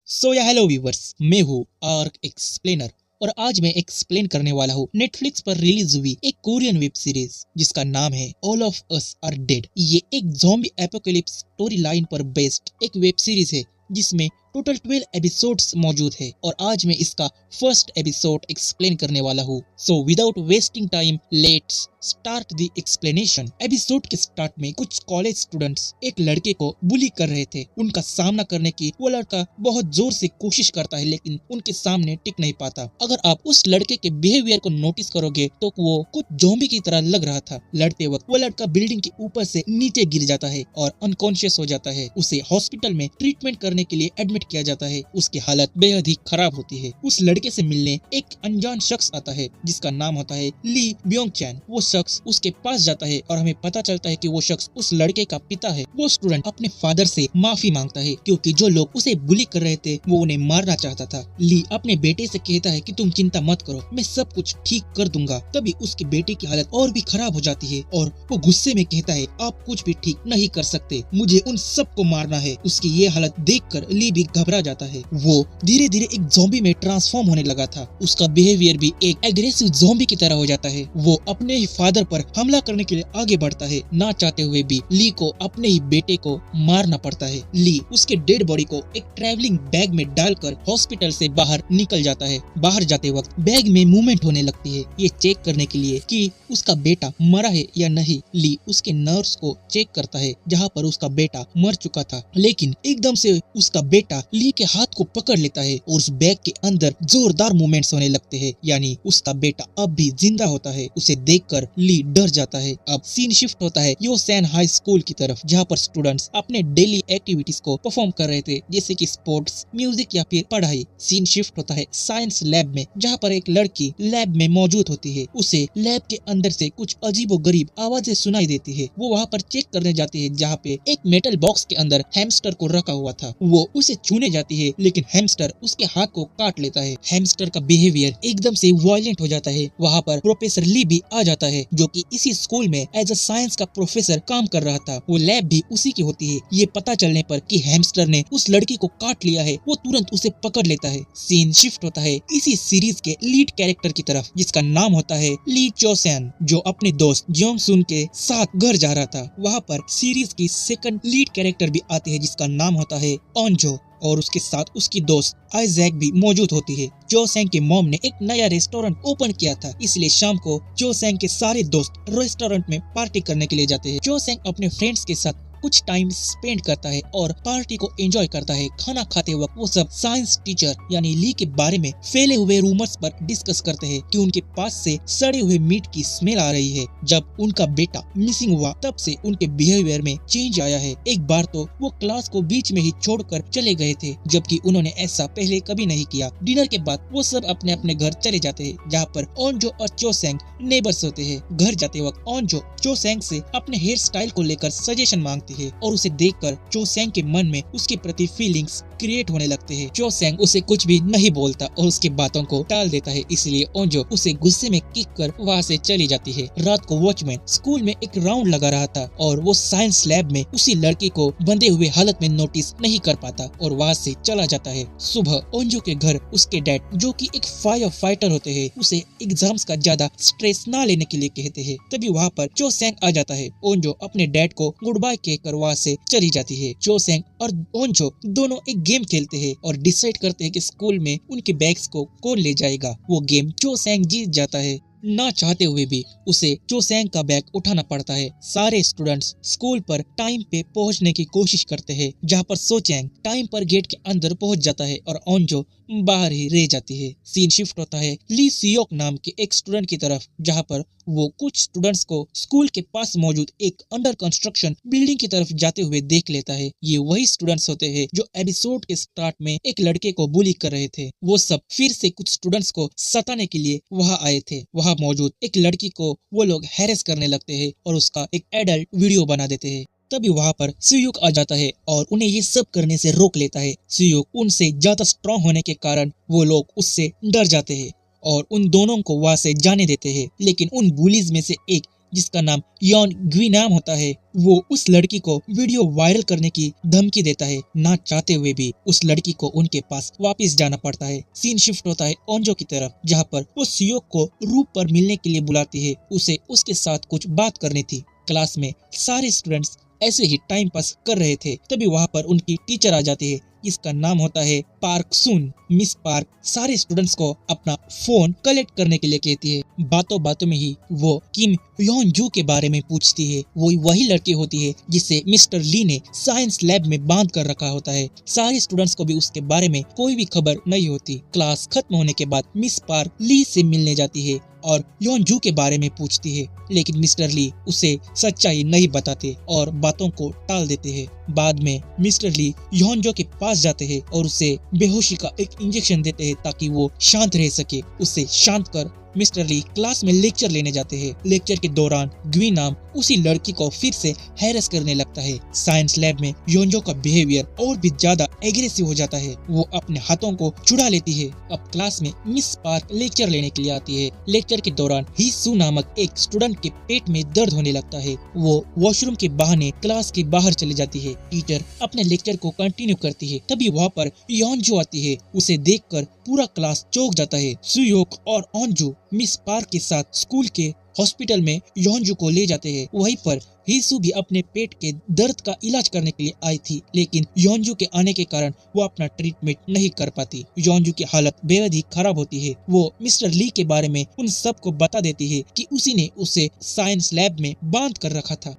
Hello viewers, मैं हूँ arc explainer और आज मैं एक्सप्लेन करने वाला हूँ नेटफ्लिक्स पर रिलीज हुई एक कोरियन वेब सीरीज जिसका नाम है all of us are dead. ये एक ज़ॉम्बी एपोकैलिप्स स्टोरी लाइन पर बेस्ड एक वेब सीरीज है जिसमें टोटल 12 एपिसोड्स मौजूद है और आज मैं इसका फर्स्ट एपिसोड एक्सप्लेन करने वाला हूँ। So without wasting time let's start the explanation. Episode के स्टार्ट में कुछ कॉलेज स्टूडेंट्स एक लड़के को बुली कर रहे थे। उनका सामना करने की वो लड़का बहुत जोर से कोशिश करता है लेकिन उनके सामने टिक नहीं पाता। अगर आप उस लड़के के बिहेवियर को नोटिस करोगे तो वो कुछ ज़ॉम्बी की तरह लग रहा था। लड़ते वक्त वो लड़का बिल्डिंग के ऊपर से नीचे गिर जाता है और अनकॉन्शियस हो जाता है। उसे हॉस्पिटल में ट्रीटमेंट करने के लिए एडमिट किया जाता है। उसकी हालत बेहद ही खराब होती है। उस लड़के से मिलने एक अनजान शख्स आता है जिसका नाम होता है ली ब्योंग चैन। वो शख्स उसके पास जाता है और हमें पता चलता है कि वो शख्स उस लड़के का पिता है। वो स्टूडेंट अपने फादर से माफी मांगता है क्योंकि जो लोग उसे बुली कर रहे थे वो उन्हें मारना चाहता था। ली अपने बेटे से कहता है कि तुम चिंता मत करो, मैं सब कुछ ठीक कर दूंगा। तभी उसके बेटे की हालत और भी खराब हो जाती है और वो गुस्से में कहता है आप कुछ भी ठीक नहीं कर सकते, मुझे उन सबको मारना है। उसकी ये हालत देखकर ली भी घबरा जाता है। वो धीरे धीरे एक ज़ॉम्बी में ट्रांसफॉर्म होने लगा था। उसका बिहेवियर भी एक एग्रेसिव ज़ॉम्बी की तरह हो जाता है। वो अपने ही फादर पर हमला करने के लिए आगे बढ़ता है। ना चाहते हुए भी ली को अपने ही बेटे को मारना पड़ता है। ली उसके डेड बॉडी को एक ट्रैवलिंग बैग में डालकर हॉस्पिटल से बाहर निकल जाता है। बाहर जाते वक्त बैग में मूवमेंट होने लगती है, ये चेक करने के लिए कि उसका बेटा मरा है या नहीं। ली उसके नर्व्स को चेक करता है जहाँ पर उसका बेटा मर चुका था, लेकिन एकदम से उसका बेटा ली के हाथ को पकड़ लेता है और उस बैग के अंदर जोरदार मूवमेंट्स होने लगते हैं, यानी उसका बेटा अब भी जिंदा होता है। उसे देखकर ली डर जाता है। अब सीन शिफ्ट होता है योसेन हाई स्कूल की तरफ जहाँ पर स्टूडेंट्स अपने डेली एक्टिविटीज को परफॉर्म कर रहे थे जैसे कि स्पोर्ट्स, म्यूजिक या फिर पढ़ाई। सीन शिफ्ट होता है साइंस लैब में जहाँ पर एक लड़की लैब में मौजूद होती है। उसे लैब के अंदर से कुछ अजीबोगरीब आवाजें सुनाई देती है। वो वहाँ पर चेक करने जाती है जहाँ पे एक मेटल बॉक्स के अंदर हैमस्टर को रखा हुआ था। वो उसे छूने जाती है लेकिन हैमस्टर उसके हाथ को काट लेता है। हैमस्टर का बिहेवियर एकदम से वायलेंट हो जाता है। वहाँ पर प्रोफेसर ली भी आ जाता है जो कि इसी स्कूल में एज अ साइंस का प्रोफेसर काम कर रहा था। वो लैब भी उसी की होती है। ये पता चलने पर कि हैमस्टर ने उस लड़की को काट लिया है वो तुरंत उसे पकड़ लेता है। सीन शिफ्ट होता है इसी सीरीज के लीड कैरेक्टर की तरफ जिसका नाम होता है ली चोसेन, जो अपने दोस्त जियोंग सुन के साथ घर जा रहा था। वहाँ पर सीरीज की सेकंड लीड कैरेक्टर भी आती है जिसका नाम होता है ऑनजो और उसके साथ उसकी दोस्त आइजैक भी मौजूद होती है। जोसेंग के मॉम ने एक नया रेस्टोरेंट ओपन किया था, इसलिए शाम को जोसेंग के सारे दोस्त रेस्टोरेंट में पार्टी करने के लिए जाते हैं। जोसेंग अपने फ्रेंड्स के साथ कुछ टाइम स्पेंड करता है और पार्टी को एंजॉय करता है। खाना खाते वक्त वो सब साइंस टीचर यानी ली के बारे में फैले हुए रूमर्स पर डिस्कस करते हैं कि उनके पास से सड़े हुए मीट की स्मेल आ रही है। जब उनका बेटा मिसिंग हुआ तब से उनके बिहेवियर में चेंज आया है। एक बार तो वो क्लास को बीच में ही छोड़कर चले गए थे जबकि उन्होंने ऐसा पहले कभी नहीं किया। डिनर के बाद वो सब अपने अपने घर चले जाते हैं जहाँ पर ओनजो और चोसेंग नेबर्स होते हैं। घर जाते वक्त ओनजो चोसेंग से अपने हेयर स्टाइल को लेकर सजेशन मांगती है और उसे देखकर चोसेंग के मन में उसके प्रति फीलिंग्स क्रिएट होने लगते हैं। चोसेंग उसे कुछ भी नहीं बोलता और उसकी बातों को टाल देता है, इसलिए ओंजो उसे गुस्से में किक कर वहाँ से चली जाती है। रात को वॉचमैन स्कूल में एक राउंड लगा रहा था और वो साइंस लैब में उसी लड़की को बंधे हुए हालत में नोटिस नहीं कर पाता और वहाँ से चला जाता है। सुबह ओंजो के घर उसके डैड जो कि एक फायर फाइटर होते हैं उसे एग्जाम्स का ज्यादा स्ट्रेस ना लेने के लिए कहते हैं। तभी वहाँ पर चोसेंग आ जाता है। ओंजो अपने डैड को गुड बाय कहकर वहाँ से चली जाती है। चोसेंग और ओंजो दोनों एक गेम खेलते हैं और डिसाइड करते हैं कि स्कूल में उनके बैग्स को कौन ले जाएगा। वो गेम चोसेंग जीत जाता है। ना चाहते हुए भी उसे चोसेंग का बैग उठाना पड़ता है। सारे स्टूडेंट्स स्कूल पर टाइम पे पहुंचने की कोशिश करते हैं जहाँ पर सोचेंग टाइम पर गेट के अंदर पहुंच जाता है और ओंजो बाहर ही रह जाती है। सीन शिफ्ट होता है ली सियोक नाम के एक स्टूडेंट की तरफ जहाँ पर वो कुछ स्टूडेंट्स को स्कूल के पास मौजूद एक अंडर कंस्ट्रक्शन बिल्डिंग की तरफ जाते हुए देख लेता है। ये वही स्टूडेंट्स होते हैं जो एपिसोड के स्टार्ट में एक लड़के को बुली कर रहे थे। वो सब फिर से कुछ स्टूडेंट्स को सताने के लिए वहाँ आए थे। वहाँ मौजूद एक लड़की को वो लोग हैरेस करने लगते हैं और उसका एक एडल्ट वीडियो बना देते हैं। तभी वहाँ पर सुयुक आ जाता है और उन्हें ये सब करने से रोक लेता है। सुयुक उनसे ज्यादा स्ट्रॉन्ग होने के कारण वो लोग उससे डर जाते हैं और उन दोनों को वहाँ से जाने देते हैं। लेकिन उन बुलीज में से एक जिसका नाम यॉन ग्वी नाम होता है, वो उस लड़की को वीडियो वायरल करने की धमकी देता है। ना चाहते हुए भी उस लड़की को उनके पास वापस जाना पड़ता है। सीन शिफ्ट होता है ओंजो की तरफ, जहाँ पर वो सियोक को रूप पर मिलने के लिए बुलाती है। उसे उसके साथ कुछ बात करनी थी। क्लास में सारे स्टूडेंट्स ऐसे ही टाइम पास कर रहे थे, तभी वहाँ पर उनकी टीचर आ जाती है, जिसका नाम होता है पार्क सुन। मिस पार्क सारे स्टूडेंट्स को अपना फोन कलेक्ट करने के लिए कहती है। बातों बातों में ही वो किम योन जू के बारे में पूछती है। वो वही लड़की होती है जिसे मिस्टर ली ने साइंस लैब में बांध कर रखा होता है। सारे स्टूडेंट्स को भी उसके बारे में कोई भी खबर नहीं होती। क्लास खत्म होने के बाद मिस पार्क ली से मिलने जाती है और योनजू के बारे में पूछती है, लेकिन मिस्टर ली उसे सच्चाई नहीं बताते और बातों को टाल देते हैं। बाद में मिस्टर ली योनजो के पास जाते हैं और उसे बेहोशी का एक इंजेक्शन देते हैं ताकि वो शांत रह सके। उसे शांत कर मिस्टर ली क्लास में लेक्चर लेने जाते हैं। लेक्चर के दौरान ग्वी नाम उसी लड़की को फिर से हैरेस करने लगता है। साइंस लैब में योनजो का बिहेवियर और भी ज्यादा एग्रेसिव हो जाता है। वो अपने हाथों को छुड़ा लेती है। अब क्लास में मिस पार्क लेक्चर लेने के लिए आती है। लेक्चर के दौरान हिसू नामक एक स्टूडेंट के पेट में दर्द होने लगता है। वो वॉशरूम के बहाने क्लास के बाहर चली जाती है। टीचर अपने लेक्चर को कंटिन्यू करती है, तभी वहाँ पर योनजो आती है। उसे देखकर पूरा क्लास चौंक जाता है। सुयोक और ओंजू मिस पार्क के साथ स्कूल के हॉस्पिटल में योनजू को ले जाते हैं। वहीं पर हिसू भी अपने पेट के दर्द का इलाज करने के लिए आई थी, लेकिन योनजू के आने के कारण वो अपना ट्रीटमेंट नहीं कर पाती। योनजू की हालत बेहद ही खराब होती है। वो मिस्टर ली के बारे में उन सबको बता देती है कि उसी ने उसे साइंस लैब में बांध कर रखा था।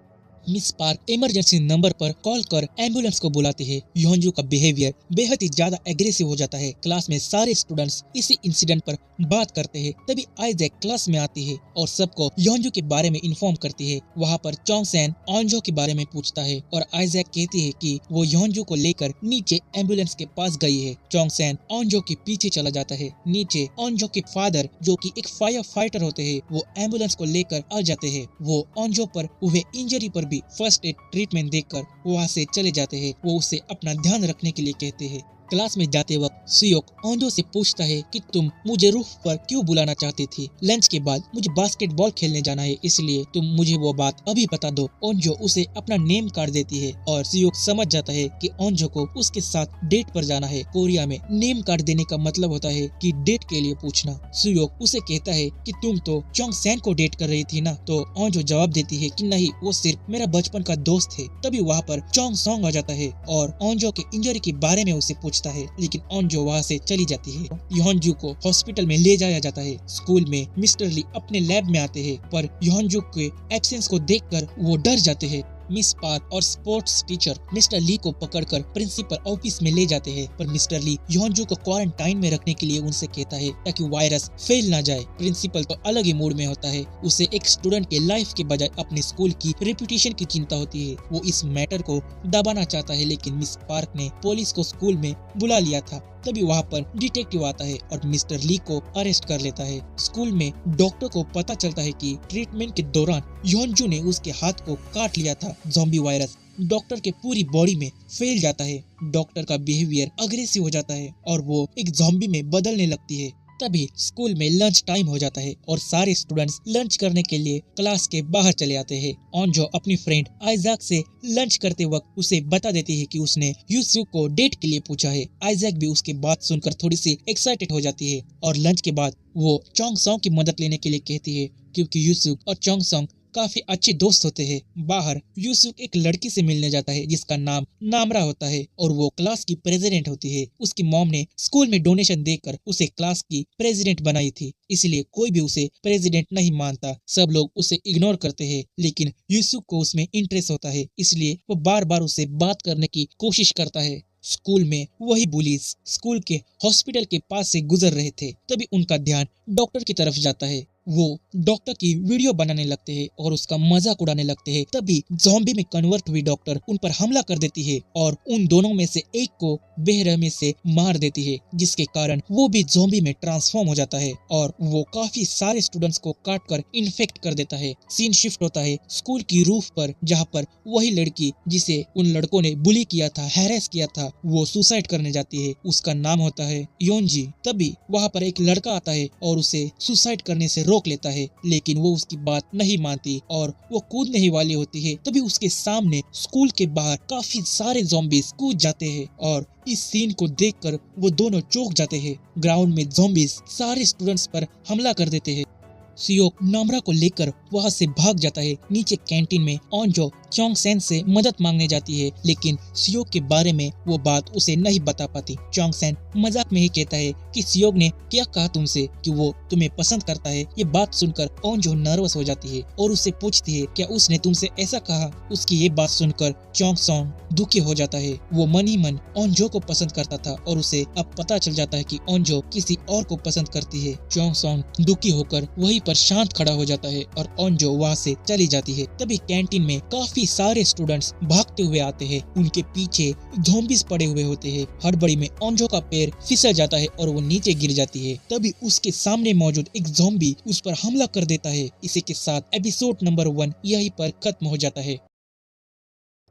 मिस पार्क इमरजेंसी नंबर पर कॉल कर एम्बुलेंस को बुलाती है। योनजू का बिहेवियर बेहद ही ज्यादा एग्रेसिव हो जाता है। क्लास में सारे स्टूडेंट्स इसी इंसिडेंट पर बात करते हैं। तभी आइजैक क्लास में आती है और सबको योनजू के बारे में इन्फॉर्म करती है। वहाँ पर चोंग सैन ओंजो के बारे में पूछता है और आइजैक कहती है कि वो योनजू को लेकर नीचे एम्बुलेंस के पास गई है। चोंग सैन ओंजो के पीछे चला जाता है। नीचे ओंजो के फादर, जो कि एक फायर फाइटर होते हैं, वो एम्बुलेंस को लेकर आ जाते हैं। वो ओंजो पर हुए इंजरी पर भी फर्स्ट एड ट्रीटमेंट देकर वहाँ से चले जाते हैं। वो उसे अपना ध्यान रखने के लिए कहते हैं। क्लास में जाते वक्त सुयोक ओंजो से पूछता है कि तुम मुझे रूफ पर क्यों बुलाना चाहती थी? लंच के बाद मुझे बास्केटबॉल खेलने जाना है, इसलिए तुम मुझे वो बात अभी बता दो। ओंजो उसे अपना नेम कार्ड देती है और सुयोक समझ जाता है कि ओंजो को उसके साथ डेट पर जाना है। कोरिया में नेम कार्ड देने का मतलब होता है कि डेट के लिए पूछना। सुयोक उसे कहता है कि तुम तो चोंग सैन को डेट कर रही थी ना? तो ओंजो जवाब देती है कि नहीं, वो सिर्फ मेरा बचपन का दोस्त है। तभी वहाँ पर चोंग सॉन्ग आ जाता है और ओंजो के इंजरी के बारे में उसे पूछता है, लेकिन ओंजो वहाँ से चली जाती है। योनजू को हॉस्पिटल में ले जाया जाता है। स्कूल में मिस्टर ली अपने लैब में आते हैं, पर योनजू के एब्सेंस को देखकर वो डर जाते हैं। मिस पार्क और स्पोर्ट्स टीचर मिस्टर ली को पकड़कर प्रिंसिपल ऑफिस में ले जाते हैं, पर मिस्टर ली योनजू को क्वारंटाइन में रखने के लिए उनसे कहता है ताकि वायरस फैल ना जाए। प्रिंसिपल तो अलग ही मूड में होता है। उसे एक स्टूडेंट के लाइफ के बजाय अपने स्कूल की रेपुटेशन की चिंता होती है। वो इस मैटर को दबाना चाहता है, लेकिन मिस पार्क ने पुलिस को स्कूल में बुला लिया था। तभी वहाँ पर डिटेक्टिव आता है और मिस्टर ली को अरेस्ट कर लेता है। स्कूल में डॉक्टर को पता चलता है कि ट्रीटमेंट के दौरान योनजू ने उसके हाथ को काट लिया था। ज़ॉम्बी वायरस डॉक्टर के पूरी बॉडी में फैल जाता है। डॉक्टर का बिहेवियर अग्रेसिव हो जाता है और वो एक ज़ॉम्बी में बदलने लगती है। तभी स्कूल में लंच टाइम हो जाता है और सारे स्टूडेंट्स लंच करने के लिए क्लास के बाहर चले आते हैं। ओंजो अपनी फ्रेंड आइजैक से लंच करते वक्त उसे बता देती है कि उसने यूसुक को डेट के लिए पूछा है। आइजैक भी उसकी बात सुनकर थोड़ी सी एक्साइटेड हो जाती है और लंच के बाद वो चोंग सॉन्ग की मदद लेने के लिए कहती है, क्योंकि यूसुक और चोंग सॉन्ग काफी अच्छे दोस्त होते हैं। बाहर यूसुक एक लड़की से मिलने जाता है जिसका नाम नामरा होता है और वो क्लास की प्रेसिडेंट होती है। उसकी मॉम ने स्कूल में डोनेशन देकर उसे क्लास की प्रेसिडेंट बनाई थी, इसलिए कोई भी उसे प्रेसिडेंट नहीं मानता। सब लोग उसे इग्नोर करते हैं, लेकिन यूसुक को उसमें इंटरेस्ट होता है, इसलिए वो बार बार उसे बात करने की कोशिश करता है। स्कूल में वही बुलीज स्कूल के हॉस्पिटल के पास से गुजर रहे थे, तभी उनका ध्यान डॉक्टर की तरफ जाता है। वो डॉक्टर की वीडियो बनाने लगते हैं और उसका मजाक उड़ाने लगते हैं। तभी ज़ॉम्बी में कन्वर्ट हुई डॉक्टर उन पर हमला कर देती है और उन दोनों में से एक को बेरहमी से मार देती है, जिसके कारण वो भी ज़ॉम्बी में ट्रांसफॉर्म हो जाता है और वो काफी सारे स्टूडेंट्स को काट कर इन्फेक्ट कर देता है। सीन शिफ्ट होता है स्कूल की रूफ पर, जहाँ पर वही लड़की जिसे उन लड़कों ने बुली किया था, हैरेस किया था, वो सुसाइड करने जाती है। उसका नाम होता है योनजी। तभी वहाँ पर एक लड़का आता है और उसे सुसाइड करने से रोक रोक लेता है, लेकिन वो उसकी बात नहीं मानती और वो कूदने ही वाली होती है। तभी उसके सामने स्कूल के बाहर काफी सारे ज़ॉम्बीज कूद जाते हैं और इस सीन को देखकर वो दोनों चौंक जाते हैं। ग्राउंड में ज़ॉम्बीज सारे स्टूडेंट्स पर हमला कर देते हैं। सियोक नामरा को लेकर वहाँ से भाग जाता है। नीचे कैंटीन में ओंजो चोंग सेन से मदद मांगने जाती है, लेकिन सियोक के बारे में वो बात उसे नहीं बता पाती। चोंग सेन मजाक में ही कहता है कि सियोक ने क्या कहा तुमसे कि वो तुम्हें पसंद करता है। ये बात सुनकर ओंजो नर्वस हो जाती है और उससे पूछती है क्या उसने तुमसे ऐसा कहा। उसकी ये बात सुनकर चोंग सोंग दुखी हो जाता है। वो मन ही मन ओंजो को पसंद करता था और उसे अब पता चल जाता है कि ओंजो किसी और को पसंद करती है। चोंग सोंग दुखी होकर वहीं पर शांत खड़ा हो जाता है और ओंजो वहाँ से चली जाती है। तभी कैंटीन में काफी सारे स्टूडेंट्स भागते हुए आते हैं। उनके पीछे ज़ॉम्बीज पड़े हुए होते हैं। हड़बड़ी में ओंजो का पैर फिसल जाता है और वो नीचे गिर जाती है। तभी उसके सामने मौजूद एक ज़ॉम्बी उस पर हमला कर देता है। इसी के साथ एपिसोड नंबर 1 यहीं पर खत्म हो जाता है।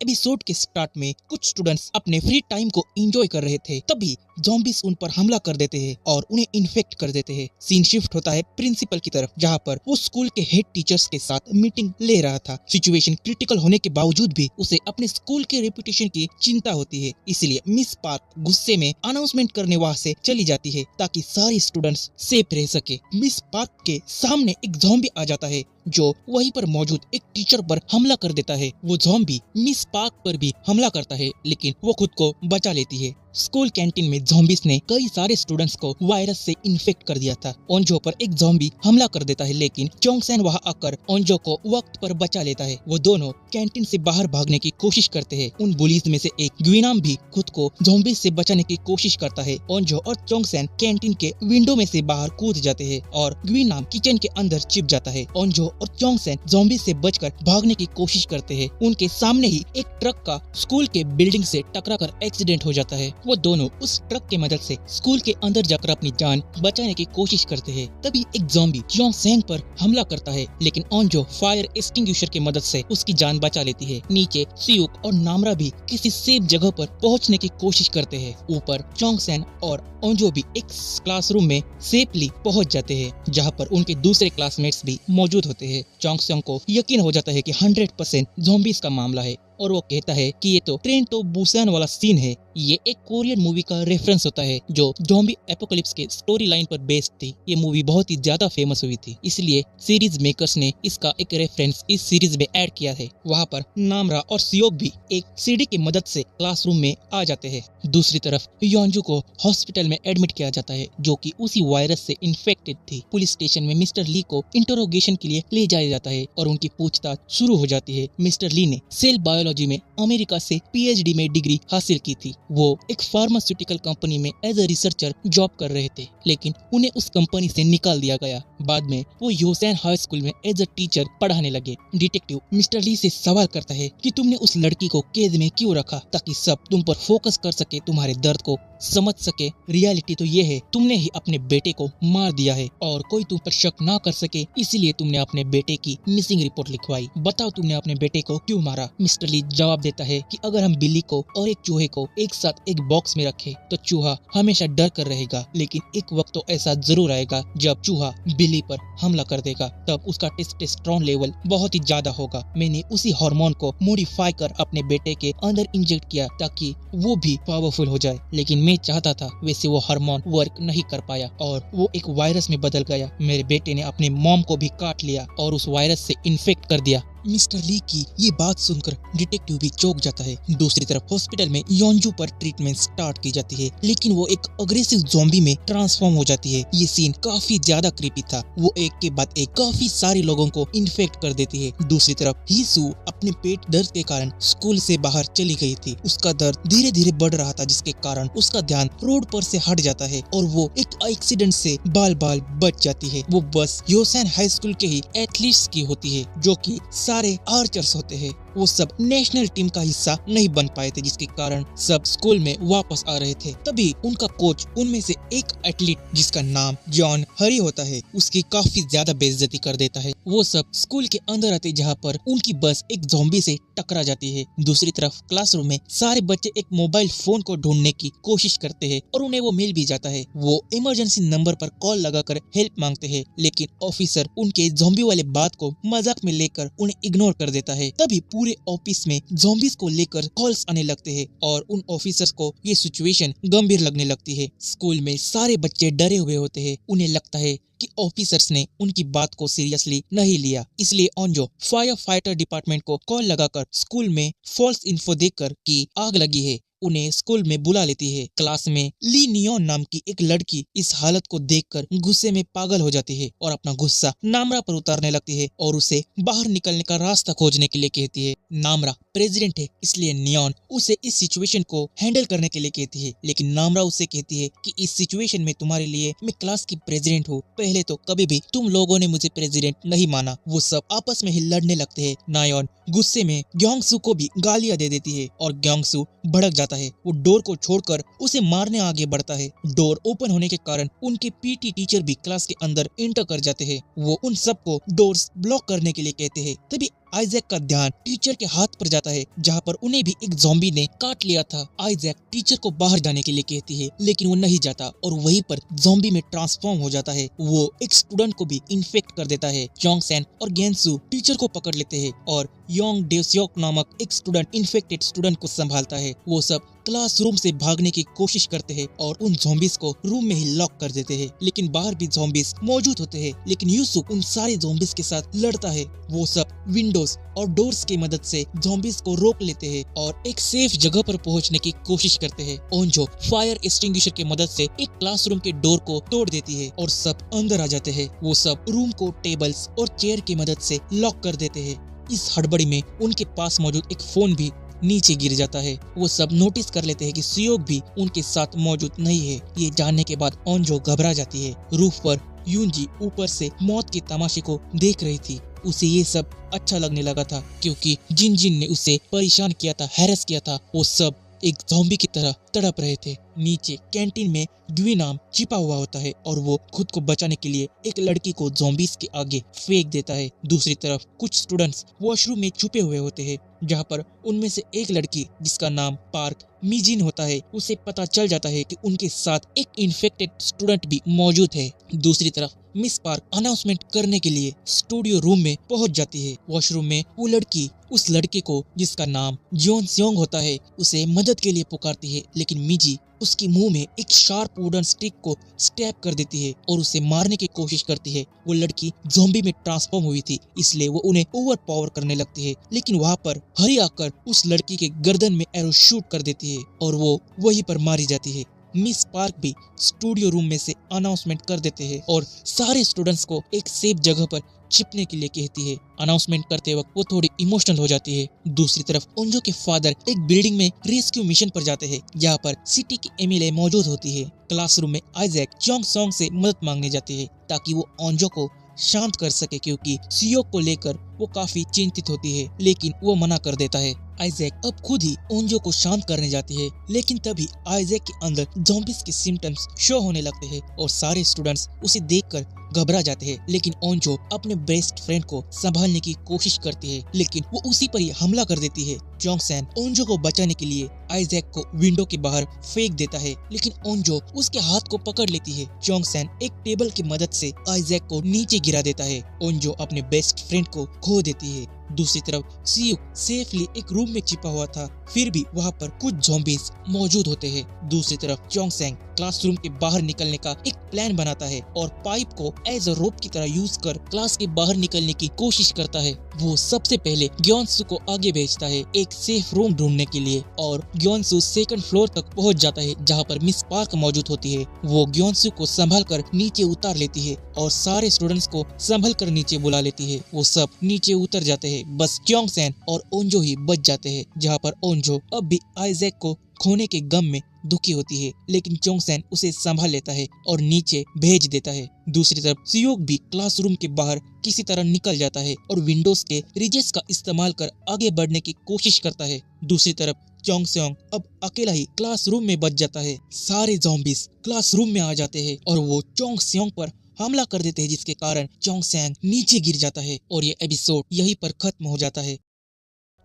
एपिसोड के स्टार्ट में कुछ स्टूडेंट्स अपने फ्री टाइम को एंजॉय कर रहे थे, तभी ज़ॉम्बीज उन पर हमला कर देते हैं और उन्हें इन्फेक्ट कर देते हैं। सीन शिफ्ट होता है प्रिंसिपल की तरफ, जहां पर वो स्कूल के हेड टीचर्स के साथ मीटिंग ले रहा था। सिचुएशन क्रिटिकल होने के बावजूद भी उसे अपने स्कूल के रेपुटेशन की चिंता होती है, इसलिए मिस पार्क गुस्से में अनाउंसमेंट करने वहाँ से चली जाती है ताकि सारे स्टूडेंट्स सेफ रह सके। मिस पार्क के सामने एक ज़ॉम्बी आ जाता है जो वहीं पर मौजूद एक टीचर पर हमला कर देता है। वो ज़ॉम्बी मिस पार्क पर भी हमला करता है, लेकिन वो खुद को बचा लेती है। स्कूल कैंटीन में ज़ॉम्बीज ने कई सारे स्टूडेंट्स को वायरस से इन्फेक्ट कर दिया था। ओंजो पर एक ज़ॉम्बी हमला कर देता है, लेकिन चोंग सेन वहां आकर ओंजो को वक्त पर बचा लेता है। वो दोनों कैंटीन से बाहर भागने की कोशिश करते हैं। उन बुलीज में से एक ग्विनाम भी खुद को ज़ॉम्बीज से बचाने की कोशिश करता है। ओंजो और चोंग सेन कैंटीन के विंडो में से बाहर कूद जाते हैं और ग्विनाम किचन के अंदर छिप जाता है। ओंजो और चोंग सेन ज़ॉम्बीज से बचकर भागने की कोशिश करते हैं। उनके सामने ही एक ट्रक का स्कूल के बिल्डिंग से टकराकर एक्सीडेंट हो जाता है। वो दोनों उस ट्रक की मदद से स्कूल के अंदर जाकर अपनी जान बचाने की कोशिश करते हैं। तभी एक ज़ॉम्बी चोंग सेन पर हमला करता है, लेकिन ओंजो फायर एक्सटिंग्विशर की मदद से उसकी जान बचा लेती है। नीचे सियुक और नामरा भी किसी सेफ जगह पर पहुंचने की कोशिश करते हैं। ऊपर चोंग सेन और ओंजो भी एक क्लासरूम में सेफली पहुंच जाते हैं, जहां पर उनके दूसरे क्लासमेट्स भी मौजूद होते हैं। चोंग सेन को यकीन हो जाता है कि 100% ज़ॉम्बीज का मामला है और वो कहता है कि ये तो ट्रेन तो बुसान वाला सीन है। ये एक कोरियन मूवी का रेफरेंस होता है जो ज़ॉम्बी एपोकलिप्स के स्टोरी लाइन पर बेस्ड थी। ये मूवी बहुत ही ज्यादा फेमस हुई थी, इसलिए सीरीज मेकर्स ने इसका एक रेफरेंस इस सीरीज में ऐड किया है। वहाँ पर नामरा और सियोक भी एक सीढ़ी की मदद से क्लासरूम में आ जाते हैं। दूसरी तरफ योंजू को हॉस्पिटल में एडमिट किया जाता है, जो कि उसी वायरस से इन्फेक्टेड थी। पुलिस स्टेशन में मिस्टर ली को इंटरोगेशन के लिए ले जाया जाता है और उनकी पूछताछ शुरू हो जाती है। मिस्टर ली ने सेल बायोलॉजी में अमेरिका से पीएचडी में डिग्री हासिल की थी। वो एक फार्मास्यूटिकल कंपनी में एज अ रिसर्चर जॉब कर रहे थे, लेकिन उन्हें उस कंपनी से निकाल दिया गया। बाद में वो योसेन हाई स्कूल में एज अ टीचर पढ़ाने लगे। डिटेक्टिव मिस्टर ली से सवाल करता है कि तुमने उस लड़की को कैद में क्यों रखा, ताकि सब तुम पर फोकस कर सके, तुम्हारे दर्द को समझ सके। रियलिटी तो ये है, तुमने ही अपने बेटे को मार दिया है और कोई तुम पर शक ना कर सके, इसीलिए तुमने अपने बेटे की मिसिंग रिपोर्ट लिखवाई। बताओ तुमने अपने बेटे को क्यों मारा। मिस्टर ली जवाब देता है कि अगर हम बिल्ली को और एक चूहे को एक साथ एक बॉक्स में रखें तो चूहा हमेशा डर कर रहेगा, लेकिन एक वक्त तो ऐसा जरूर आएगा जब चूहा बिल्ली पर हमला कर देगा, तब उसका टेस्टोस्टेरोन लेवल बहुत ही ज्यादा होगा। मैंने उसी हार्मोन को मॉडिफाई कर अपने बेटे के अंदर इंजेक्ट किया ताकि वो भी पावरफुल हो जाए, लेकिन मैं चाहता था वैसे वो हार्मोन वर्क नहीं कर पाया और वो एक वायरस में बदल गया। मेरे बेटे ने अपने मॉम को भी काट लिया और उस वायरस से इन्फेक्ट कर दिया। मिस्टर ली की ये बात सुनकर डिटेक्टिव भी चौंक जाता है। दूसरी तरफ हॉस्पिटल में योंजू पर ट्रीटमेंट स्टार्ट की जाती है, लेकिन वो एक अग्रेसिव ज़ॉम्बी में ट्रांसफॉर्म हो जाती है। ये सीन काफी ज्यादा क्रीपी था। वो एक के बाद एक काफी सारे लोगों को इन्फेक्ट कर देती है। दूसरी तरफ हीसू अपने पेट दर्द के कारण स्कूल से बाहर चली गई थी। उसका दर्द धीरे धीरे बढ़ रहा था, जिसके कारण उसका ध्यान रोड पर से हट जाता है और वो एक एक्सीडेंट से बाल बाल बच जाती है। वो बस योसेन हाई स्कूल के ही एथलीट्स की होती है, जो कि सारे आर्चर्स होते हैं। वो सब नेशनल टीम का हिस्सा नहीं बन पाए थे, जिसके कारण सब स्कूल में वापस आ रहे थे। तभी उनका कोच उनमें से एक एथलीट जिसका नाम जॉन हरी होता है, उसकी काफी ज्यादा बेइज्जती कर देता है। वो सब स्कूल के अंदर आते जहाँ पर उनकी बस एक ज़ॉम्बी से टकरा जाती है। दूसरी तरफ क्लासरूम में सारे बच्चे एक मोबाइल फोन को ढूंढने की कोशिश करते हैं और उन्हें वो मिल भी जाता है। वो इमरजेंसी नंबर पर कॉल लगाकर हेल्प मांगते हैं, लेकिन ऑफिसर उनके ज़ॉम्बी वाले बात को मजाक में लेकर उन्हें इग्नोर कर देता है। तभी पूरे ऑफिस में ज़ॉम्बीज को लेकर कॉल्स आने लगते हैं और उन ऑफिसर्स को ये सिचुएशन गंभीर लगने लगती है। स्कूल में सारे बच्चे डरे हुए होते हैं। उन्हें लगता है कि ऑफिसर्स ने उनकी बात को सीरियसली नहीं लिया, इसलिए ओंजो फायर फाइटर डिपार्टमेंट को कॉल लगाकर स्कूल में फॉल्स इन्फो देकर कि आग लगी है उन्हें स्कूल में बुला लेती है। क्लास में ली नियोन नाम की एक लड़की इस हालत को देखकर गुस्से में पागल हो जाती है और अपना गुस्सा नामरा पर उतारने लगती है और उसे बाहर निकलने का रास्ता खोजने के लिए कहती है। नामरा प्रेसिडेंट है, इसलिए नियोन उसे इस सिचुएशन को हैंडल करने के लिए कहती है, लेकिन नामरा उसे कहती है कि इस सिचुएशन में तुम्हारे लिए मैं क्लास की प्रेसिडेंट हूँ, पहले तो कभी भी तुम लोगों ने मुझे प्रेसिडेंट नहीं माना। वो सब आपस में ही लड़ने लगते हैं। नायोन गुस्से में ग्योंगसू को भी गालियां दे देती है और ग्योंगसू भड़क जाता है। वो डोर को छोड़कर उसे मारने आगे बढ़ता है। डोर ओपन होने के कारण उनके पीटी टीचर भी क्लास के अंदर एंटर कर जाते हैं। वो उन सबको डोर्स ब्लॉक करने के लिए कहते हैं। तभी आइजैक का ध्यान टीचर के हाथ पर जाता है, जहाँ पर उन्हें भी एक ज़ॉम्बी ने काट लिया था। आइजैक टीचर को बाहर जाने के लिए कहती है, लेकिन वो नहीं जाता और वहीं पर ज़ॉम्बी में ट्रांसफॉर्म हो जाता है। वो एक स्टूडेंट को भी इन्फेक्ट कर देता है। चोंगसेन और गेंसू टीचर को पकड़ लेते हैं और योंग डेस्योक नामक एक स्टूडेंट इन्फेक्टेड स्टूडेंट को संभालता है। वो सब क्लासरूम से भागने की कोशिश करते हैं और उन ज़ॉम्बीज को रूम में ही लॉक कर देते हैं, लेकिन बाहर भी ज़ॉम्बीज मौजूद होते हैं। लेकिन यूसुफ उन सारे ज़ॉम्बीज के साथ लड़ता है। वो सब विंडोज और डोर्स की मदद से ज़ॉम्बीज को रोक लेते हैं और एक सेफ जगह पर पहुंचने की कोशिश करते हैं। ओंजो फायर एक्सटिंग्विशर की मदद से एक क्लासरूम के डोर को तोड़ देती है और सब अंदर आ जाते हैं। वो सब रूम को टेबल्स और चेयर की मदद से लॉक कर देते हैं। इस हड़बड़ी में उनके पास मौजूद एक फोन भी नीचे गिर जाता है। वो सब नोटिस कर लेते हैं कि सियोक भी उनके साथ मौजूद नहीं है। ये जानने के बाद ओंजो घबरा जाती है। रूफ पर यूनजी ऊपर से मौत के तमाशे को देख रही थी। उसे ये सब अच्छा लगने लगा था, क्योंकि जिन जिन ने उसे परेशान किया था, हैरेस किया था, वो सब एक ज़ॉम्बी की तरह तड़प रहे थे। नीचे कैंटीन में ग्वी नाम छिपा हुआ होता है और वो खुद को बचाने के लिए एक लड़की को ज़ॉम्बीज के आगे फेंक देता है। दूसरी तरफ कुछ स्टूडेंट्स वॉशरूम में छुपे हुए होते हैं, जहाँ पर उनमें से एक लड़की जिसका नाम पार्क मिजिन होता है, उसे पता चल जाता है कि उनके साथ एक इन्फेक्टेड स्टूडेंट भी मौजूद है। दूसरी तरफ मिस पार्क अनाउंसमेंट करने के लिए स्टूडियो रूम में पहुंच जाती है। वॉशरूम में वो लड़की उस लड़के को जिसका नाम जियोन सियोंग होता है उसे मदद के लिए पुकारती है, लेकिन मिजी उसके मुंह में एक शार्प वुडन स्टिक को स्टैब कर देती है और उसे मारने की कोशिश करती है। वो लड़की ज़ॉम्बी में ट्रांसफॉर्म हुई थी, इसलिए वो उन्हें ओवर पावर करने लगती है, लेकिन वहाँ पर हरी आकर उस लड़की के गर्दन में एरो शूट कर देती है और वो वहीं पर मारी जाती है। मिस पार्क भी स्टूडियो रूम में से अनाउंसमेंट कर देते हैं और सारे स्टूडेंट्स को एक सेफ जगह पर छिपने के लिए कहती है। अनाउंसमेंट करते वक्त वो थोड़ी इमोशनल हो जाती है। दूसरी तरफ ओंजो के फादर एक बिल्डिंग में रेस्क्यू मिशन पर जाते हैं, जहाँ पर सिटी की एमएलए मौजूद होती है। क्लासरूम में आइजैक चोंग सॉन्ग से मदद मांगने जाते हैं ताकि वो ओंजो को शांत कर सके, क्योंकि सियोक को लेकर वो काफी चिंतित होती है, लेकिन वो मना कर देता है। आइजैक अब खुद ही ओंजो को शांत करने जाती है, लेकिन तभी आइजैक के अंदर ज़ॉम्बीज के सिम्टम्स शो होने लगते हैं और सारे स्टूडेंट्स उसे देखकर घबरा जाते हैं। लेकिन ओंजो अपने बेस्ट फ्रेंड को संभालने की कोशिश करती है, लेकिन वो उसी पर ही हमला कर देती है। चोंगसेन ओंजो को बचाने के लिए आइजैक को विंडो के बाहर फेंक देता है, लेकिन ओंजो उसके हाथ को पकड़ लेती है। चोंगसेन एक टेबल की मदद से आइजैक को नीचे गिरा देता है। ओंजो अपने बेस्ट फ्रेंड को खो देती है। दूसरी तरफ सियुक सेफली एक रूम में छिपा हुआ था, फिर भी वहाँ पर कुछ ज़ॉम्बीज मौजूद होते हैं। दूसरी तरफ चोंगसेन क्लासरूम के बाहर निकलने का एक प्लान बनाता है और पाइप को एज अ रोप की तरह यूज कर क्लास के बाहर निकलने की कोशिश करता है। वो सबसे पहले ग्योनसू को आगे भेजता है एक सेफ रूम ढूंढने के लिए और ग्योनसू सेकंड फ्लोर तक पहुंच जाता है, जहां पर मिस पार्क मौजूद होती है। वो ग्योनसू को संभाल कर नीचे उतार लेती है और सारे स्टूडेंट्स को संभल कर नीचे बुला लेती है। वो सब नीचे उतर जाते हैं, बस चोंगसेन और ओंजो ही बच जाते हैं, जहाँ पर ओंजो अब भी आइजैक को खोने के गम में दुखी होती है, लेकिन चोंगसेन उसे संभाल लेता है और नीचे भेज देता है। दूसरी तरफ सियोक भी क्लासरूम के बाहर किसी तरह निकल जाता है और विंडोज के रिजेस का इस्तेमाल कर आगे बढ़ने की कोशिश करता है। दूसरी तरफ चोंगसेन अब अकेला ही क्लासरूम में बच जाता है। सारे ज़ॉम्बीज क्लासरूम में आ जाते हैं और वो चोंगसेन पर हमला कर देते हैं, जिसके कारण चोंगसेन नीचे गिर जाता है और ये एपिसोड यहीं पर खत्म हो जाता है।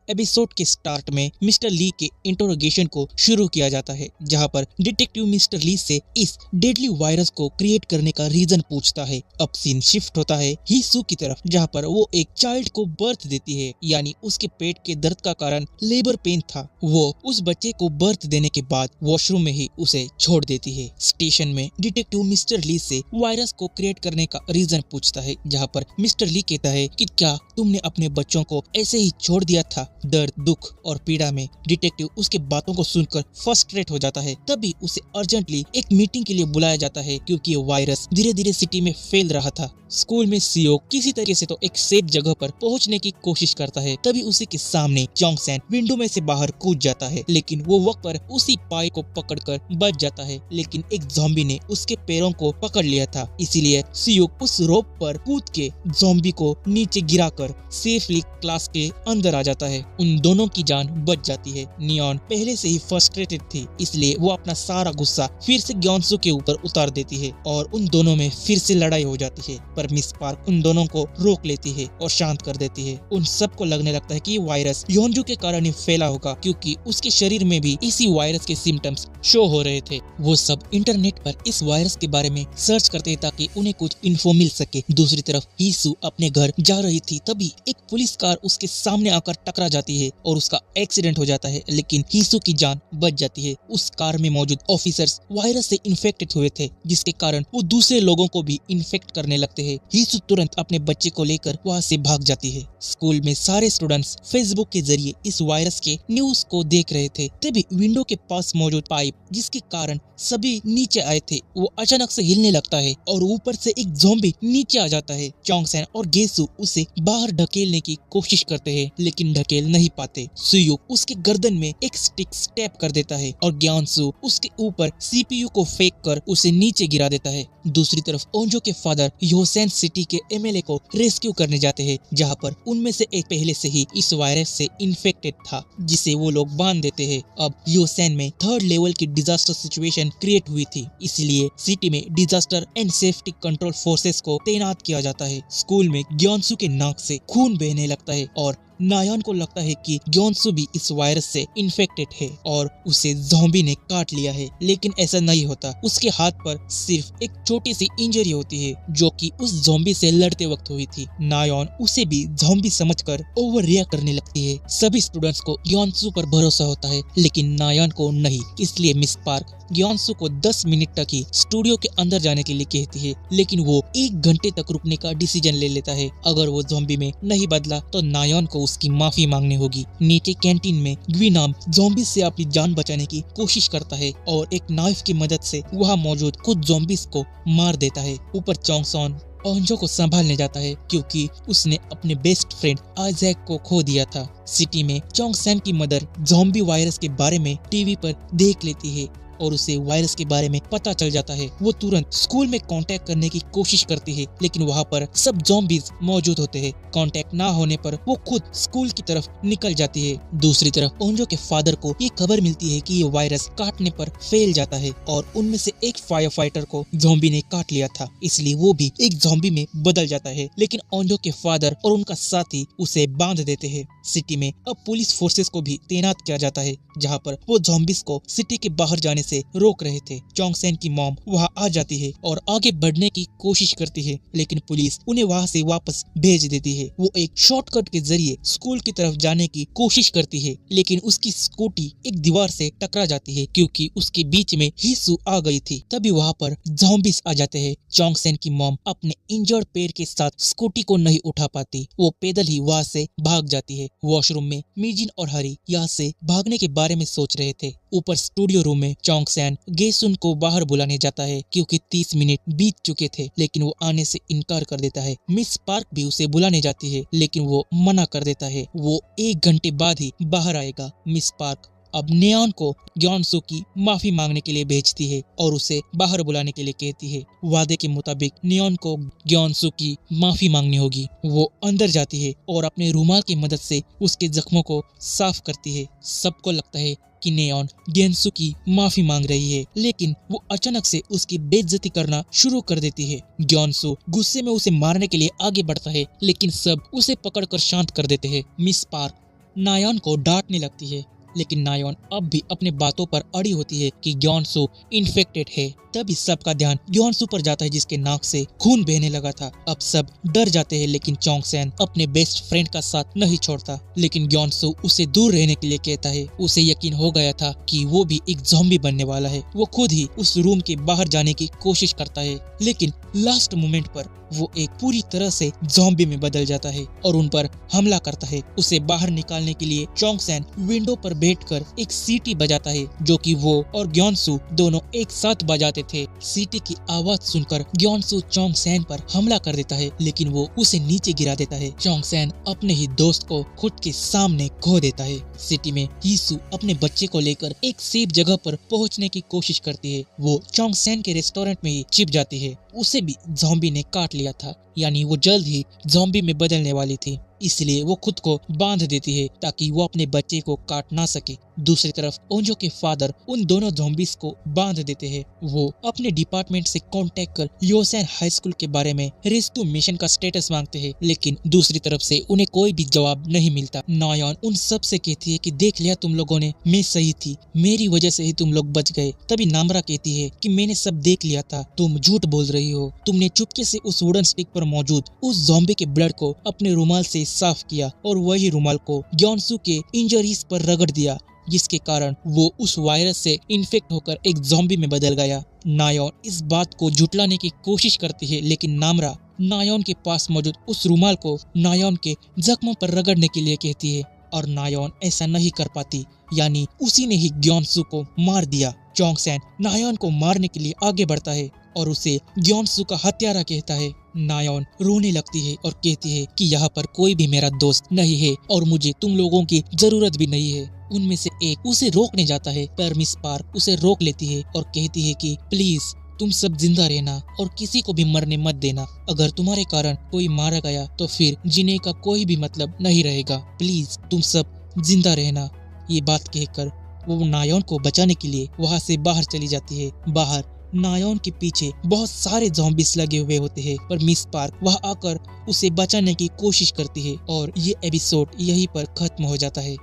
एपिसोड के स्टार्ट में मिस्टर ली के इंटरोगेशन को शुरू किया जाता है, जहां पर डिटेक्टिव मिस्टर ली से इस डेडली वायरस को क्रिएट करने का रीजन पूछता है। अब सीन शिफ्ट होता है हीसू की तरफ, जहां पर वो एक चाइल्ड को बर्थ देती है, यानी उसके पेट के दर्द का कारण लेबर पेन था। वो उस बच्चे को बर्थ देने के बाद वॉशरूम में ही उसे छोड़ देती है। स्टेशन में डिटेक्टिव मिस्टर ली से वायरस को क्रिएट करने का रीजन पूछता है, जहाँ पर मिस्टर ली कहता है कि क्या तुमने अपने बच्चों को ऐसे ही छोड़ दिया था दर्द, दुख और पीड़ा में। डिटेक्टिव उसके बातों को सुनकर फ्रस्ट्रेट हो जाता है। तभी उसे अर्जेंटली एक मीटिंग के लिए बुलाया जाता है, क्योंकि ये वायरस धीरे धीरे सिटी में फैल रहा था। स्कूल में सियोक किसी तरीके से तो एक सेफ जगह पर पहुंचने की कोशिश करता है। तभी उसी के सामने चोंगसेन विंडो में से बाहर कूद जाता है, लेकिन वो वक्त पर उसी पाई को पकड़कर बच जाता है। लेकिन एक ज़ॉम्बी ने उसके पैरों को पकड़ लिया था, इसीलिए सियोक उस रोप पर कूद के ज़ॉम्बी को नीचे गिराकर सेफली क्लास के अंदर आ जाता है। उन दोनों की जान बच जाती है। नियॉन पहले से ही फ्रस्ट्रेटेड थी, इसलिए वो अपना सारा गुस्सा फिर से ग्योन्सू के ऊपर उतार देती है और उन दोनों में फिर से लड़ाई हो जाती है। पर मिस पार्क उन दोनों को रोक लेती है और शांत कर देती है। उन सबको लगने लगता है कि ये वायरस योंजू के कारण ही फैला होगा, क्योंकि उसके शरीर में भी इसी वायरस के सिम्टम्स शो हो रहे थे। वो सब इंटरनेट पर इस वायरस के बारे में सर्च करते हैं ताकि उन्हें कुछ इन्फो मिल सके। दूसरी तरफ हीसू अपने घर जा रही थी, तभी एक पुलिस कार उसके सामने आकर टकरा जाती है और उसका एक्सीडेंट हो जाता है, लेकिन हीसू की जान बच जाती है। उस कार में मौजूद ऑफिसर्स वायरस से इन्फेक्टेड हुए थे, जिसके कारण वो दूसरे लोगों को भी इन्फेक्ट करने लगते हैं। हीसू तुरंत अपने बच्चे को लेकर वहाँ से भाग जाती है। स्कूल में सारे स्टूडेंट्स फेसबुक के जरिए इस वायरस के न्यूज को देख रहे थे। तभी विंडो के पास मौजूद पाइप, जिसके कारण सभी नीचे आए थे, वो अचानक से हिलने लगता है और ऊपर से एक ज़ॉम्बी नीचे आ जाता है। चोंगसेन और गेसु उसे बाहर ढकेलने की कोशिश करते हैं, लेकिन ढकेल नहीं पाते। सुयुक उसके गर्दन में एक स्टिक स्टैप कर देता है और ग्यानसु उसके ऊपर सीपीयू को फेंक कर उसे नीचे गिरा देता है। दूसरी तरफ ओंजो के फादर योसेन सिटी के एमएलए को रेस्क्यू करने जाते हैं, जहां पर उनमें से एक पहले से ही इस वायरस से इन्फेक्टेड था, जिसे वो लोग बांध देते हैं। अब योसेन में 3rd लेवल की डिजास्टर सिचुएशन क्रिएट हुई थी, इसलिए सिटी में disaster and safety control forces को तैनात किया जाता है। स्कूल में ग्योन्सू के नाक से खून बहने लगता है और नायान को लगता है कि ग्योन्सू भी इस वायरस से इन्फेक्टेड है और उसे ज़ॉम्बी ने काट लिया है, लेकिन ऐसा नहीं होता। उसके हाथ पर सिर्फ एक छोटी सी इंजरी होती है, जो कि उस ज़ॉम्बी से लड़ते वक्त हुई थी। नायान उसे भी ज़ॉम्बी समझकर ओवर रिएक्ट करने लगती है। सभी स्टूडेंट्स को ग्योन्सू पर भरोसा होता है, लेकिन नायान को नहीं। इसलिए मिस पार्क ग्योन्सू को 10 मिनट तक ही स्टूडियो के अंदर जाने के लिए कहती है, लेकिन वो 1 घंटे तक रुकने का डिसीजन ले लेता है। अगर वो ज़ॉम्बी में नहीं बदला तो नायान को उसकी माफी मांगनी होगी। नीचे कैंटीन में ग्विनाम ज़ॉम्बी से अपनी जान बचाने की कोशिश करता है और एक नाइफ की मदद से वहाँ मौजूद कुछ ज़ॉम्बीज को मार देता है। ऊपर चोंगसेन ओंजो को संभालने जाता है, क्योंकि उसने अपने बेस्ट फ्रेंड आइजैक को खो दिया था। सिटी में चोंगसेन की मदर ज़ॉम्बी वायरस के बारे में टीवी पर देख लेती है और उसे वायरस के बारे में पता चल जाता है। वो तुरंत स्कूल में कांटेक्ट करने की कोशिश करती है, लेकिन वहाँ पर सब ज़ॉम्बीज मौजूद होते हैं। कांटेक्ट ना होने पर वो खुद स्कूल की तरफ निकल जाती है। दूसरी तरफ ओंजो के फादर को ये खबर मिलती है कि ये वायरस काटने पर फैल जाता है और उनमें से एक फायर फाइटर को ज़ॉम्बी ने काट लिया था, इसलिए वो भी एक ज़ॉम्बी में बदल जाता है। लेकिन ओंजो के फादर और उनका साथी उसे बांध देते हैं। सिटी में अब पुलिस फोर्सेस को भी तैनात किया जाता है, जहाँ पर वो ज़ॉम्बीज को सिटी के बाहर जाने से रोक रहे थे। चोंगसेन की मॉम वहाँ आ जाती है और आगे बढ़ने की कोशिश करती है, लेकिन पुलिस उन्हें वहाँ से वापस भेज देती है। वो एक शॉर्टकट के जरिए स्कूल की तरफ जाने की कोशिश करती है, लेकिन उसकी स्कूटी एक दीवार से टकरा जाती है, क्योंकि उसके बीच में हीसू आ गई थी। तभी वहाँ पर ज़ॉम्बीज आ जाते हैं। चोंगसेन की मॉम अपने इंजर्ड पैर के साथ स्कूटी को नहीं उठा पाती, वो पैदल ही वहाँ से भाग जाती है। वॉशरूम में मिजिन और हरी यहाँ से भागने के बारे में सोच रहे थे। ऊपर स्टूडियो रूम में चोंगसेन गेसुन को बाहर बुलाने जाता है, क्योंकि 30 मिनट बीत चुके थे, लेकिन वो आने से इनकार कर देता है। मिस पार्क भी उसे बुलाने जाती है, लेकिन वो मना कर देता है। वो 1 घंटे बाद ही बाहर आएगा। मिस पार्क अब नेओन को ग्योनसू की माफी मांगने के लिए भेजती है और उसे बाहर बुलाने के लिए कहती है। वादे के मुताबिक नेओन को ग्योनसू की माफी मांगनी होगी। वो अंदर जाती है और अपने रुमाल की मदद से उसके जख्मों को साफ करती है। सबको लगता है कि नेओन ग्योनसू की माफी मांग रही है, लेकिन वो अचानक से उसकी बेइज्जती करना शुरू कर देती है। ग्योनसू गुस्से में उसे मारने के लिए आगे बढ़ता है, लेकिन सब उसे पकड़कर शांत कर देते हैं। मिस पार्क नायोन को डांटने लगती है, लेकिन नायोन अब भी अपने बातों पर अड़ी होती है कि ग्योनसू इन्फेक्टेड है। तभी सबका ध्यान ग्योनसू पर जाता है, जिसके नाक से खून बहने लगा था। अब सब डर जाते हैं, लेकिन चोंगसेन अपने बेस्ट फ्रेंड का साथ नहीं छोड़ता। लेकिन ग्योनसू उसे दूर रहने के लिए कहता है। उसे यकीन हो गया था कि वो भी एक ज़ॉम्बी बनने वाला है। वो खुद ही उस रूम के बाहर जाने की कोशिश करता है, लेकिन लास्ट मोमेंट पर वो एक पूरी तरह से ज़ॉम्बी में बदल जाता है और उन पर हमला करता है। उसे बाहर निकालने के लिए चोंगसेन विंडो पर बैठकर एक सीटी बजाता है, जो कि वो और ग्योनसू दोनों एक साथ बजाते थे। सीटी की आवाज सुनकर ग्योनसू चोंगसेन पर हमला कर देता है, लेकिन वो उसे नीचे गिरा देता है। चोंगसेन अपने ही दोस्त को खुद के सामने खो देता है। सिटी में यीशु अपने बच्चे को लेकर एक सेफ जगह पर पहुंचने की कोशिश करती है। वो चोंगसेन के रेस्टोरेंट में ही छिप जाती है। उसे भी ज़ॉम्बी ने काट लिया था, यानी वो जल्द ही ज़ॉम्बी में बदलने वाली थी। इसलिए वो खुद को बांध देती है ताकि वो अपने बच्चे को काट ना सके। दूसरी तरफ ओंजो के फादर उन दोनों ज़ॉम्बीज को बांध देते हैं। वो अपने डिपार्टमेंट से कांटेक्ट कर योसेन हाई स्कूल के बारे में रेस्क्यू मिशन का स्टेटस मांगते हैं, लेकिन दूसरी तरफ से उन्हें कोई भी जवाब नहीं मिलता। नायोन उन सब से कहती है कि देख लिया तुम लोगों ने, मैं सही थी, मेरी वजह से ही तुम लोग बच गए। तभी नामरा कहती है कि मैंने सब देख लिया था, तुम झूठ बोल रही हो। तुमने चुपके से उस वुडन स्टिक पर मौजूद उस ज़ॉम्बी के ब्लड को अपने रुमाल से साफ किया और वही रुमाल को ग्योनसू के इंजरीज पर रगड़ दिया, जिसके कारण वो उस वायरस से इन्फेक्ट होकर एक ज़ॉम्बी में बदल गया। नायोन इस बात को झुटलाने की कोशिश करती है, लेकिन नामरा नायोन के पास मौजूद उस रुमाल को नायोन के जख्मों पर रगड़ने के लिए कहती है और नायोन ऐसा नहीं कर पाती, यानी उसी ने ही ग्योनसू को मार दिया। चोंगसेन नायोन को मारने के लिए आगे बढ़ता है और उसे ग्योनसू का हत्यारा कहता है। नायोन रोने लगती है और कहती है कि यहाँ पर कोई भी मेरा दोस्त नहीं है और मुझे तुम लोगों की जरूरत भी नहीं है। उनमें से एक उसे रोकने जाता है, पर मिस पार्क उसे रोक लेती है और कहती है कि प्लीज तुम सब जिंदा रहना और किसी को भी मरने मत देना। अगर तुम्हारे कारण कोई मारा गया तो फिर जीने का कोई भी मतलब नहीं रहेगा। प्लीज तुम सब जिंदा रहना। ये बात कहकर वो नायोन को बचाने के लिए वहाँ से बाहर चली जाती है। बाहर नायोन के पीछे बहुत सारे ज़ॉम्बीज लगे हुए होते हैं, पर मिस पार्क वहाँ आकर उसे बचाने की कोशिश करती है और ये एपिसोड यहीं पर खत्म हो जाता है।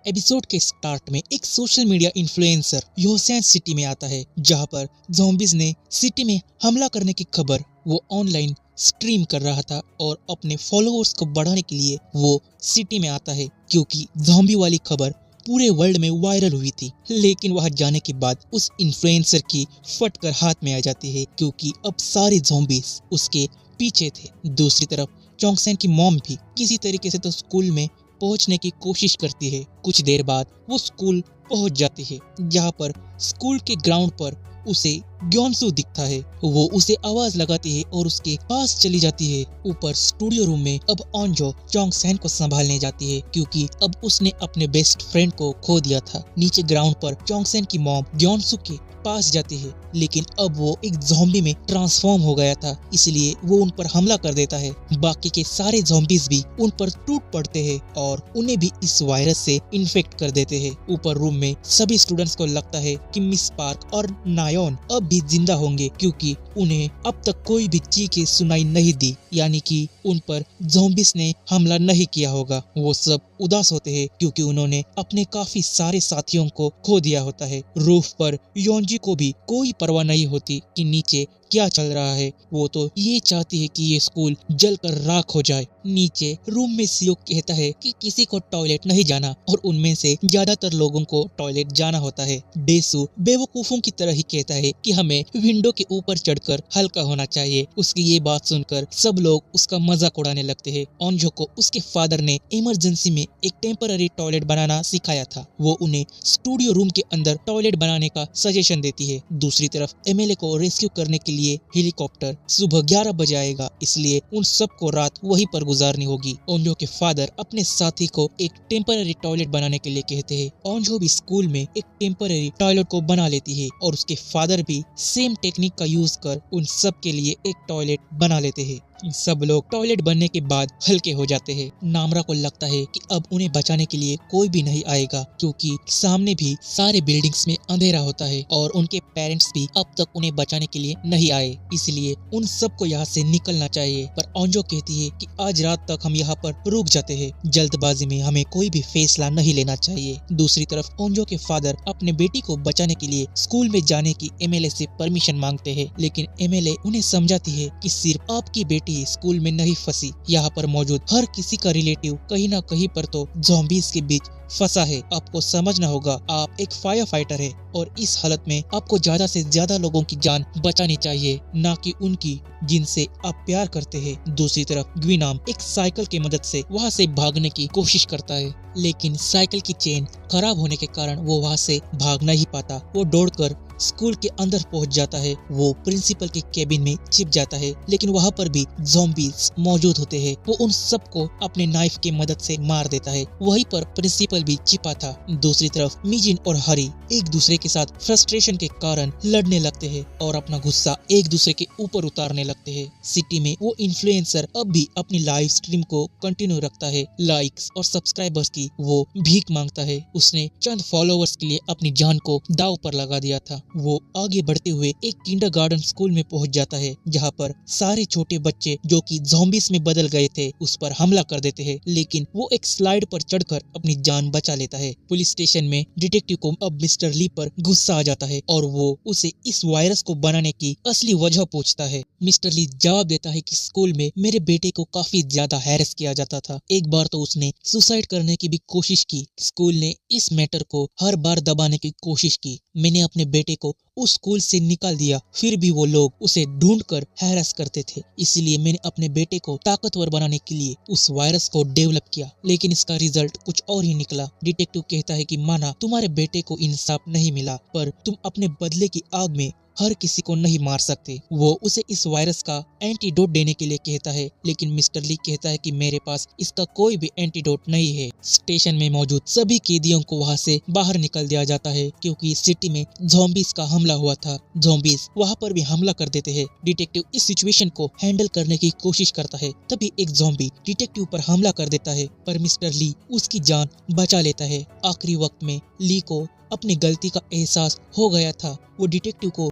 एपिसोड के स्टार्ट में एक सोशल मीडिया इन्फ्लुएंसर योसेन सिटी में आता है, जहां पर ज़ॉम्बीज ने सिटी में हमला करने की खबर वो ऑनलाइन स्ट्रीम कर रहा था और अपने फॉलोअर्स को बढ़ाने के लिए वो सिटी में आता है, क्योंकि ज़ॉम्बी वाली खबर पूरे वर्ल्ड में वायरल हुई थी। लेकिन वहां जाने के बाद उस इन्फ्लुएंसर की फटकर हाथ में आ जाती है, क्योंकि अब सारे ज़ॉम्बीज उसके पीछे थे। दूसरी तरफ चोंगसेन की मॉम भी किसी तरीके से तो स्कूल में पहुंचने की कोशिश करती है। कुछ देर बाद वो स्कूल पहुंच जाती है, जहां पर स्कूल के ग्राउंड पर उसे ग्योनसू दिखता है। वो उसे आवाज लगाती है और उसके पास चली जाती है। ऊपर स्टूडियो रूम में अब ओंजो चोंगसेन को संभालने जाती है, क्योंकि अब उसने अपने बेस्ट फ्रेंड को खो दिया था। नीचे ग्राउंड पर चोंगसेन की मॉम ग्योनसू के पास जाती है, लेकिन अब वो एक ज़ॉम्बी में ट्रांसफॉर्म हो गया था, इसलिए वो उन पर हमला कर देता है। बाकी के सारे ज़ॉम्बीज भी उन पर टूट पड़ते हैं और उन्हें भी इस वायरस से इन्फेक्ट कर देते हैं। ऊपर रूम में सभी स्टूडेंट्स को लगता है कि मिस पार्क और नायोन अब भी जिंदा होंगे, क्योंकि उन्हें अब तक कोई भी चीखें सुनाई नहीं दी, यानी कि उन पर ज़ॉम्बीज ने हमला नहीं किया होगा। वो सब उदास होते हैं, क्योंकि उन्होंने अपने काफी सारे साथियों को खो दिया होता है। रूफ पर योंजी को भी कोई परवाह नहीं होती कि नीचे क्या चल रहा है। वो तो ये चाहती है कि ये स्कूल जलकर राख हो जाए। नीचे रूम में सियोक कहता है कि किसी को टॉयलेट नहीं जाना और उनमें से ज्यादातर लोगों को टॉयलेट जाना होता है। डेसू बेवकूफों की तरह ही कहता है कि हमें विंडो के ऊपर चढ़कर हल्का होना चाहिए। उसकी ये बात सुनकर सब लोग उसका मजाक उड़ाने लगते हैं। ओंजो को उसके फादर ने इमरजेंसी में एक टेम्पररी टॉयलेट बनाना सिखाया था। वो उन्हें स्टूडियो रूम के अंदर टॉयलेट बनाने का सजेशन देती है। दूसरी तरफ एमएलए को रेस्क्यू करने के लिए हेलीकॉप्टर सुबह 11 बजे आएगा, इसलिए उन सबको रात वहीं पर गुजारनी होगी। ओंजो के फादर अपने साथी को एक टेम्पररी टॉयलेट बनाने के लिए कहते हैं। ओंजो भी स्कूल में एक टेम्पररी टॉयलेट को बना लेती है और उसके फादर भी सेम टेक्निक का यूज कर उन सब के लिए एक टॉयलेट बना लेते हैं। सब लोग टॉयलेट बनने के बाद हल्के हो जाते हैं। नामरा को लगता है कि अब उन्हें बचाने के लिए कोई भी नहीं आएगा, क्योंकि सामने भी सारे बिल्डिंग्स में अंधेरा होता है और उनके पेरेंट्स भी अब तक उन्हें बचाने के लिए नहीं आए, इसलिए उन सबको यहाँ से निकलना चाहिए। पर ओंजो कहती है कि आज रात तक हम यहाँ पर रुक जाते हैं, जल्दबाजी में हमें कोई भी फैसला नहीं लेना चाहिए। दूसरी तरफ ओंजो के फादर अपने बेटी को बचाने के लिए स्कूल में जाने की एमएलए से परमिशन मांगते हैं, लेकिन एमएलए उन्हें समझाती है कि सिर्फ आपकी बेटी स्कूल में नहीं फंसी, यहाँ पर मौजूद हर किसी का रिलेटिव कहीं ना कहीं पर तो ज़ॉम्बीज़ के बीच फंसा है। आपको समझना होगा, आप एक फायर फाइटर है और इस हालत में आपको ज्यादा से ज्यादा लोगों की जान बचानी चाहिए, ना कि उनकी जिनसे आप प्यार करते हैं। दूसरी तरफ ग्विनाम एक साइकिल की मदद से वहाँ से भागने की कोशिश करता है, लेकिन साइकिल की चेन खराब होने के कारण वो वहाँ से भाग नहीं पाता। वो दौड़कर स्कूल के अंदर पहुंच जाता है। वो प्रिंसिपल के केबिन में छिप जाता है, लेकिन वहाँ पर भी ज़ॉम्बीज़ मौजूद होते हैं। वो उन सबको अपने नाइफ की मदद से मार देता है। वहीं पर प्रिंसिपल भी छिपा था। दूसरी तरफ मिजिन और हरी एक दूसरे के साथ फ्रस्ट्रेशन के कारण लड़ने लगते हैं और अपना गुस्सा एक दूसरे के ऊपर उतारने लगते हैं। सिटी में वो इन्फ्लुएंसर अब भी अपनी लाइव स्ट्रीम को कंटिन्यू रखता है। लाइक्स और सब्सक्राइबर्स की वो भीख मांगता है। उसने चंद फॉलोअर्स के लिए अपनी जान को दांव पर लगा दिया था। वो आगे बढ़ते हुए एक किंडरगार्टन स्कूल में पहुंच जाता है, जहां पर सारे छोटे बच्चे जो कि ज़ॉम्बीज़ में बदल गए थे उस पर हमला कर देते हैं, लेकिन वो एक स्लाइड पर चढ़कर अपनी जान बचा लेता है। पुलिस स्टेशन में डिटेक्टिव को अब मिस्टर ली पर गुस्सा आ जाता है और वो उसे इस वायरस को बनाने की असली वजह पूछता है। मिस्टर ली जवाब देता है कि स्कूल में मेरे बेटे को काफी ज्यादा हैरेस किया जाता था। एक बार तो उसने सुसाइड करने की भी कोशिश की। स्कूल ने इस मैटर को हर बार दबाने की कोशिश की। मैंने अपने बेटे को उस स्कूल से निकाल दिया, फिर भी वो लोग उसे ढूंढकर हैरेस करते थे। इसीलिए मैंने अपने बेटे को ताकतवर बनाने के लिए उस वायरस को डेवलप किया, लेकिन इसका रिजल्ट कुछ और ही निकला। डिटेक्टिव कहता है कि माना तुम्हारे बेटे को इंसाफ नहीं मिला, पर तुम अपने बदले की आग में हर किसी को नहीं मार सकते। वो उसे इस वायरस का एंटीडोट देने के लिए कहता है, लेकिन मिस्टर ली कहता है कि मेरे पास इसका कोई भी एंटीडोट नहीं है। स्टेशन में मौजूद सभी कैदियों को वहाँ से बाहर निकल दिया जाता है, क्योंकि सिटी में ज़ॉम्बीज़ का हमला हुआ था। ज़ॉम्बीज़ वहाँ पर भी हमला कर देते हैं। डिटेक्टिव इस सिचुएशन को हैंडल करने की कोशिश करता है, तभी एक ज़ॉम्बी डिटेक्टिव पर हमला कर देता है, पर मिस्टर ली उसकी जान बचा लेता है। आखिरी वक्त में ली को अपनी गलती का एहसास हो गया था। वो डिटेक्टिव को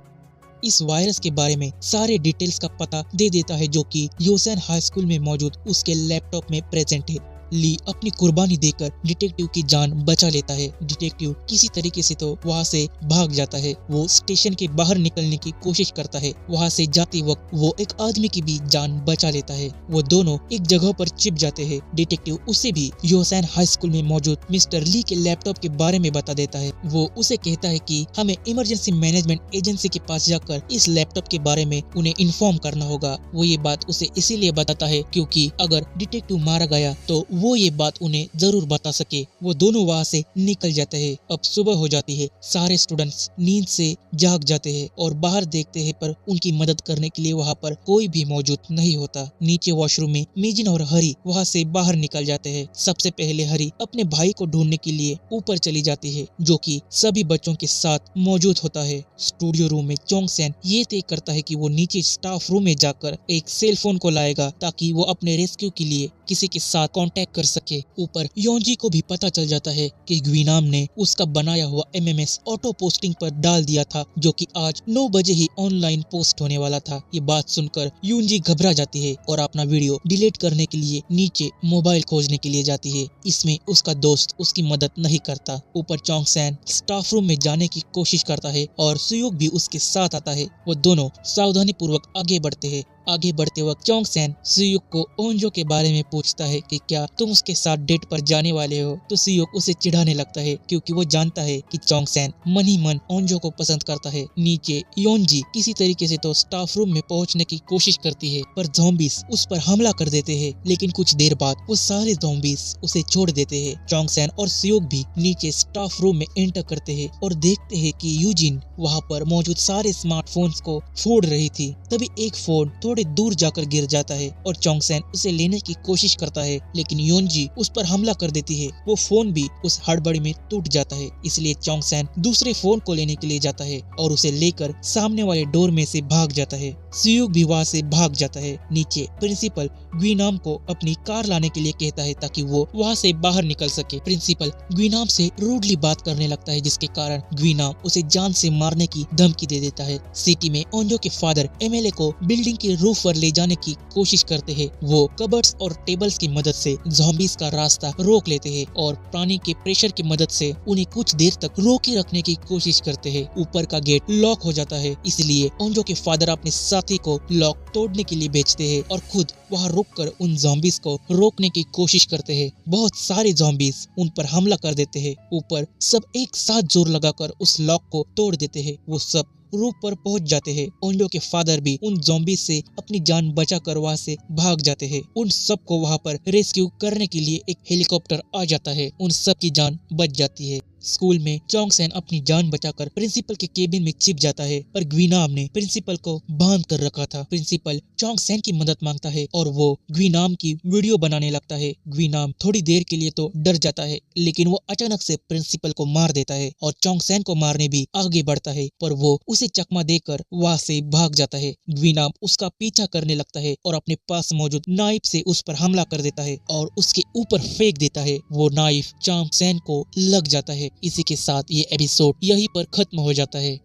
इस वायरस के बारे में सारे डिटेल्स का पता दे देता है, जो कि योसेन हाई स्कूल में मौजूद उसके लैपटॉप में प्रेजेंट है। ली अपनी कुर्बानी देकर डिटेक्टिव की जान बचा लेता है। डिटेक्टिव किसी तरीके से तो वहाँ से भाग जाता है। वो स्टेशन के बाहर निकलने की कोशिश करता है। वहाँ से जाते वक्त वो एक आदमी की भी जान बचा लेता है। वो दोनों एक जगह पर छिप जाते हैं। डिटेक्टिव उसे भी योसेन हाई स्कूल में मौजूद मिस्टर ली के लैपटॉप के बारे में बता देता है। वो उसे कहता है कि हमें इमरजेंसी मैनेजमेंट एजेंसी के पास जाकर इस लैपटॉप के बारे में उन्हें इन्फॉर्म करना होगा। वो ये बात उसे इसीलिए बताता है क्योंकि अगर डिटेक्टिव मारा गया तो वो ये बात उन्हें जरूर बता सके। वो दोनों वहाँ से निकल जाते हैं। अब सुबह हो जाती है। सारे स्टूडेंट्स नींद से जाग जाते हैं और बाहर देखते हैं, पर उनकी मदद करने के लिए वहाँ पर कोई भी मौजूद नहीं होता। नीचे वॉशरूम में मिजिन और हरी वहाँ से बाहर निकल जाते हैं। सबसे पहले हरी अपने भाई को ढूंढने के लिए ऊपर चली जाती है, जो कि सभी बच्चों के साथ मौजूद होता है। स्टूडियो रूम में चोंगसेन ये तय करता है कि वो नीचे स्टाफ रूम में जाकर एक सेल फोन को लाएगा, ताकि वो अपने रेस्क्यू के लिए किसी के साथ कांटेक्ट कर सके। ऊपर योंजी को भी पता चल जाता है कि ग्विनाम ने उसका बनाया हुआ एमएमएस ऑटो पोस्टिंग पर डाल दिया था, जो कि आज 9 बजे ही ऑनलाइन पोस्ट होने वाला था। ये बात सुनकर योंजी घबरा जाती है और अपना वीडियो डिलीट करने के लिए नीचे मोबाइल खोजने के लिए जाती है। इसमें उसका दोस्त उसकी मदद नहीं करता। ऊपर चोंगसेन स्टाफ रूम में जाने की कोशिश करता है और सुयोग भी उसके साथ आता है। वो दोनों सावधानी पूर्वक आगे बढ़ते हैं। आगे बढ़ते वक्त चोंग सैन सियुक को ओंजो के बारे में पूछता है कि क्या तुम उसके साथ डेट पर जाने वाले हो, तो सियुक उसे चिढ़ाने लगता है क्योंकि वो जानता है कि चोंग सैन मन ही मन ओंजो को पसंद करता है। नीचे योनजी किसी तरीके से तो स्टाफ रूम में पहुंचने की कोशिश करती है, पर ज़ॉम्बीज उस पर हमला कर देते हैं। लेकिन कुछ देर बाद वो सारे ज़ॉम्बीज उसे छोड़ देते हैं। चोंग सैन और सियुक भी नीचे स्टाफ रूम में एंटर करते हैं और देखते हैं कि यूजिन वहाँ पर मौजूद सारे स्मार्टफोन्स को फोड़ रही थी। तभी एक फोन थोड़े दूर जाकर गिर जाता है और चोंग सैन उसे लेने की कोशिश करता है, लेकिन योनजी उस पर हमला कर देती है। वो फोन भी उस हड़बड़ी में टूट जाता है, इसलिए चोंग सैन दूसरे फोन को लेने के लिए जाता है और उसे लेकर सामने वाले डोर में से भाग जाता है। सियुक भी वहाँ से भाग जाता है। नीचे प्रिंसिपल ग्वीनाम को अपनी कार लाने के लिए कहता है ताकि वो वहाँ से बाहर निकल सके। प्रिंसिपल ग्वीनाम से रूडली बात करने लगता है, जिसके कारण ग्वीनाम उसे जान से मारने की धमकी दे देता है। सिटी में ओंजो के फादर एमएलए को बिल्डिंग के रूफ पर ले जाने की कोशिश करते हैं। वो कबर्ड्स और टेबल्स की मदद से ज़ॉम्बीज का रास्ता रोक लेते हैं और पानी के प्रेशर की मदद से उन्हें कुछ देर तक रोके रखने की कोशिश करते हैं। ऊपर का गेट लॉक हो जाता है, इसलिए ओंजो के फादर अपने साथी को लॉक तोड़ने के लिए भेजते हैं और खुद वहाँ रुककर उन ज़ॉम्बीज को रोकने की कोशिश करते हैं। बहुत सारे ज़ॉम्बीज उन पर हमला कर देते हैं। ऊपर सब एक साथ जोर लगाकर उस लॉक को तोड़ देते हैं। वो सब रूफ पर पहुंच जाते हैं। ओंजो के फादर भी उन ज़ॉम्बीज से अपनी जान बचाकर वहाँ से भाग जाते हैं। उन सबको वहाँ पर रेस्क्यू करने के लिए एक हेलीकॉप्टर आ जाता है। उन सब की जान बच जाती है। स्कूल में चोंग सैन अपनी जान बचाकर प्रिंसिपल के केबिन में छिप जाता है, पर ग्वीनाम ने प्रिंसिपल को बांध कर रखा था। प्रिंसिपल चोंग सैन की मदद मांगता है और वो ग्वीनाम की वीडियो बनाने लगता है। ग्वीनाम थोड़ी देर के लिए तो डर जाता है, लेकिन वो अचानक से प्रिंसिपल को मार देता है और चोंग सैन को मारने भी आगे बढ़ता है, पर वो उसे चकमा देकर वहाँ से भाग जाता है। ग्वीनाम उसका पीछा करने लगता है और अपने पास मौजूद नाइफ से उस पर हमला कर देता है और उसके ऊपर फेंक देता है। वो नाइफ चोंग सैन को लग जाता है। इसी के साथ ये एपिसोड यहीं पर खत्म हो जाता है।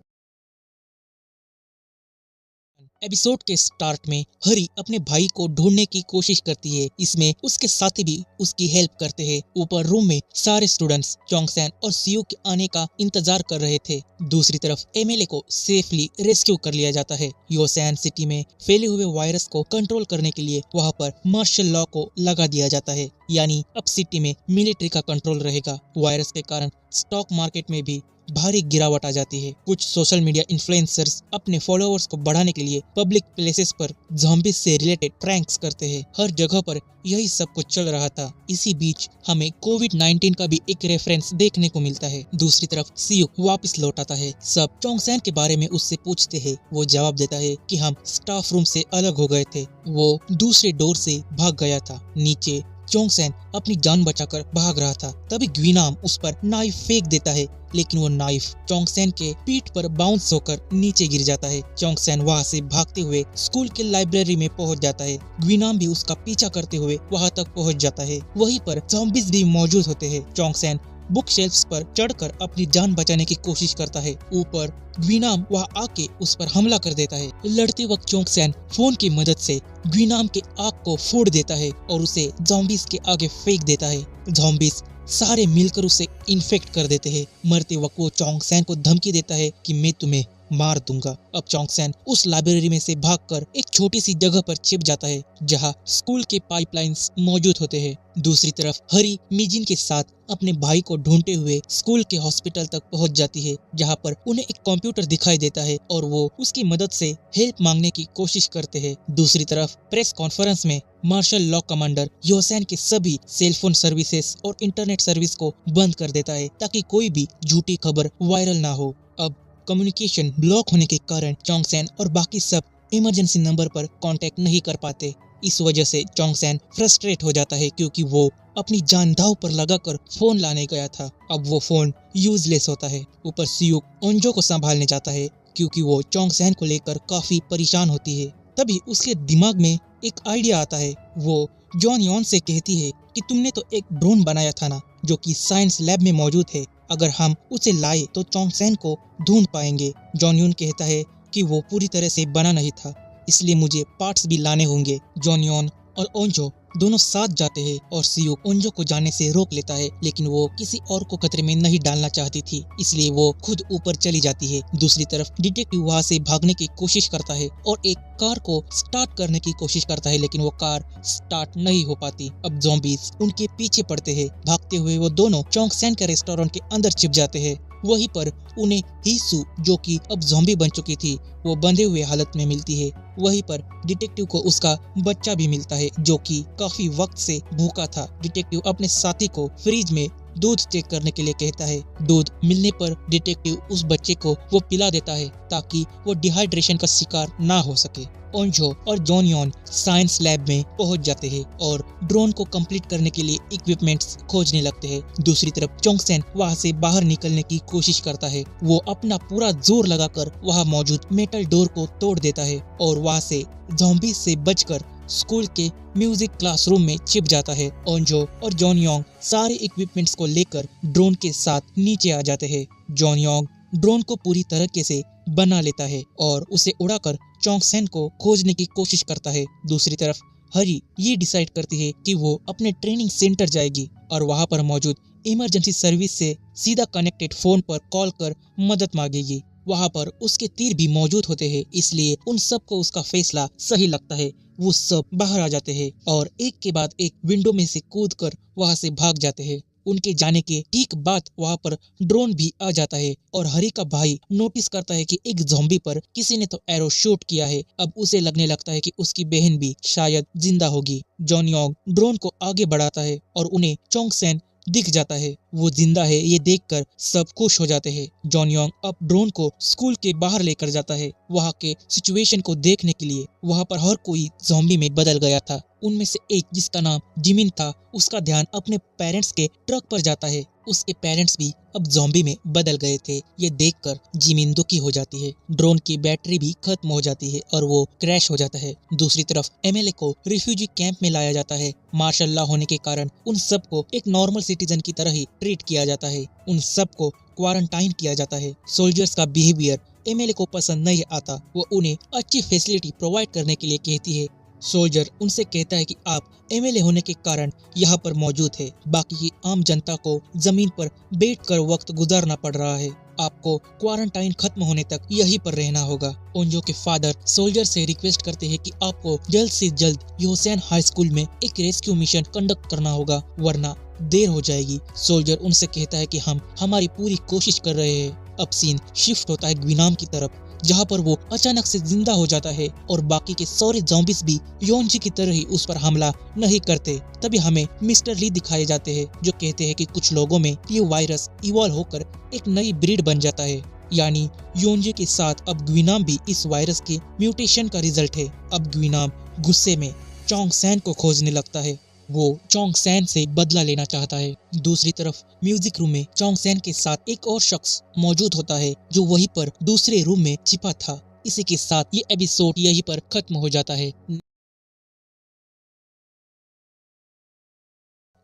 एपिसोड के स्टार्ट में हरी अपने भाई को ढूंढने की कोशिश करती है। इसमें उसके साथी भी उसकी हेल्प करते हैं। ऊपर रूम में सारे स्टूडेंट्स चोंग सैन और सियुक के आने का इंतजार कर रहे थे। दूसरी तरफ एमएलए को सेफली रेस्क्यू कर लिया जाता है। योसैन सिटी में फैले हुए वायरस को कंट्रोल करने के लिए वहाँ पर मार्शल लॉ को लगा दिया जाता है, यानी अब सिटी में मिलिट्री का कंट्रोल रहेगा। वायरस के कारण स्टॉक मार्केट में भी भारी गिरावट आ जाती है। कुछ सोशल मीडिया इन्फ्लुएंसर्स अपने फॉलोअर्स को बढ़ाने के लिए पब्लिक प्लेसेस पर ज़ॉम्बीज से रिलेटेड प्रैंक्स करते हैं। हर जगह पर यही सब कुछ चल रहा था। इसी बीच हमें कोविड-19 का भी एक रेफरेंस देखने को मिलता है। दूसरी तरफ सियुक वापस लौट आता है। सब चोंग सैन के बारे में उससे पूछते हैं। वो जवाब देता है कि हम स्टाफ रूम से अलग हो गए थे, वो दूसरे डोर से भाग गया था। नीचे चोंग सैन अपनी जान बचाकर भाग रहा था। तभी ग्वीनाम उस पर नाइफ फेंक देता है, लेकिन वो नाइफ चोंग सैन के पीठ पर बाउंस होकर नीचे गिर जाता है। चोंग सैन वहाँ से भागते हुए स्कूल के लाइब्रेरी में पहुँच जाता है। ग्वीनाम भी उसका पीछा करते हुए वहाँ तक पहुँच जाता है। वहीं पर ज़ॉम्बीज भी मौजूद होते हैं। चोंग सैन बुक शेल्फ्स पर चढ़कर अपनी जान बचाने की कोशिश करता है। ऊपर ग्वीनाम वहाँ आके उस पर हमला कर देता है। लड़ते वक्त चोंग सैन फोन की मदद से ग्वीनाम के आँख को फोड़ देता है और उसे ज़ॉम्बीज के आगे फेंक देता है। ज़ॉम्बीज सारे मिलकर उसे इन्फेक्ट कर देते हैं। मरते वक्त वो चोंग सैन को धमकी देता है कि मैं तुम्हें मार दूंगा। अब चोंग सैन उस लाइब्रेरी में से भागकर एक छोटी सी जगह पर छिप जाता है जहां स्कूल के पाइपलाइंस मौजूद होते हैं। दूसरी तरफ हरी मिजिन के साथ अपने भाई को ढूंढते हुए स्कूल के हॉस्पिटल तक पहुंच जाती है, जहां पर उन्हें एक कंप्यूटर दिखाई देता है और वो उसकी मदद से हेल्प मांगने की कोशिश करते हैं। दूसरी तरफ प्रेस कॉन्फ्रेंस में मार्शल लॉ कमांडर योसैन के सभी सेलफोन सर्विसेज और इंटरनेट सर्विस को बंद कर देता है ताकि कोई भी झूठी खबर वायरल ना हो। अब कम्युनिकेशन ब्लॉक होने के कारण चोंग सैन और बाकी सब इमरजेंसी नंबर पर कांटेक्ट नहीं कर पाते। इस वजह से चोंग सैन फ्रस्ट्रेट हो जाता है क्योंकि वो अपनी जान दांव पर लगाकर फोन लाने गया था। अब वो फोन यूजलेस होता है। ऊपर सियुक ओंजो को संभालने जाता है क्योंकि वो चोंग सैन को लेकर काफी परेशान होती है। तभी उसके दिमाग में एक आइडिया आता है। वो जॉन यॉन से कहती है कि तुमने तो एक ड्रोन बनाया था ना, जो कि साइंस लैब में मौजूद है। अगर हम उसे लाए तो चोंग सैन को ढूंढ पाएंगे। जॉन यून कहता है कि वो पूरी तरह से बना नहीं था, इसलिए मुझे पार्ट्स भी लाने होंगे। जॉन यॉन और ओंजो दोनों साथ जाते हैं और सियुक ओंजो को जाने से रोक लेता है, लेकिन वो किसी और को खतरे में नहीं डालना चाहती थी, इसलिए वो खुद ऊपर चली जाती है। दूसरी तरफ डिटेक्टिव वहाँ से भागने की कोशिश करता है और एक कार को स्टार्ट करने की कोशिश करता है, लेकिन वो कार स्टार्ट नहीं हो पाती। अब ज़ॉम्बीज उनके पीछे पड़ते हैं। भागते हुए वो दोनों चोंगसेन के रेस्टोरेंट के अंदर छिप जाते हैं। वहीं पर उन्हें हीसू, जो कि अब ज़ॉम्बी बन चुकी थी, वो बंधे हुए हालत में मिलती है। वहीं पर डिटेक्टिव को उसका बच्चा भी मिलता है, जो कि काफी वक्त से भूखा था। डिटेक्टिव अपने साथी को फ्रिज में दूध चेक करने के लिए कहता है। दूध मिलने पर डिटेक्टिव उस बच्चे को वो पिला देता है ताकि वो डिहाइड्रेशन का शिकार ना हो सके। ओंजो और जॉनयोन साइंस लैब में पहुंच जाते हैं और ड्रोन को कंप्लीट करने के लिए इक्विपमेंट्स खोजने लगते हैं। दूसरी तरफ चोंगसेन वहां से बाहर निकलने की कोशिश करता है। वो अपना पूरा जोर लगाकर वहां मौजूद मेटल डोर को तोड़ देता है और वहां से ज़ॉम्बी से बचकर स्कूल के म्यूजिक क्लासरूम में छिप जाता है। ओंजो और जॉनयोंग सारे इक्विपमेंट्स को लेकर ड्रोन के साथ नीचे आ जाते हैं। जॉनयोंग ड्रोन को पूरी तरीके से बना लेता है और उसे उड़ाकर चोंगसेन को खोजने की कोशिश करता है। दूसरी तरफ हरी ये डिसाइड करती है कि वो अपने ट्रेनिंग सेंटर जाएगी और वहां पर मौजूद इमरजेंसी सर्विस से सीधा कनेक्टेड फोन पर कॉल कर मदद मांगेगी। वहां पर उसके तीर भी मौजूद होते हैं, इसलिए उन सबको उसका फैसला सही लगता है। वो सब बाहर आ जाते हैं और एक के बाद एक विंडो में से कूदकर वहां से भाग जाते हैं। उनके जाने के ठीक बाद वहां पर ड्रोन भी आ जाता है और हरी का भाई नोटिस करता है कि एक ज़ॉम्बी पर किसी ने तो एरो शूट किया है। अब उसे लगने लगता है कि उसकी बहन भी शायद जिंदा होगी। जॉनयोंग ड्रोन को आगे बढ़ाता है और उन्हें चोंगसेन दिख जाता है। वो जिंदा है ये देखकर सब खुश हो जाते हैं। जॉनयोंग अब ड्रोन को स्कूल के बाहर लेकर जाता है वहाँ के सिचुएशन को देखने के लिए। वहाँ पर हर कोई ज़ॉम्बी में बदल गया था। उनमें से एक, जिसका नाम जिमिन था, उसका ध्यान अपने पेरेंट्स के ट्रक पर जाता है। उसके पेरेंट्स भी अब ज़ॉम्बी में बदल गए थे। ये देखकर जिमिन दुखी हो जाती है। ड्रोन की बैटरी भी खत्म हो जाती है और वो क्रैश हो जाता है। दूसरी तरफ एमएलए को रिफ्यूजी कैंप में लाया जाता है। मार्शल लॉ होने के कारण उन सबको एक नॉर्मल सिटीजन की तरह ही ट्रीट किया जाता है। उन सबको क्वारंटाइन किया जाता है। सोल्जर्स का बिहेवियर एमएलए को पसंद नहीं आता। वो उन्हें अच्छी फैसिलिटी प्रोवाइड करने के लिए कहती है। सोल्जर उनसे कहता है कि आप एमएलए होने के कारण यहाँ पर मौजूद है, बाकी की आम जनता को जमीन पर बैठकर वक्त गुजारना पड़ रहा है। आपको क्वारंटाइन खत्म होने तक यहीं पर रहना होगा। ओंजो के फादर सोल्जर से रिक्वेस्ट करते हैं कि आपको जल्द से जल्द योसेन हाई स्कूल में एक रेस्क्यू मिशन कंडक्ट करना होगा, वरना देर हो जाएगी। सोल्जर उनसे कहता है कि हम हमारी पूरी कोशिश कर रहे हैं। अब सीन शिफ्ट होता है ग्विनाम की तरफ, जहाँ पर वो अचानक से जिंदा हो जाता है और बाकी के सारे ज़ॉम्बीज भी योनजी की तरह ही उस पर हमला नहीं करते। तभी हमें मिस्टर ली दिखाए जाते हैं, जो कहते हैं कि कुछ लोगों में ये वायरस इवॉल्व होकर एक नई ब्रीड बन जाता है, यानी योनजी के साथ अब ग्विनाम भी इस वायरस के म्यूटेशन का रिजल्ट है। अब ग्विनाम गुस्से में चोंगसेन को खोजने लगता है। वो चोंगसेन से बदला लेना चाहता है। दूसरी तरफ म्यूजिक रूम में चोंगसेन के साथ एक और शख्स मौजूद होता है, जो वहीं पर दूसरे रूम में छिपा था। इसी के साथ ये एपिसोड यहीं पर खत्म हो जाता है।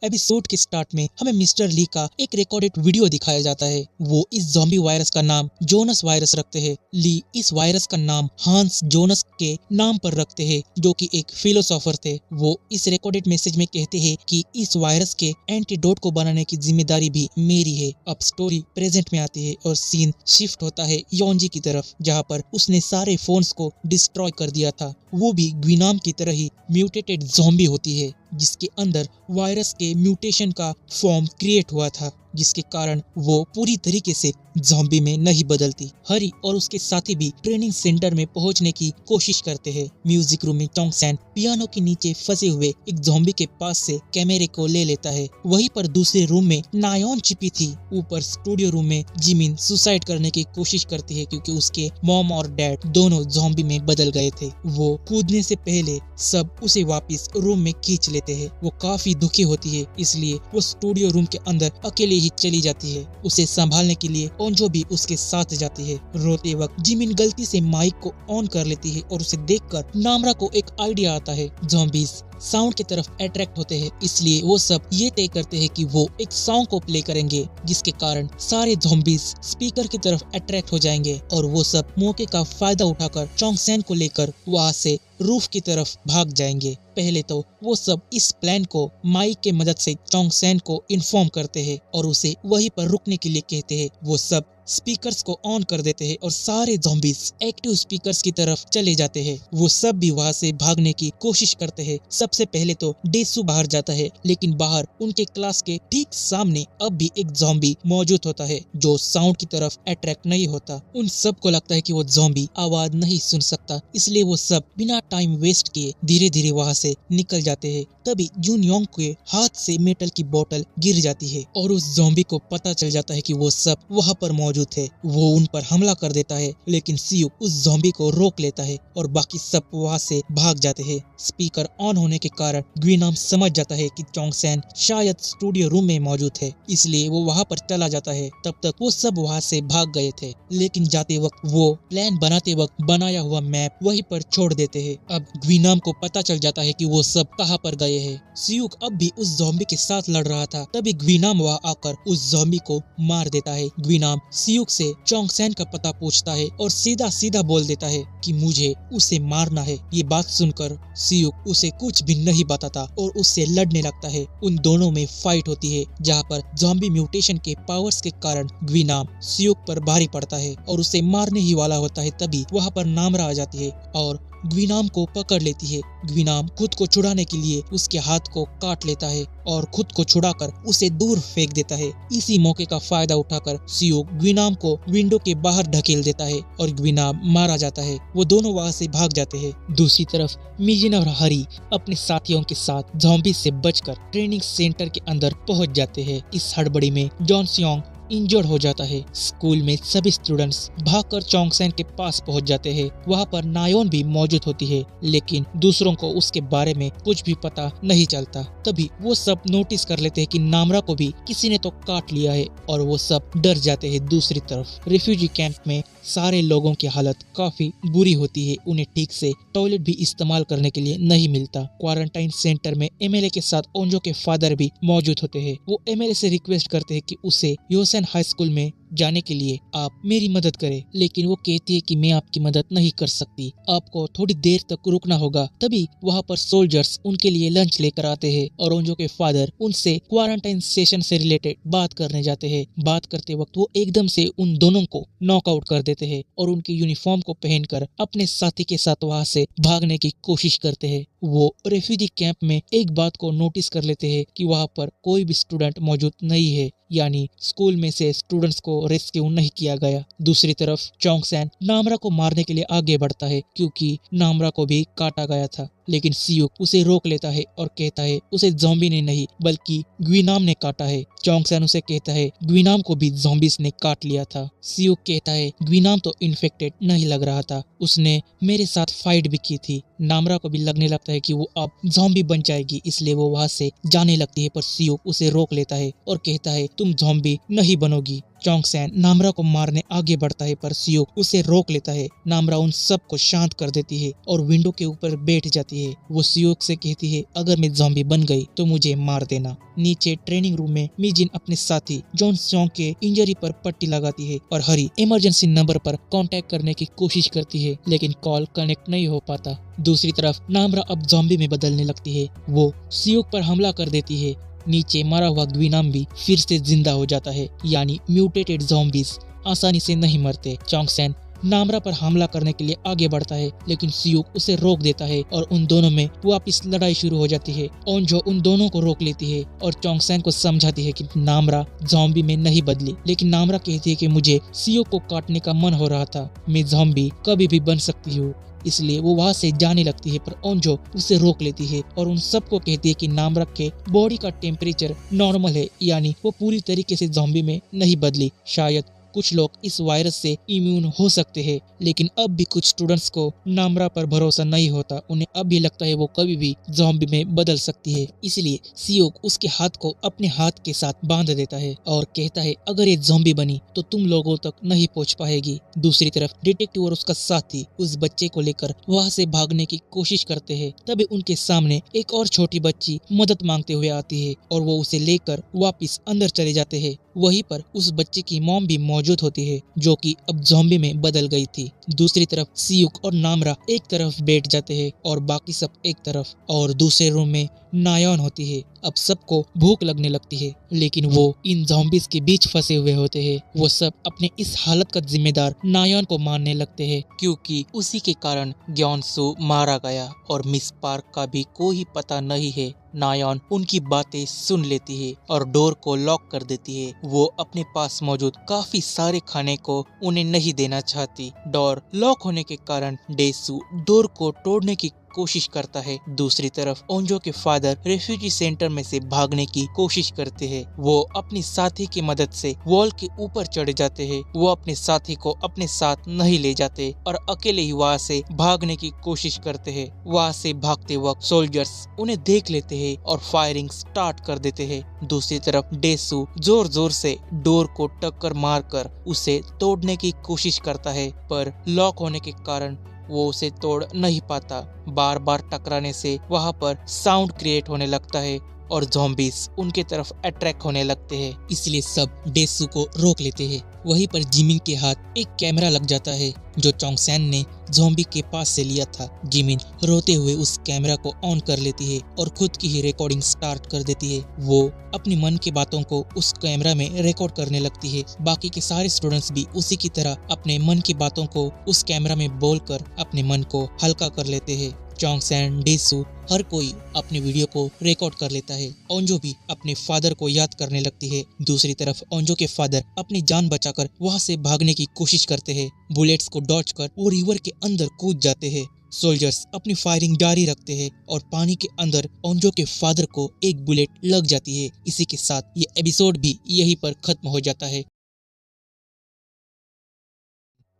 एपिसोड के स्टार्ट में हमें मिस्टर ली का एक रिकॉर्डेड वीडियो दिखाया जाता है। वो इस ज़ॉम्बी वायरस का नाम जोनस वायरस रखते हैं। ली इस वायरस का नाम हांस जोनस के नाम पर रखते हैं, जो कि एक फिलोसोफर थे। वो इस रिकॉर्डेड मैसेज में कहते हैं कि इस वायरस के एंटीडोट को बनाने की जिम्मेदारी भी मेरी है। अब स्टोरी प्रेजेंट में आती है और सीन शिफ्ट होता है योनजी की तरफ, जहाँ पर उसने सारे फोन्स को डिस्ट्रॉय कर दिया था। वो भी ग्विनाम की तरह ही म्यूटेटेड ज़ॉम्बी होती है, जिसके अंदर वायरस के म्यूटेशन का फॉर्म क्रिएट हुआ था, जिसके कारण वो पूरी तरीके से ज़ॉम्बी में नहीं बदलती। हरी और उसके साथी भी ट्रेनिंग सेंटर में पहुंचने की कोशिश करते हैं। म्यूजिक रूम में चोंगसेन पियानो के नीचे फंसे हुए एक ज़ॉम्बी के पास से कैमरे को ले लेता है। वहीं पर दूसरे रूम में नायोन छिपी थी। ऊपर स्टूडियो रूम में जिमिन सुसाइड करने की कोशिश करती है, क्योंकि उसके मॉम और डैड दोनों ज़ॉम्बी में बदल गए थे। वो कूदने से पहले सब उसे वापस रूम में खींच लेते हैं। वो काफी दुखी होती है, इसलिए वो स्टूडियो रूम के अंदर अकेले ही चली जाती है। उसे संभालने के लिए ओंजो भी उसके साथ जाती है। रोते वक्त जिमिन गलती से माइक को ऑन कर लेती है और उसे देखकर नामरा को एक आइडिया आता है। ज़ॉम्बीज साउंड की तरफ अट्रैक्ट होते हैं, इसलिए वो सब ये तय करते हैं कि वो एक सॉन्ग को प्ले करेंगे जिसके कारण सारे ज़ॉम्बीज स्पीकर की तरफ अट्रैक्ट हो जाएंगे और वो सब मौके का फायदा उठाकर चोंग-सैन को लेकर वहाँ से रूफ की तरफ भाग जाएंगे। पहले तो वो सब इस प्लान को माइक के मदद से चोंग-सैन को इन्फॉर्म करते हैं और उसे वहीं पर रुकने के लिए कहते हैं। वो सब स्पीकर्स को ऑन कर देते हैं और सारे ज़ॉम्बीज एक्टिव स्पीकर्स की तरफ चले जाते हैं। वो सब भी वहाँ से भागने की कोशिश करते हैं। सबसे पहले तो डेसू बाहर जाता है, लेकिन बाहर उनके क्लास के ठीक सामने अब भी एक ज़ॉम्बी मौजूद होता है जो साउंड की तरफ अट्रैक्ट नहीं होता। उन सब को लगता है कि वो ज़ॉम्बी आवाज नहीं सुन सकता, इसलिए वो सब बिना टाइम वेस्ट किए धीरे धीरे वहाँ से निकल जाते हैं। तभी जून योंग के हाथ से मेटल की बोतल गिर जाती है और उस ज़ॉम्बी को पता चल जाता है कि वो सब वहाँ पर मौजूद थे। वो उन पर हमला कर देता है, लेकिन सियुक उस ज़ॉम्बी को रोक लेता है और बाकी सब वहाँ से भाग जाते हैं। स्पीकर ऑन होने के कारण ग्वीनाम समझ जाता है कि चोंग-सैन शायद स्टूडियो रूम में मौजूद है, इसलिए वो वहाँ पर चला जाता है। तब तक वो सब वहाँ से भाग गए थे, लेकिन जाते वक्त वो प्लान बनाते वक्त बनाया हुआ मैप वहीं पर छोड़ देते हैं। अब ग्वीनाम को पता चल जाता है कि वो सब कहाँ पर गए हैं। सियुक अब भी उस ज़ॉम्बी के साथ लड़ रहा था, तभी ग्वीनाम वहाँ आकर उस ज़ॉम्बी को मार देता है। ग्वीनाम सियुक से चोंग-सैन का पता पूछता है और सीधा सीधा बोल देता है कि मुझे उसे मारना है। ये बात सुनकर सियुक उसे कुछ भी नहीं बताता और उससे लड़ने लगता है। उन दोनों में फाइट होती है, जहाँ पर ज़ॉम्बी म्यूटेशन के पावर्स के कारण ग्वीनाम सियुक पर भारी पड़ता है और उसे मारने ही वाला होता है। तभी वहाँ पर नामरा आ जाती है और ग्वीनाम को पकड़ लेती है। ग्वीनाम खुद को छुड़ाने के लिए उसके हाथ को काट लेता है और खुद को छुड़ाकर उसे दूर फेंक देता है। इसी मौके का फायदा उठाकर सियुक ग्वीनाम को विंडो के बाहर ढकेल देता है और ग्वीनाम मारा जाता है। वो दोनों वहाँ से भाग जाते हैं। दूसरी तरफ मिजिन और हरी अपने साथियों के साथ ज़ॉम्बी से बचकर ट्रेनिंग सेंटर के अंदर पहुँच जाते हैं। इस हड़बड़ी में जॉन सियोंग इंजर्ड हो जाता है। स्कूल में सभी स्टूडेंट्स भागकर चोंग-सैन के पास पहुंच जाते हैं। वहां पर नायोन भी मौजूद होती है, लेकिन दूसरों को उसके बारे में कुछ भी पता नहीं चलता। तभी वो सब नोटिस कर लेते हैं कि नामरा को भी किसी ने तो काट लिया है और वो सब डर जाते हैं। दूसरी तरफ रिफ्यूजी कैंप में सारे लोगों की हालत काफी बुरी होती है। उन्हें ठीक से टॉयलेट भी इस्तेमाल करने के लिए नहीं मिलता। क्वारंटाइन सेंटर में एमएलए के साथ ओंजो के फादर भी मौजूद होते हैं। वो एमएलए से रिक्वेस्ट करते हैं कि उसे योसेन हाई स्कूल में जाने के लिए आप मेरी मदद करें, लेकिन वो कहती है कि मैं आपकी मदद नहीं कर सकती, आपको थोड़ी देर तक रुकना होगा। तभी वहाँ पर सोल्जर्स उनके लिए लंच लेकर आते हैं और ओंजो के फादर उनसे क्वारंटाइन सेशन से रिलेटेड बात करने जाते हैं। बात करते वक्त वो एकदम से उन दोनों को नॉकआउट कर देते हैं और उनकी यूनिफॉर्म को पहनकर अपने साथी के साथ वहाँ से भागने की कोशिश करते हैं। वो रेफ्यूजी कैंप में एक बात को नोटिस कर लेते हैं कि वहाँ पर कोई भी स्टूडेंट मौजूद नहीं है, यानी स्कूल में से स्टूडेंट्स को रेस्क्यू नहीं किया गया। दूसरी तरफ चोंग-सैन नामरा को मारने के लिए आगे बढ़ता है, क्योंकि नामरा को भी काटा गया था, लेकिन सियुक उसे रोक लेता है और कहता है उसे ज़ॉम्बी ने नहीं बल्कि ग्वीनाम ने काटा है। चोंग-सैन उसे कहता है ग्वीनाम को भी ज़ॉम्बीज ने काट लिया था। सियुक कहता है ग्वीनाम तो इन्फेक्टेड नहीं लग रहा था, उसने मेरे साथ फाइट भी की थी। नामरा को भी लगने लगता है कि वो अब ज़ॉम्बी बन जाएगी, इसलिए वो वहाँ से जाने लगती है, पर सियुक उसे रोक लेता है और कहता है तुम ज़ॉम्बी नहीं बनोगी। चोंग-सैन नामरा को मारने आगे बढ़ता है, पर सियुक उसे रोक लेता है। नामरा उन सब को शांत कर देती है और विंडो के ऊपर बैठ जाती है। वो सियुक से कहती है अगर मैं ज़ॉम्बी बन गई तो मुझे मार देना। नीचे ट्रेनिंग रूम में मिजिन अपने साथी जॉन सियोंग के इंजरी पर पट्टी लगाती है और हरी इमरजेंसी नंबर पर कांटेक्ट करने की कोशिश करती है, लेकिन कॉल कनेक्ट नहीं हो पाता। दूसरी तरफ नामरा अब ज़ॉम्बी में बदलने लगती है। वो सियुक पर हमला कर देती है। नीचे मरा हुआ ग्वीनाम भी फिर से जिंदा हो जाता है, यानी म्यूटेटेड ज़ॉम्बीज आसानी से नहीं मरते। चोंग-सैन नामरा पर हमला करने के लिए आगे बढ़ता है, लेकिन सियुक उसे रोक देता है और उन दोनों में वापस लड़ाई शुरू हो जाती है। ओंजो उन दोनों को रोक लेती है और चोंग-सैन को समझाती है कि नामरा ज़ॉम्बी में नहीं बदली, लेकिन नामरा कहती है कि मुझे सियुक को काटने का मन हो रहा था, मैं ज़ॉम्बी कभी भी बन सकती हूँ, इसलिए वो वहाँ से जाने लगती है, पर ओंजो उसे रोक लेती है और उन सबको कहती है कि नामरा के बॉडी का टेम्परेचर नॉर्मल है, यानी वो पूरी तरीके से ज़ॉम्बी में नहीं बदली, शायद कुछ लोग इस वायरस से इम्यून हो सकते हैं, लेकिन अब भी कुछ स्टूडेंट्स को नामरा पर भरोसा नहीं होता। उन्हें अब भी लगता है वो कभी भी ज़ॉम्बी में बदल सकती है। इसलिए सियोक उसके हाथ को अपने हाथ के साथ बांध देता है और कहता है अगर ये ज़ॉम्बी बनी तो तुम लोगों तक नहीं पहुंच पाएगी। दूसरी तरफ डिटेक्टिव और उसका साथी उस बच्चे को लेकर वहां से भागने की कोशिश करते हैं। तभी उनके सामने एक और छोटी बच्ची मदद मांगते हुए आती है और वो उसे लेकर वापस अंदर चले जाते हैं। वहीं पर उस बच्चे की मॉम भी मौजूद होती है जो कि अब ज़ॉम्बी में बदल गई थी। दूसरी तरफ सियुक और नामरा एक तरफ बैठ जाते हैं और बाकी सब एक तरफ, और दूसरे रूम में नायॉन होती है। अब सबको भूख लगने लगती है, लेकिन वो इन ज़ॉम्बीज के बीच फंसे हुए होते हैं। वो सब अपने इस हालत का जिम्मेदार नायॉन को मानने लगते हैं, क्योंकि उसी के कारण ग्योनसू मारा गया और मिस पार्क का भी कोई पता नहीं है। नायॉन उनकी बातें सुन लेती है और डोर को लॉक कर देती है। वो अपने पास मौजूद काफी सारे खाने को उन्हें नहीं देना चाहती। डोर लॉक होने के कारण डेसू डोर को तोड़ने की कोशिश करता है। दूसरी तरफ ओंजो के फादर रेफ्यूजी सेंटर में से भागने की कोशिश करते हैं। वो अपनी साथी की मदद से वॉल के ऊपर चढ़ जाते हैं। वो अपने साथी को अपने साथ नहीं ले जाते और अकेले ही वहाँ से भागने की कोशिश करते हैं। वहाँ से भागते वक्त सोल्जर्स उन्हें देख लेते हैं और फायरिंग स्टार्ट कर देते हैं। दूसरी तरफ डेसू जोर जोर से डोर को टक्कर मारकर उसे तोड़ने की कोशिश करता है, पर लॉक होने के कारण वो उसे तोड़ नहीं पाता। बार बार टकराने से वहाँ पर साउंड क्रिएट होने लगता है और ज़ॉम्बीज उनके तरफ अट्रैक्ट होने लगते हैं। इसलिए सब डेसू को रोक लेते हैं। वहीं पर जिमिन के हाथ एक कैमरा लग जाता है जो चोंगसैन ने ज़ॉम्बी के पास से लिया था। जिमिन रोते हुए उस कैमरा को ऑन कर लेती है और खुद की ही रिकॉर्डिंग स्टार्ट कर देती है। वो अपनी मन की बातों को उस कैमरा में रिकॉर्ड करने लगती है। बाकी के सारे स्टूडेंट्स भी उसी की तरह अपने मन की बातों को उस कैमरा में बोलकर अपने मन को हल्का कर लेते हैं। चोंगसैन, डेसू, हर कोई अपनी वीडियो को रिकॉर्ड कर लेता है। ओंजो भी अपने फादर को याद करने लगती है। दूसरी तरफ ओंजो के फादर अपनी जान बचाकर वहां से भागने की कोशिश करते हैं। बुलेट्स को डॉज कर वो रिवर के अंदर कूद जाते हैं। सोल्जर्स अपनी फायरिंग जारी रखते हैं और पानी के अंदर ओंजो के फादर को एक बुलेट लग जाती है। इसी के साथ ये एपिसोड भी यहीं पर खत्म हो जाता है।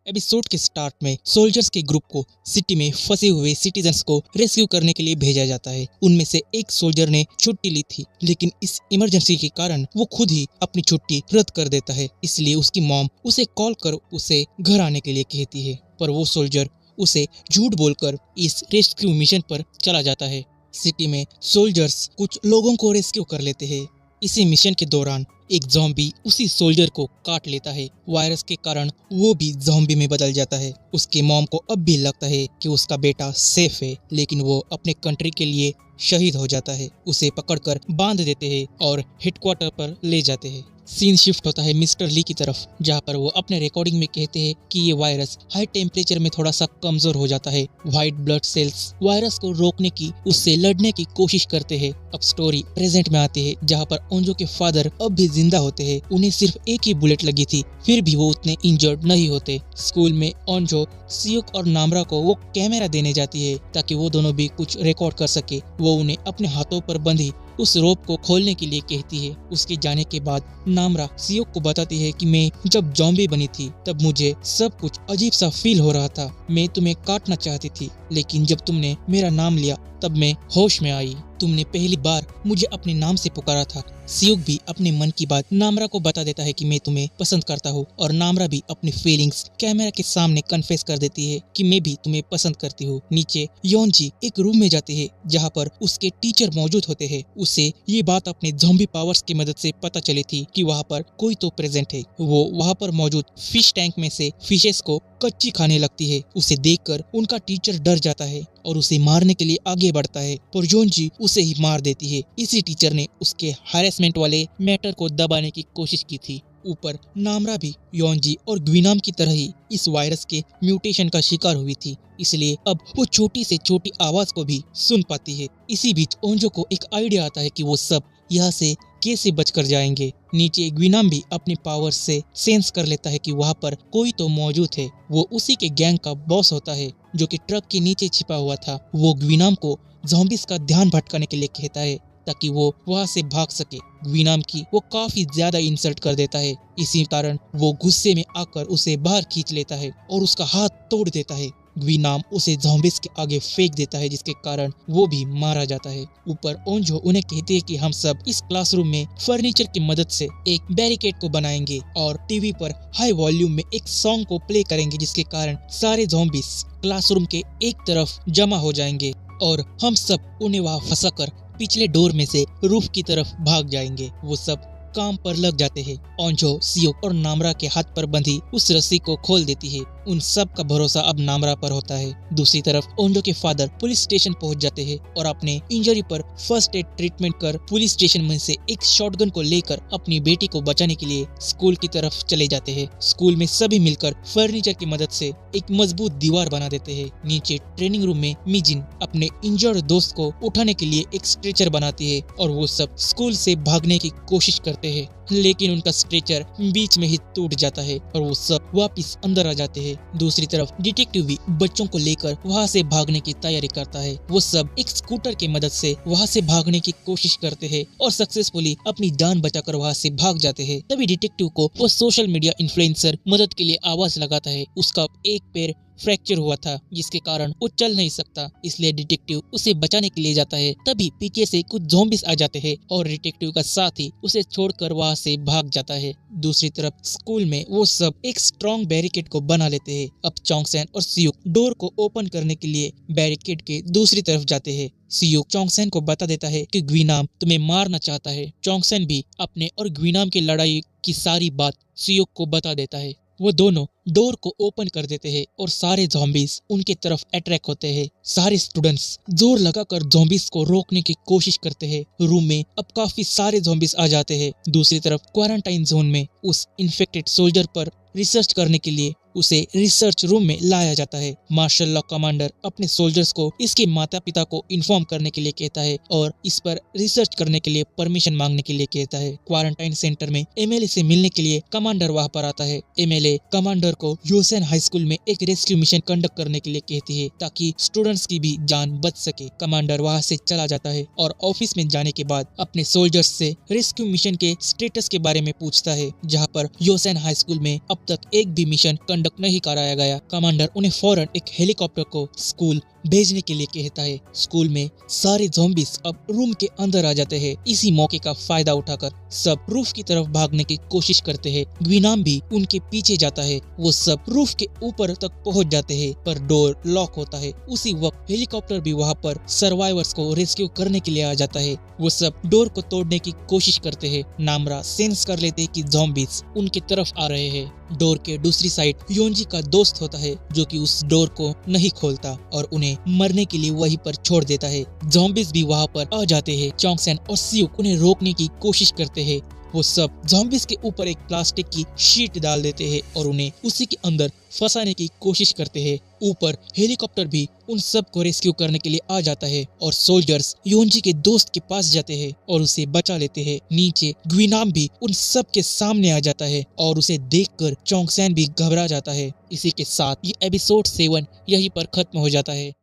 एपिसोड के स्टार्ट में सोल्जर्स के ग्रुप को सिटी में फंसे हुए सिटीजन्स को रेस्क्यू करने के लिए भेजा जाता है। उनमें से एक सोल्जर ने छुट्टी ली थी, लेकिन इस इमरजेंसी के कारण वो खुद ही अपनी छुट्टी रद्द कर देता है। इसलिए उसकी मॉम उसे कॉल कर उसे घर आने के लिए कहती है, पर वो सोल्जर उसे झूठ बोलकर इस रेस्क्यू मिशन पर चला जाता है। सिटी में सोल्जर्स कुछ लोगों को रेस्क्यू कर लेते हैं। इसी मिशन के दौरान एक ज़ॉम्बी उसी सोल्जर को काट लेता है। वायरस के कारण वो भी ज़ॉम्बी में बदल जाता है। उसके मॉम को अब भी लगता है कि उसका बेटा सेफ है, लेकिन वो अपने कंट्री के लिए शहीद हो जाता है। उसे पकड़कर बांध देते हैं और हेडक्वार्टर पर ले जाते हैं। सीन शिफ्ट होता है मिस्टर ली की तरफ, जहाँ पर वो अपने रिकॉर्डिंग में कहते हैं कि ये वायरस हाई टेम्परेचर में थोड़ा सा कमजोर हो जाता है। व्हाइट ब्लड सेल्स वायरस को रोकने की, उससे लड़ने की कोशिश करते हैं। अब स्टोरी प्रेजेंट में आती है, जहाँ पर ओंजो के फादर अब भी जिंदा होते हैं। उन्हें सिर्फ एक ही बुलेट लगी थी, फिर भी वो उतने इंजर्ड नहीं होते। स्कूल में ओंजो सियुक और नामरा को वो कैमरा देने जाती है ताकि वो दोनों भी कुछ रिकॉर्ड कर सके। वो उन्हें अपने हाथों पर बंधी उस रोप को खोलने के लिए कहती है। उसके जाने के बाद नामरा सियोक को बताती है कि मैं जब ज़ॉम्बी बनी थी तब मुझे सब कुछ अजीब सा फील हो रहा था। मैं तुम्हें काटना चाहती थी, लेकिन जब तुमने मेरा नाम लिया तब मैं होश में आई। तुमने पहली बार मुझे अपने नाम से पुकारा था। सियुक भी अपने मन की बात नामरा को बता देता है कि मैं तुम्हें पसंद करता हूँ, और नामरा भी अपनी फीलिंग्स कैमरा के सामने कन्फेस कर देती है कि मैं भी तुम्हें पसंद करती हूँ। नीचे योनजी एक रूम में जाते हैं जहाँ पर उसके टीचर मौजूद होते हैं। उसे ये बात अपने ज़ॉम्बी पावर्स की मदद से पता चली थी कि वहाँ पर कोई तो प्रेजेंट है। वो वहाँ पर मौजूद फिश टैंक में से फिशेस को कच्ची खाने लगती है। उसे देखकर उनका टीचर डर जाता है और उसे मारने के लिए आगे बढ़ता है, पर योनजी उसे ही मार देती है। इसी टीचर ने उसके हैरेसमेंट वाले मैटर को दबाने की कोशिश की थी। ऊपर नामरा भी योनजी और ग्विनाम की तरह ही इस वायरस के म्यूटेशन का शिकार हुई थी, इसलिए अब वो छोटी से छोटी आवाज को भी सुन पाती है। इसी बीच ओंजो को एक आइडिया आता है कि वो सब यहाँ से कैसे बचकर जाएंगे। नीचे ग्विनाम भी अपने पावर से सेंस कर लेता है कि वहाँ पर कोई तो मौजूद है। वो उसी के गैंग का बॉस होता है जो कि ट्रक के नीचे छिपा हुआ था। वो ग्विनाम को ज़ॉम्बीज का ध्यान भटकाने के लिए कहता है ताकि वो वहाँ से भाग सके। ग्वीनाम की वो काफी ज्यादा इंसल्ट कर देता है। इसी कारण वो गुस्से में आकर उसे बाहर खींच लेता है और उसका हाथ तोड़ देता है। ग्वीनाम उसे ज़ॉम्बीज़ के आगे फेंक देता है, जिसके कारण वो भी मारा जाता है। ऊपर ओंजो उन्हें कहते हैं कि हम सब इस क्लासरूम में फर्नीचर की मदद से एक बैरिकेड को बनाएंगे और टीवी पर हाई वॉल्यूम में एक सॉन्ग को प्ले करेंगे, जिसके कारण सारे ज़ॉम्बीज़ क्लासरूम के एक तरफ जमा हो जाएंगे और हम सब उन्हें वहाँ फंसाकर पिछले डोर में से रूफ की तरफ भाग जाएंगे। वो सब काम पर लग जाते हैं। ओंजो सियोक और नामरा के हाथ पर बंधी उस रस्सी को खोल देती है। उन सब का भरोसा अब नामरा पर होता है। दूसरी तरफ ओंजो के फादर पुलिस स्टेशन पहुंच जाते हैं और अपने इंजरी पर फर्स्ट एड ट्रीटमेंट कर पुलिस स्टेशन में से एक शॉटगन को लेकर अपनी बेटी को बचाने के लिए स्कूल की तरफ चले जाते हैं। स्कूल में सभी मिलकर फर्नीचर की मदद से एक मजबूत दीवार बना देते हैं। नीचे ट्रेनिंग रूम में मिजिन अपने इंजर्ड दोस्त को उठाने के लिए एक स्ट्रेचर बनाती है और वो सब स्कूल से भागने की कोशिश करते हैं, लेकिन उनका स्ट्रेचर बीच में ही टूट जाता है और वो सब वापस अंदर आ जाते हैं। दूसरी तरफ डिटेक्टिव भी बच्चों को लेकर वहाँ से भागने की तैयारी करता है। वो सब एक स्कूटर की मदद से वहाँ से भागने की कोशिश करते हैं और सक्सेसफुली अपनी जान बचाकर वहाँ से भाग जाते हैं। तभी डिटेक्टिव को वो सोशल मीडिया इन्फ्लुएंसर मदद के लिए आवाज लगाता है। उसका एक पैर फ्रैक्चर हुआ था, जिसके कारण वो चल नहीं सकता, इसलिए डिटेक्टिव उसे बचाने के लिए जाता है। तभी पीछे से कुछ ज़ॉम्बीज़ आ जाते हैं और डिटेक्टिव का साथी उसे छोड़कर वहाँ से भाग जाता है। दूसरी तरफ स्कूल में वो सब एक स्ट्रॉन्ग बैरिकेड को बना लेते हैं। अब चोंगसेन और सियुक डोर को ओपन करने के लिए बैरिकेड के दूसरी तरफ जाते हैं। सियुक चोंगसेन को बता देता है कि ग्वीनाम तुम्हें मारना चाहता है। चोंगसेन भी अपने और ग्वीनाम की लड़ाई की सारी बात सियुक को बता देता है। वो दोनों डोर को ओपन कर देते हैं और सारे ज़ॉम्बीज़ उनके तरफ अट्रैक्ट होते हैं। सारे स्टूडेंट्स जोर लगाकर ज़ॉम्बीज़ को रोकने की कोशिश करते हैं। रूम में अब काफी सारे ज़ॉम्बीज़ आ जाते हैं। दूसरी तरफ क्वारंटाइन जोन में उस इन्फेक्टेड सोल्जर पर रिसर्च करने के लिए उसे रिसर्च रूम में लाया जाता है। मार्शल लॉ कमांडर अपने सोल्जर्स को इसके माता पिता को इन्फॉर्म करने के लिए कहता है और इस पर रिसर्च करने के लिए परमिशन मांगने के लिए कहता है। क्वारंटाइन सेंटर में एमएलए से मिलने के लिए कमांडर वहां पर आता है। एमएलए कमांडर को योसेन हाई स्कूल में एक रेस्क्यू मिशन कंडक्ट करने के लिए कहती है ताकि स्टूडेंट्स की भी जान बच सके। कमांडर वहां से चला जाता है और ऑफिस में जाने के बाद अपने सोल्जर्स से रेस्क्यू मिशन के स्टेटस के बारे में पूछता है, जहाँ पर योसेन हाई स्कूल में अब तक एक भी मिशन कंडक्ट नहीं कराया गया। कमांडर उन्हें फौरन एक हेलीकॉप्टर को स्कूल भेजने के लिए कहता है। स्कूल में सारे ज़ॉम्बीज़ अब रूम के अंदर आ जाते हैं। इसी मौके का फायदा उठाकर सब रूफ की तरफ भागने की कोशिश करते हैं। ग्वीनाम भी उनके पीछे जाता है। वो सब रूफ के ऊपर तक पहुंच जाते हैं, पर डोर लॉक होता है। उसी वक्त हेलीकॉप्टर भी वहां पर सर्वाइवर्स को रेस्क्यू करने के लिए आ जाता है। वो सब डोर को तोड़ने की कोशिश करते हैं। नामरा सेंस कर लेते हैं कि ज़ॉम्बीज़ उनके तरफ आ रहे हैं। डोर के दूसरी साइड योंजी का दोस्त होता है, जो कि उस डोर को नहीं खोलता और उन्हें मरने के लिए वहीं पर छोड़ देता है। ज़ॉम्बीज़ भी वहां पर आ जाते हैं। चोंगसेन और सियुक उन्हें रोकने की कोशिश करते हैं। वो सब ज़ॉम्बीज़ के ऊपर एक प्लास्टिक की शीट डाल देते हैं और उन्हें उसी के अंदर फंसाने की कोशिश करते हैं। ऊपर हेलीकॉप्टर भी उन सब को रेस्क्यू करने के लिए आ जाता है और सोल्जर्स योंजी के दोस्त के पास जाते हैं और उसे बचा लेते हैं। नीचे ग्वीनाम भी उन सब के सामने आ जाता है और उसे देखकर चोंगसेन भी घबरा जाता है। इसी के साथ ये एपिसोड 7 यहीं पर खत्म हो जाता है।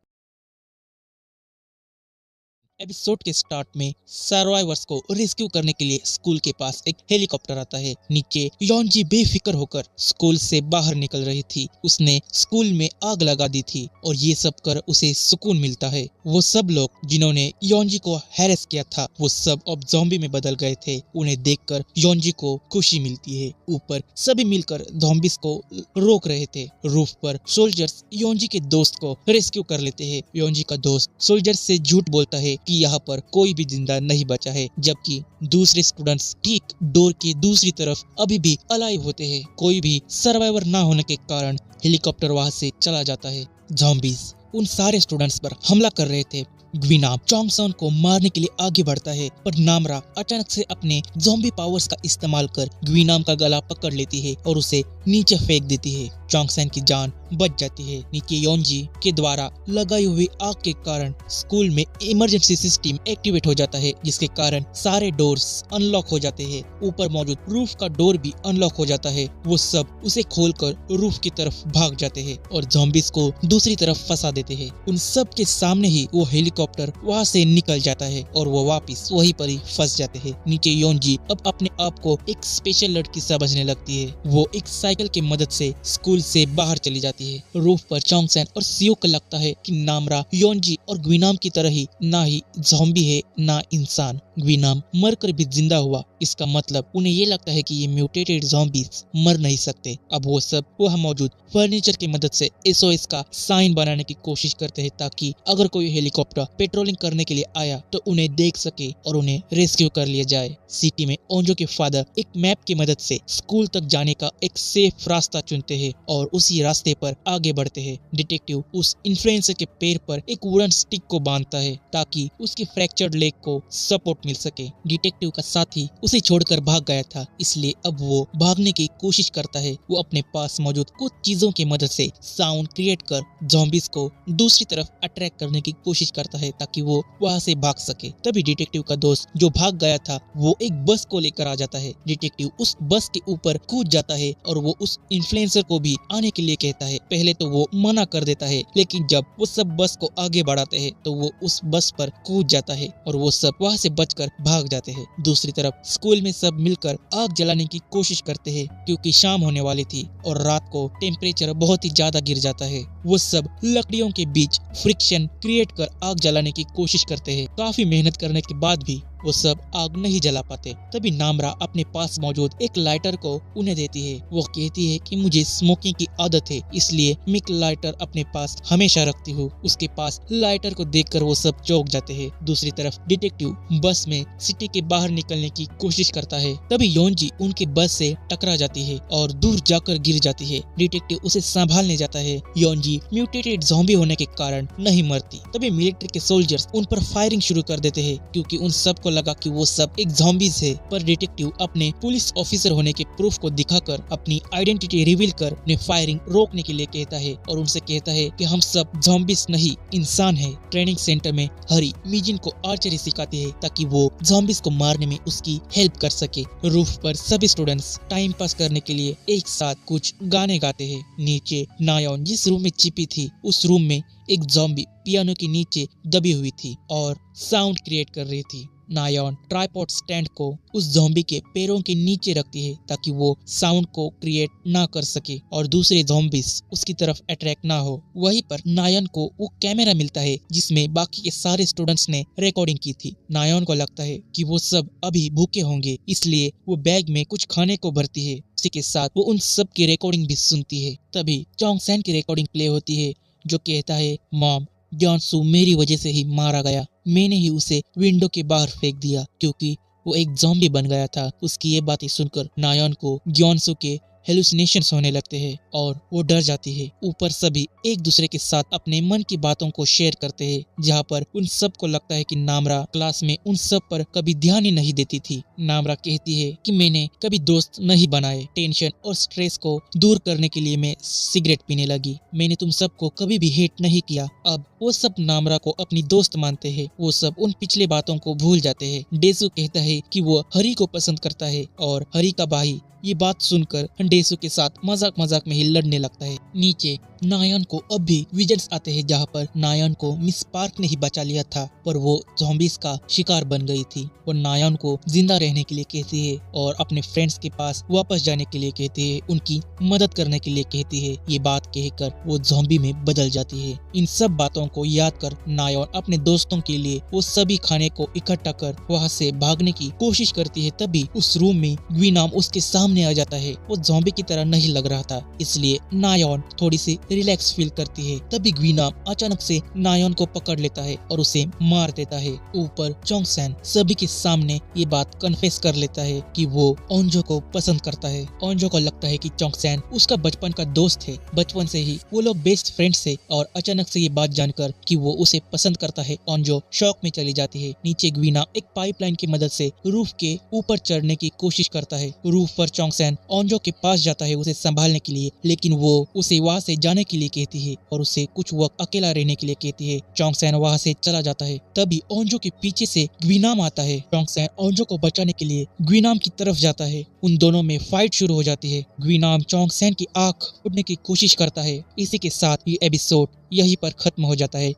एपिसोड के स्टार्ट में सर्वाइवर्स को रेस्क्यू करने के लिए स्कूल के पास एक हेलीकॉप्टर आता है। नीचे योंजी बेफिक्र होकर स्कूल से बाहर निकल रही थी। उसने स्कूल में आग लगा दी थी और ये सब कर उसे सुकून मिलता है। वो सब लोग जिन्होंने योंजी को हैरेस किया था, वो सब अब ज़ॉम्बी में बदल गए थे। उन्हें देखकर योंजी को खुशी मिलती है। ऊपर सभी मिलकर ज़ॉम्बीज़ को रोक रहे थे। रूफ पर सोल्जर्स योंजी के दोस्त को रेस्क्यू कर लेते हैं। योंजी का दोस्त सोल्जर्स से झूठ बोलता है कि यहाँ पर कोई भी जिंदा नहीं बचा है, जबकि दूसरे स्टूडेंट्स ठीक डोर की दूसरी तरफ अभी भी अलाइव होते हैं। कोई भी सर्वाइवर ना होने के कारण हेलीकॉप्टर वहां से चला जाता है। ज़ॉम्बीज़ उन सारे स्टूडेंट्स पर हमला कर रहे थे। ग्वीनाम चोंगसेन को मारने के लिए आगे बढ़ता है, पर नामरा अचानक से अपने ज़ॉम्बी पावर्स का इस्तेमाल कर ग्वीनाम का गला पकड़ लेती है और उसे नीचे फेंक देती है। चोंगसेन की जान बच जाती है। नीचे योनजी के द्वारा लगाई हुई आग के कारण स्कूल में इमरजेंसी सिस्टम एक्टिवेट हो जाता है, जिसके कारण सारे डोर्स अनलॉक हो जाते हैं। ऊपर मौजूद रूफ का डोर भी अनलॉक हो जाता है। वो सब उसे खोलकर रूफ की तरफ भाग जाते हैं और ज़ॉम्बीज को दूसरी तरफ फंसा देते हैं। उन सब के सामने ही वो हेलीकॉप्टर वहाँ से निकल जाता है और वो वापस वहीं पर ही फंस जाते हैं। नीचे योनजी अब अपने आप को एक स्पेशल लड़की समझने लगती है। वो एक साइकिल की मदद से स्कूल से बाहर चली जाती है। रूफ पर चोंगसेन और सियो को लगता है कि नामरा योनजी और ग्विनाम की तरह ही ना ही ज़ॉम्बी है ना इंसान। ग्विनाम मरकर भी जिंदा हुआ, इसका मतलब उन्हें ये लगता है कि ये म्यूटेटेड ज़ॉम्बीज मर नहीं सकते। अब वो सब वहाँ मौजूद फर्नीचर की मदद से SOS का साइन बनाने की कोशिश करते हैं, ताकि अगर कोई हेलीकॉप्टर पेट्रोलिंग करने के लिए आया तो उन्हें देख सके और उन्हें रेस्क्यू कर लिया जाए। सिटी में ओंजो के फादर एक मैप की मदद से स्कूल तक जाने का एक सेफ रास्ता चुनते हैं और उसी रास्ते पर आगे बढ़ते हैं। डिटेक्टिव उस इन्फ्लुएंसर के पैर पर एक वुडन स्टिक को बांधता है ताकि उसकी फ्रैक्चर्ड लेग को सपोर्ट मिल सके। डिटेक्टिव का साथी उसे छोड़कर भाग गया था, इसलिए अब वो भागने की कोशिश करता है। वो अपने पास मौजूद कुछ चीजों की मदद से साउंड क्रिएट कर ज़ॉम्बीज को दूसरी तरफ अट्रैक्ट करने की कोशिश करता है ताकि वो वहाँ से भाग सके। तभी डिटेक्टिव का दोस्त जो भाग गया था वो एक बस को लेकर आ जाता है। डिटेक्टिव उस बस के ऊपर कूद जाता है और वो उस इन्फ्लुएंसर को भी आने के लिए कहता है। पहले तो वो मना कर देता है, लेकिन जब वो सब बस को आगे बढ़ाते हैं तो वो उस बस पर कूद जाता है और वो सब वहाँ से बचकर भाग जाते हैं। दूसरी तरफ स्कूल में सब मिलकर आग जलाने की कोशिश करते हैं क्योंकि शाम होने वाली थी और रात को टेम्परेचर बहुत ही ज्यादा गिर जाता है। वो सब लकड़ियों के बीच फ्रिक्शन क्रिएट कर आग जलाने की कोशिश करते हैं। काफी मेहनत करने के बाद भी वो सब आग नहीं जला पाते। तभी नामरा अपने पास मौजूद एक लाइटर को उन्हें देती है। वो कहती है कि मुझे स्मोकिंग की आदत है, इसलिए मैं एक लाइटर अपने पास हमेशा रखती हूँ। उसके पास लाइटर को देखकर वो सब चौंक जाते हैं। दूसरी तरफ डिटेक्टिव बस में सिटी के बाहर निकलने की कोशिश करता है। तभी योनजी उनके बस से टकरा जाती है और दूर जाकर गिर जाती है। डिटेक्टिव उसे संभालने जाता है। योनजी म्यूटेटेड ज़ॉम्बी होने के कारण नहीं मरती। तभी मिलिट्री के सोल्जर्स उन पर फायरिंग शुरू कर देते हैं क्योंकि उन सबको लगा कि वो सब एक ज़ॉम्बीज है। पर डिटेक्टिव अपने पुलिस ऑफिसर होने के प्रूफ को दिखाकर अपनी आइडेंटिटी रिवील कर उन्हें फायरिंग रोकने के लिए कहता है और उनसे कहता है कि हम सब ज़ॉम्बीज नहीं इंसान है। ट्रेनिंग सेंटर में हरी मिजिन को आर्चरी सिखाती है ताकि वो ज़ॉम्बीज को मारने में उसकी हेल्प कर सके। रूफ पर सभी स्टूडेंट्स टाइम पास करने के लिए एक साथ कुछ गाने गाते हैं। नीचे नायोन जिस रूम में छिपी थी उस रूम में एक ज़ॉम्बी पियानो के नीचे दबी हुई थी और साउंड क्रिएट कर रही थी। नायोन ट्राइपॉड स्टैंड को उस ज़ॉम्बी के पैरों के नीचे रखती है ताकि वो साउंड को क्रिएट ना कर सके और दूसरे ज़ॉम्बीज उसकी तरफ अट्रैक्ट ना हो। वहीं पर नायोन को वो कैमरा मिलता है जिसमें बाकी के सारे स्टूडेंट्स ने रिकॉर्डिंग की थी। नायोन को लगता है कि वो सब अभी भूखे होंगे, इसलिए वो बैग में कुछ खाने को भरती है। इसी के साथ वो उन सब की रिकॉर्डिंग भी सुनती है। तभी चोंगसेन की रिकॉर्डिंग प्ले होती है जो कहता है, मॉम, ग्योनसू मेरी वजह से ही मारा गया। मैंने ही उसे विंडो के बाहर फेंक दिया क्योंकि वो एक ज़ॉम्बी बन गया था। उसकी ये बातें सुनकर नायोन को ग्योनसू के हेलुसिनेशंस होने लगते हैं और वो डर जाती है। ऊपर सभी एक दूसरे के साथ अपने मन की बातों को शेयर करते हैं, जहाँ पर उन सब को लगता है कि नामरा क्लास में उन सब पर कभी ध्यान ही नहीं देती थी। नामरा कहती है कि मैंने कभी दोस्त नहीं बनाए। टेंशन और स्ट्रेस को दूर करने के लिए मैं सिगरेट पीने लगी। मैंने तुम सबको कभी भी हेट नहीं किया। अब वो सब नामरा को अपनी दोस्त मानते हैं। वो सब उन पिछले बातों को भूल जाते हैं। डेसू कहता है कि वो हरी को पसंद करता है और हरी का भाई ये बात सुनकर डेसू के साथ मजाक मजाक में ही लड़ने लगता है। नीचे नायन को अब भी विजन्स आते हैं जहाँ पर नायन को मिस पार्क ने ही बचा लिया था, पर वो ज़ॉम्बीज का शिकार बन गई थी। वो नायन को जिंदा रहने के लिए कहती है और अपने फ्रेंड्स के पास वापस जाने के लिए कहती है, उनकी मदद करने के लिए कहती है। ये बात कहकर वो ज़ॉम्बी में बदल जाती है। इन सब बातों को याद कर नायन अपने दोस्तों के लिए वो सभी खाने को इकट्ठा कर वहाँ से भागने की कोशिश करती है। तभी उस रूम में ग्विनाम उसके सामने आ जाता है। वो ज़ॉम्बी की तरह नहीं लग रहा था, इसलिए नायन थोड़ी सी रिलैक्स फील करती है। तभी ग्विनाम अचानक से नायन को पकड़ लेता है और उसे मार देता है। ऊपर चोंगसेन सभी के सामने ये बात कन्फेस कर लेता है कि वो ओंजो को पसंद करता है। ओंजो को लगता है कि चोंगसेन उसका बचपन का दोस्त है, बचपन से ही वो लोग बेस्ट फ्रेंड्स थे, और अचानक से ये बात जानकर कि वो उसे पसंद करता है ओंजो शॉक में चली जाती है। नीचे ग्विनाम एक पाइपलाइन की मदद से रूफ के ऊपर चढ़ने की कोशिश करता है। रूफ पर चोंगसेन ओंजो के पास जाता है उसे संभालने के लिए, लेकिन वो उसे वहाँ से जाने के लिए कहती है और उसे कुछ वक्त अकेला रहने के लिए कहती है। चोंगसेन वहाँ से चला जाता है। तभी ओंजो के पीछे से ग्विनाम आता है। चोंगसेन ओंजो को बचाने के लिए ग्विनाम की तरफ जाता है। उन दोनों में फाइट शुरू हो जाती है। ग्विनाम चोंगसेन की आंख उड़ने की कोशिश करता है। इसी के साथ ये एपिसोड यहीं पर खत्म हो जाता है।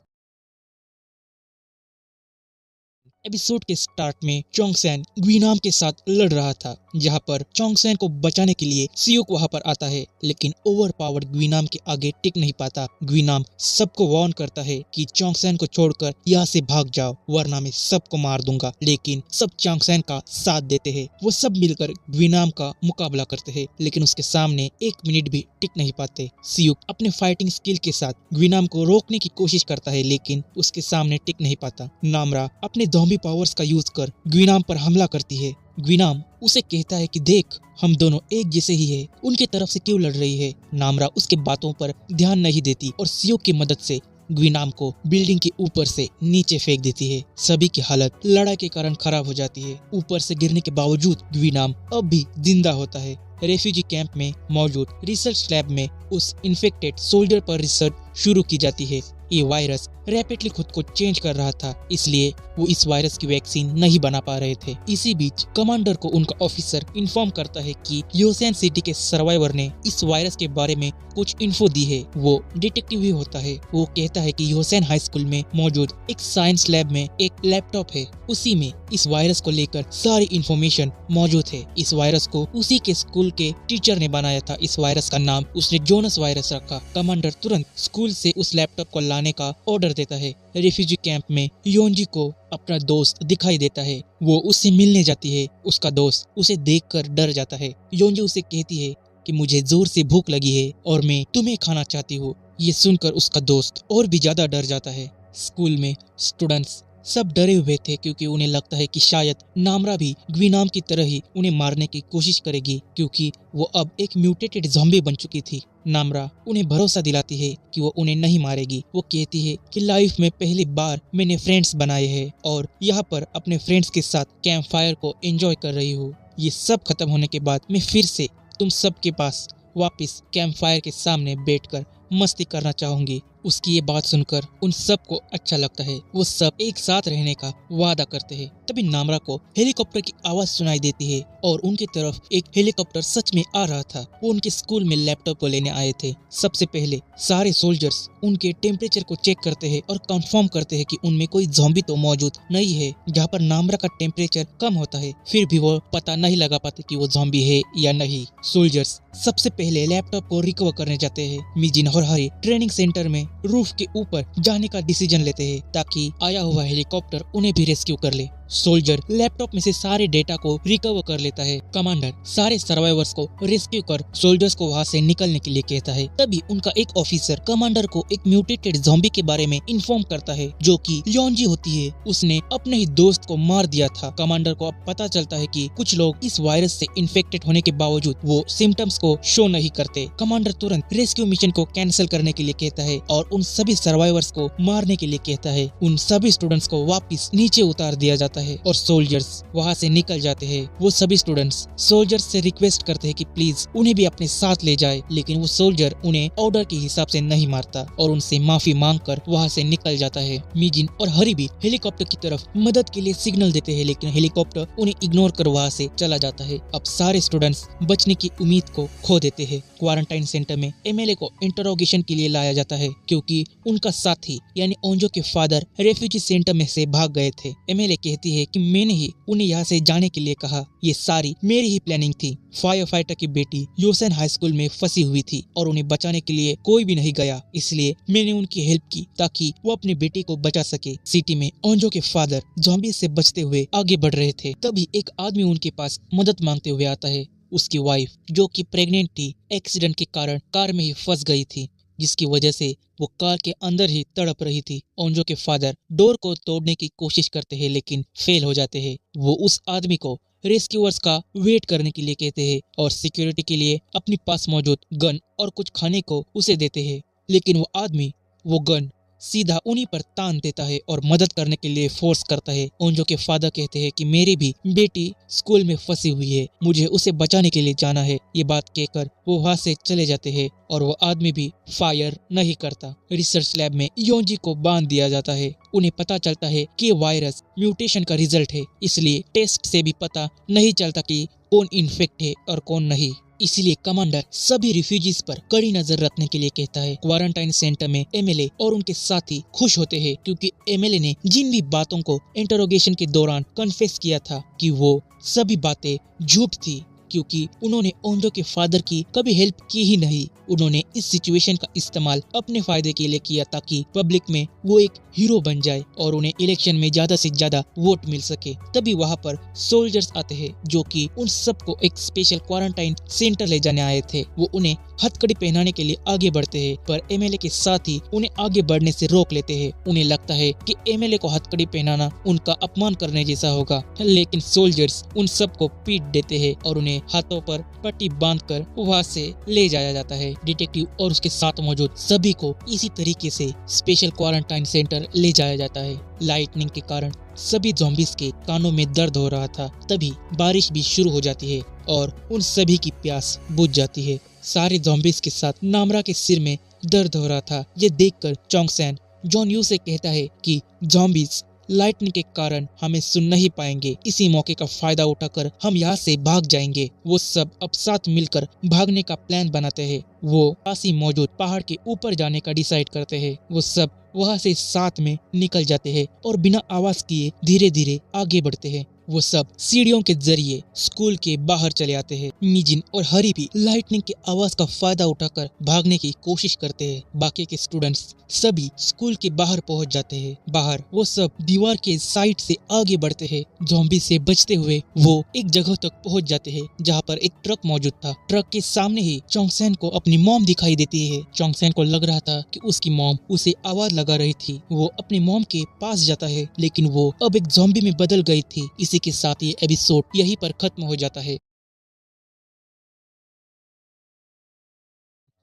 एपिसोड के स्टार्ट में चोंगसेन ग्विनाम के साथ लड़ रहा था, जहां पर चोंगसेन को बचाने के लिए सियुक वहां पर आता है, लेकिन ओवर पावर्ड ग्विनाम के आगे टिक नहीं पाता। ग्विनाम सबको वार्न करता है कि चोंगसेन को छोड़कर यहाँ से भाग जाओ वरना मैं सबको मार दूंगा, लेकिन सब चोंगसेन का साथ देते हैं। वो सब मिलकर ग्विनाम का मुकाबला करते हैं, लेकिन उसके सामने एक मिनट भी टिक नहीं पाते। सियुक अपने फाइटिंग स्किल के साथ ग्विनाम को रोकने की कोशिश करता है, लेकिन उसके सामने टिक नहीं पाता। नामरा अपने ज़ॉम्बी पावर्स का यूज कर ग्विनाम पर हमला करती है। ग्विनाम उसे कहता है कि देख, हम दोनों एक जैसे ही है, उनके तरफ से क्यों लड़ रही है। नामरा उसके बातों पर ध्यान नहीं देती और सियुक की मदद से ग्विनाम को बिल्डिंग के ऊपर से नीचे फेंक देती है। सभी की हालत लड़ाई के कारण खराब हो जाती है। ऊपर से गिरने के बावजूद ग्विनाम अब भी जिंदा होता है। रेफ्यूजी कैंप में मौजूद रिसर्च लैब में उस इन्फेक्टेड सोल्जर पर रिसर्च शुरू की जाती है। ये वायरस रैपिडली खुद को चेंज कर रहा था, इसलिए वो इस वायरस की वैक्सीन नहीं बना पा रहे थे। इसी बीच कमांडर को उनका ऑफिसर इन्फॉर्म करता है कि योसेन सिटी के सर्वाइवर ने इस वायरस के बारे में कुछ इन्फो दी है। वो डिटेक्टिव ही होता है। वो कहता है कि योसेन हाई स्कूल में मौजूद एक साइंस लैब में एक लैपटॉप है, उसी में इस वायरस को लेकर सारी इंफॉर्मेशन मौजूद है। इस वायरस को उसी के स्कूल के टीचर ने बनाया था। इस वायरस का नाम उसने जोनस वायरस रखा। कमांडर तुरंत स्कूल से उस लैपटॉप को लाने का ऑर्डर देता है। रेफ्यूजी कैंप में योंजी को अपना दोस्त दिखाई देता है। वो उससे मिलने जाती है। उसका दोस्त उसे देखकर डर जाता है। योंजी उसे कहती है कि मुझे जोर से भूख लगी है और मैं तुम्हें खाना चाहती हूँ। ये सुनकर उसका दोस्त और भी ज्यादा डर जाता है। स्कूल में स्टूडेंट्स सब डरे हुए थे, क्योंकि उन्हें लगता है कि शायद नामरा भी ग्विनाम की तरह ही उन्हें मारने की कोशिश करेगी, क्योंकि वो अब एक म्यूटेटेड ज़ॉम्बी बन चुकी थी। नामरा उन्हें भरोसा दिलाती है कि वो उन्हें नहीं मारेगी। वो कहती है कि लाइफ में पहली बार मैंने फ्रेंड्स बनाए हैं और यहाँ पर अपने फ्रेंड्स के साथ कैंप फायर को एंजॉय कर रही हूँ। ये सब खत्म होने के बाद मैं फिर से तुम सब के पास वापस कैंप फायर के सामने बैठकर मस्ती करना चाहूंगी। उसकी ये बात सुनकर उन सबको अच्छा लगता है। वो सब एक साथ रहने का वादा करते हैं। तभी नामरा को हेलीकॉप्टर की आवाज सुनाई देती है और उनकी तरफ एक हेलीकॉप्टर सच में आ रहा था। वो उनके स्कूल में लैपटॉप को लेने आए थे। सबसे पहले सारे सोल्जर्स उनके टेम्परेचर को चेक करते हैं और कंफर्म करते हैं कि उनमें कोई ज़ॉम्बी तो मौजूद नहीं है। जहाँ पर नामरा का टेम्परेचर कम होता है, फिर भी वो पता नहीं लगा पाते कि वो ज़ॉम्बी है या नहीं। सोल्जर्स सबसे पहले लैपटॉप को रिकवर करने जाते हैं। मिजिन और हरी ट्रेनिंग सेंटर में रूफ के ऊपर जाने का डिसीजन लेते हैं, ताकि आया हुआ हेलीकॉप्टर उन्हें भी रेस्क्यू कर ले। सोल्जर लैपटॉप में से सारे डेटा को रिकवर कर लेता है। कमांडर सारे सर्वाइवर्स को रेस्क्यू कर सोल्जर्स को वहाँ से निकलने के लिए कहता है। तभी उनका एक ऑफिसर कमांडर को एक म्यूटेटेड ज़ॉम्बी के बारे में इन्फॉर्म करता है, जो कि योंजी होती है। उसने अपने ही दोस्त को मार दिया था। कमांडर को अब पता चलता है कि कुछ लोग इस वायरस से इन्फेक्टेड होने के बावजूद वो सिम्टम्स को शो नहीं करते। कमांडर तुरंत रेस्क्यू मिशन को कैंसिल करने के लिए कहता है और उन सभी सर्वाइवर्स को मारने के लिए कहता है। उन सभी स्टूडेंट्स को वापस नीचे उतार दिया जाता है और सोल्जर्स वहाँ से निकल जाते हैं। वो सभी स्टूडेंट्स सोल्जर्स से रिक्वेस्ट करते हैं कि प्लीज उन्हें भी अपने साथ ले जाए, लेकिन वो सोल्जर उन्हें ऑर्डर के हिसाब से नहीं मारता और उनसे माफी मांगकर वहाँ से निकल जाता है। मिजिन और हरी भी हेलीकॉप्टर की तरफ मदद के लिए सिग्नल देते हैं, लेकिन हेलीकॉप्टर उन्हें इग्नोर कर वहाँ से चला जाता है। अब सारे स्टूडेंट्स बचने की उम्मीद को खो देते हैं। क्वारंटाइन सेंटर में एमएलए को इंटरोगेशन के लिए लाया जाता है, क्योंकि उनका साथी यानी ओंजो के फादर रेफ्यूजी सेंटर में से भाग गए थे। एमएलए कहती है कि मैंने ही उन्हें यहाँ से जाने के लिए कहा। ये सारी मेरी ही प्लानिंग थी। फायर फाइटर की बेटी योसेन हाई स्कूल में फंसी हुई थी और उन्हें बचाने के लिए कोई भी नहीं गया, इसलिए मैंने उनकी हेल्प की ताकि वो अपनी बेटी को बचा सके। सिटी में ओंजो के फादर ज़ॉम्बी से बचते हुए आगे बढ़ रहे थे। तभी एक आदमी उनके पास मदद मांगते हुए आता है। उसकी वाइफ जो कि प्रेग्नेंट थी, एक्सीडेंट के कारण कार में ही फंस गई थी, जिसकी वजह से वो कार के अंदर ही तड़प रही थी। ओंजो के फादर डोर को तोड़ने की कोशिश करते हैं, लेकिन फेल हो जाते हैं। वो उस आदमी को रेस्क्यूअर्स का वेट करने के लिए कहते हैं और सिक्योरिटी के लिए अपने पास मौजूद गन और कुछ खाने को उसे देते हैं, लेकिन वो आदमी वो गन सीधा उन्हीं पर तान देता है और मदद करने के लिए फोर्स करता है। ओंजो के फादर कहते हैं कि मेरी भी बेटी स्कूल में फंसी हुई है, मुझे उसे बचाने के लिए जाना है। ये बात कहकर वो वहाँ से चले जाते हैं और वो आदमी भी फायर नहीं करता। रिसर्च लैब में योंजी को बांध दिया जाता है। उन्हें पता चलता है कि वायरस म्यूटेशन का रिजल्ट है, इसलिए टेस्ट से भी पता नहीं चलता कि कौन इन्फेक्ट है और कौन नहीं। इसलिए कमांडर सभी रिफ्यूजीज पर कड़ी नजर रखने के लिए कहता है। क्वारंटाइन सेंटर में एमएलए और उनके साथी खुश होते हैं क्योंकि एमएलए ने जिन भी बातों को इंटरोगेशन के दौरान कन्फेस किया था कि वो सभी बातें झूठ थी, क्योंकि उन्होंने ओंजो के फादर की कभी हेल्प की ही नहीं। उन्होंने इस सिचुएशन का इस्तेमाल अपने फायदे के लिए किया ताकि पब्लिक में वो एक हीरो बन जाए और उन्हें इलेक्शन में ज्यादा से ज्यादा वोट मिल सके। तभी वहाँ पर सोल्जर्स आते हैं जो कि उन सबको एक स्पेशल क्वारंटाइन सेंटर ले जाने आए थे। वो उन्हें हथकड़ी पहनाने के लिए आगे बढ़ते हैं, पर एमएलए के साथ ही उन्हें आगे बढ़ने से रोक लेते हैं। उन्हें लगता है कि एमएलए को हथकड़ी पहनाना उनका अपमान करने जैसा होगा, लेकिन सोल्जर्स उन सबको पीट देते हैं और उन्हें हाथों पर पट्टी बांधकर वहाँ से ले जाया जाता है। डिटेक्टिव और उसके साथ मौजूद सभी को इसी तरीके से स्पेशल क्वारंटाइन सेंटर ले जाया जाता है। लाइटनिंग के कारण सभी ज़ॉम्बीज के कानों में दर्द हो रहा था। तभी बारिश भी शुरू हो जाती है और उन सभी की प्यास बुझ जाती है। सारे ज़ॉम्बीज के साथ नामरा के सिर में दर्द हो रहा था। ये देखकर चोंगसेन जॉन यू से कहता है कि ज़ॉम्बीज लाइटनिंग के कारण हमें सुन नहीं पाएंगे, इसी मौके का फायदा उठाकर हम यहाँ से भाग जाएंगे। वो सब अब साथ मिलकर भागने का प्लान बनाते हैं। वो पास ही मौजूद पहाड़ के ऊपर जाने का डिसाइड करते हैं। वो सब वहाँ से साथ में निकल जाते हैं और बिना आवाज किए धीरे धीरे आगे बढ़ते हैं। वो सब सीढ़ियों के जरिए स्कूल के बाहर चले आते हैं। मिजिन और हरी भी लाइटनिंग की आवाज का फायदा उठाकर भागने की कोशिश करते हैं। बाकी के स्टूडेंट्स सभी स्कूल के बाहर पहुंच जाते हैं। बाहर वो सब दीवार के साइड से आगे बढ़ते हैं। ज़ॉम्बी से बचते हुए वो एक जगह तक पहुंच जाते हैं जहां पर एक ट्रक मौजूद था। ट्रक के सामने ही चोंगसेन को अपनी मॉम दिखाई देती है। चोंगसेन को लग रहा था कि उसकी मॉम उसे आवाज लगा रही थी। वो अपनी मॉम के पास जाता है, लेकिन वो अब एक ज़ॉम्बी में बदल गई थी। इसी के साथ ये एपिसोड यहीं पर खत्म हो जाता है।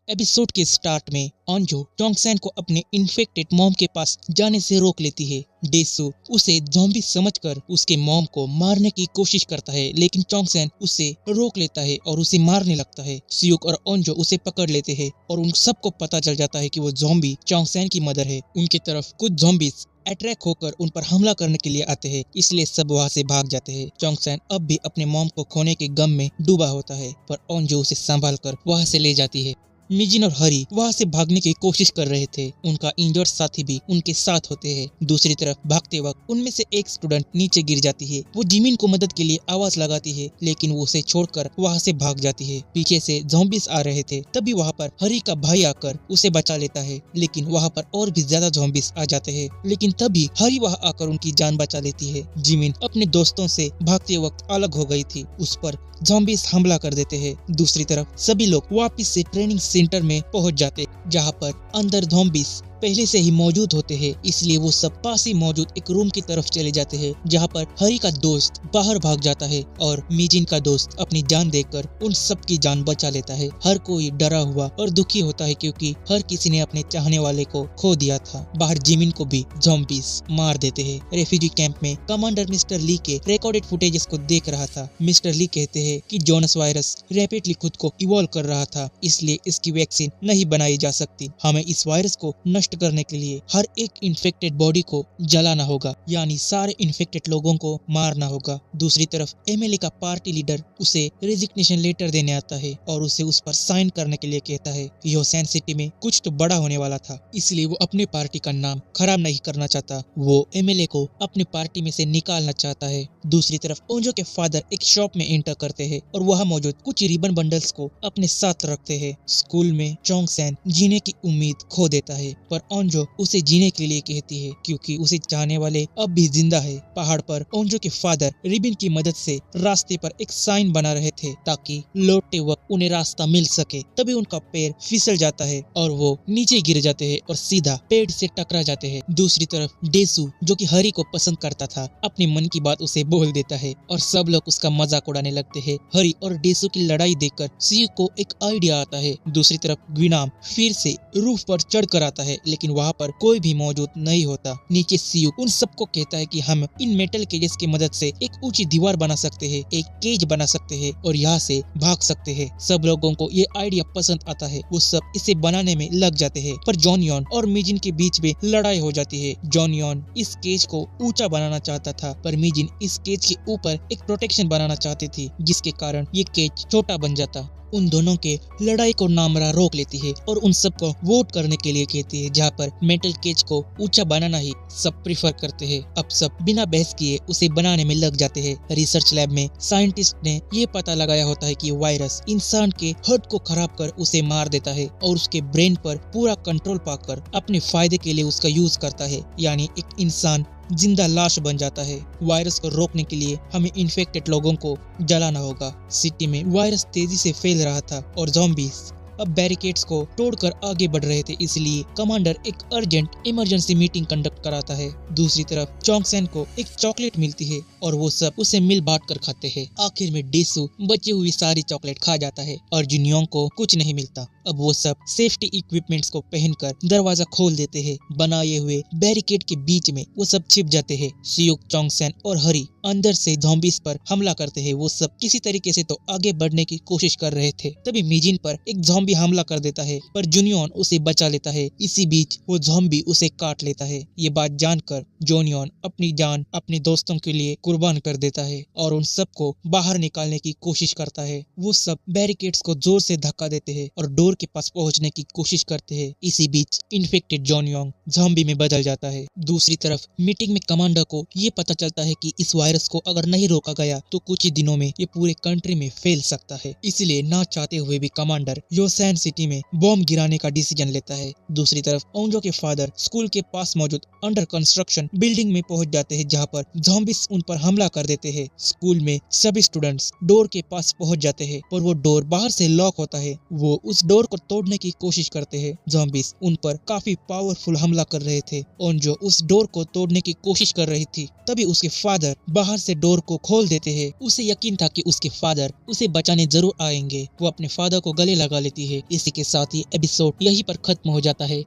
एपिसोड के स्टार्ट में अंजू चोंगसेन को अपने इन्फेक्टेड मॉम के पास जाने से रोक लेती है। डेसू उसे ज़ॉम्बी समझकर उसके मॉम को मारने की कोशिश करता है, लेकिन चोंगसेन उसे रोक लेता है और उसे मारने लगता है। सियुक और अंजू उसे पकड़ लेते हैं और उन सबको पता चल जाता है कि वो ज़ॉम्बी चोंगसेन की मदर है। उनकी तरफ कुछ ज़ॉम्बीज अट्रैक्ट होकर उन पर हमला करने के लिए आते हैं, इसलिए सब वहाँ से भाग जाते हैं। चोंगसेन अब भी अपने मॉम को खोने के गम में डूबा होता है, पर अंजू उसे संभाल कर वहाँ से ले जाती है। मिजिन और हरी वहाँ से भागने की कोशिश कर रहे थे। उनका इंजर्ड साथी भी उनके साथ होते हैं। दूसरी तरफ भागते वक्त उनमें से एक स्टूडेंट नीचे गिर जाती है। वो जिमिन को मदद के लिए आवाज लगाती है, लेकिन वो उसे छोड़कर वहाँ से भाग जाती है। पीछे से ज़ॉम्बीज आ रहे थे। तभी वहाँ पर हरी का भाई आकर उसे बचा लेता है, लेकिन वहाँ पर और भी ज्यादा ज़ॉम्बीज आ जाते हैं। लेकिन तभी हरी वहाँ आकर उनकी जान बचा लेती है। जिमिन अपने दोस्तों से भागते वक्त अलग हो गई थी। उस पर ज़ॉम्बीज हमला कर देते हैं। दूसरी तरफ सभी लोग वापस से ट्रेनिंग सेंटर में पहुंच जाते, जहां पर अंदर ज़ॉम्बीज पहले से ही मौजूद होते हैं। इसलिए वो सब पास ही मौजूद एक रूम की तरफ चले जाते हैं, जहां पर हरी का दोस्त बाहर भाग जाता है और मिजिन का दोस्त अपनी जान देकर उन सब की जान बचा लेता है। हर कोई डरा हुआ और दुखी होता है क्योंकि हर किसी ने अपने चाहने वाले को खो दिया था। बाहर जिमिन को भी ज़ॉम्बीज मार देते हैं। रेफ्यूजी कैंप में कमांडर मिस्टर ली के रिकॉर्डेड फुटेजेस को देख रहा था। मिस्टर ली कहते हैं कि जोनस वायरस रैपिडली खुद को इवॉल्व कर रहा था, इसलिए इसकी वैक्सीन नहीं बनाई जा सकती। हमें इस वायरस को नष्ट करने के लिए हर एक इन्फेक्टेड बॉडी को जलाना होगा, यानी सारे इन्फेक्टेड लोगों को मारना होगा। दूसरी तरफ एमएलए का पार्टी लीडर उसे रेजिग्नेशन लेटर देने आता है और उसे उस पर साइन करने के लिए कहता है। योसेन सिटी में कुछ तो बड़ा होने वाला था, इसलिए वो अपने पार्टी का नाम खराब नहीं करना चाहता। वो एमएलए को अपनी पार्टी में से निकालना चाहता है। दूसरी तरफ ओंजो के फादर एक शॉप में एंटर करते हैं और वहाँ मौजूद कुछ रिबन बंडल्स को अपने साथ रखते हैं। स्कूल में चोंगसेन जीने की उम्मीद खो देता है, पर ओंजो उसे जीने के लिए कहती है क्योंकि उसे चाहने वाले अब भी जिंदा है। पहाड़ पर ओंजो के फादर रिबन की मदद से रास्ते पर एक साइन बना रहे थे ताकि लौटते वक्त उन्हें रास्ता मिल सके। तभी उनका पैर फिसल जाता है और वो नीचे गिर जाते हैं और सीधा पेड़ से टकरा जाते हैं। दूसरी तरफ डेसू, जो कि हरी को पसंद करता था, अपने मन की बात उसे बोल देता है और सब लोग उसका मजाक उड़ाने लगते हैं। हरी और डेसू की लड़ाई देखकर सियुक को एक आइडिया आता है। दूसरी तरफ ग्विनाम फिर से रूफ पर चढ़ कर आता है, लेकिन वहाँ पर कोई भी मौजूद नहीं होता। नीचे सियुक उन सबको कहता है कि हम इन मेटल केजेस की मदद से एक ऊंची दीवार बना सकते हैं, एक केज बना सकते हैं और यहाँ से भाग सकते हैं। सब लोगों को ये आइडिया पसंद आता है, वो सब इसे बनाने में लग जाते हैं। पर जॉनयोन और मिजिन के बीच में लड़ाई हो जाती है। जॉनयोन इस केज को ऊंचा बनाना चाहता था, पर मिजिन इस केज के ऊपर एक प्रोटेक्शन बनाना चाहती थी, जिसके कारण ये केज छोटा बन जाता। उन दोनों के लड़ाई को नामरा रोक लेती है और उन सबको वोट करने के लिए कहती है, जहाँ पर मेटल केज को ऊंचा बनाना ही सब प्रीफर करते हैं। अब सब बिना बहस किए उसे बनाने में लग जाते हैं। रिसर्च लैब में साइंटिस्ट ने ये पता लगाया होता है कि वायरस इंसान के हार्ट को खराब कर उसे मार देता है और उसके ब्रेन पर पूरा कंट्रोल पाकर अपने फायदे के लिए उसका यूज करता है, यानी एक इंसान जिंदा लाश बन जाता है। वायरस को रोकने के लिए हमें इन्फेक्टेड लोगों को जलाना होगा। सिटी में वायरस तेजी से फैल रहा था और ज़ॉम्बीज अब बैरिकेड्स को तोड़कर आगे बढ़ रहे थे, इसलिए कमांडर एक अर्जेंट इमरजेंसी मीटिंग कंडक्ट कराता है। दूसरी तरफ चोंगसेन को एक चॉकलेट मिलती है और वो सब उसे मिल बांट कर खाते हैं। आखिर में डेसू बची हुई सारी चॉकलेट खा जाता है और जुनियोंग को कुछ नहीं मिलता। अब वो सब सेफ्टी इक्विपमेंट्स को पहनकर दरवाजा खोल देते हैं। बनाए हुए बैरिकेड के बीच में वो सब छिप जाते हैं। सियुक, चोंगसेन और हरी अंदर से ज़ॉम्बीज पर हमला करते हैं। वो सब किसी तरीके से तो आगे बढ़ने की कोशिश कर रहे थे, तभी मिजिन पर एक ज़ॉम्बी हमला कर देता है, पर जुनियोन उसे बचा लेता है। इसी बीच वो ज़ॉम्बी उसे काट लेता है। ये बात जानकर जोनियोन अपनी जान अपने दोस्तों के लिए कुर्बान कर देता है और उन सबको बाहर निकालने की कोशिश करता है। वो सब बैरिकेड्स को जोर से धक्का देते हैं और डोर के पास पहुंचने की कोशिश करते हैं। इसी बीच इन्फेक्टेड जोनियोंग ज़ॉम्बी में बदल जाता है। दूसरी तरफ मीटिंग में कमांडर को ये पता चलता है कि इस वायरस को अगर नहीं रोका गया तो कुछ ही दिनों में ये पूरे कंट्री में फैल सकता है। इसलिए ना चाहते हुए भी कमांडर योसेन सिटी में बॉम्ब गिराने का डिसीजन लेता है। दूसरी तरफ ओंजो के फादर स्कूल के पास मौजूद अंडर कंस्ट्रक्शन बिल्डिंग में पहुंच जाते हैं, जहां पर ज़ॉम्बीज उन पर हमला कर देते हैं। स्कूल में सभी स्टूडेंट्स डोर के पास पहुंच जाते हैं, पर वो डोर बाहर से लॉक होता है। वो उस डोर को तोड़ने की कोशिश करते हैं। ज़ॉम्बीज उन पर काफी पावरफुल हमला कर रहे थे। ओंजो उस डोर को तोड़ने की कोशिश कर रही थी, तभी उसके फादर बाहर से डोर को खोल देते हैं। उसे यकीन था कि उसके फादर उसे बचाने जरूर आएंगे। वो अपने फादर को गले लगा लेती है। इसी के साथ ही एपिसोड यहीं पर खत्म हो जाता है।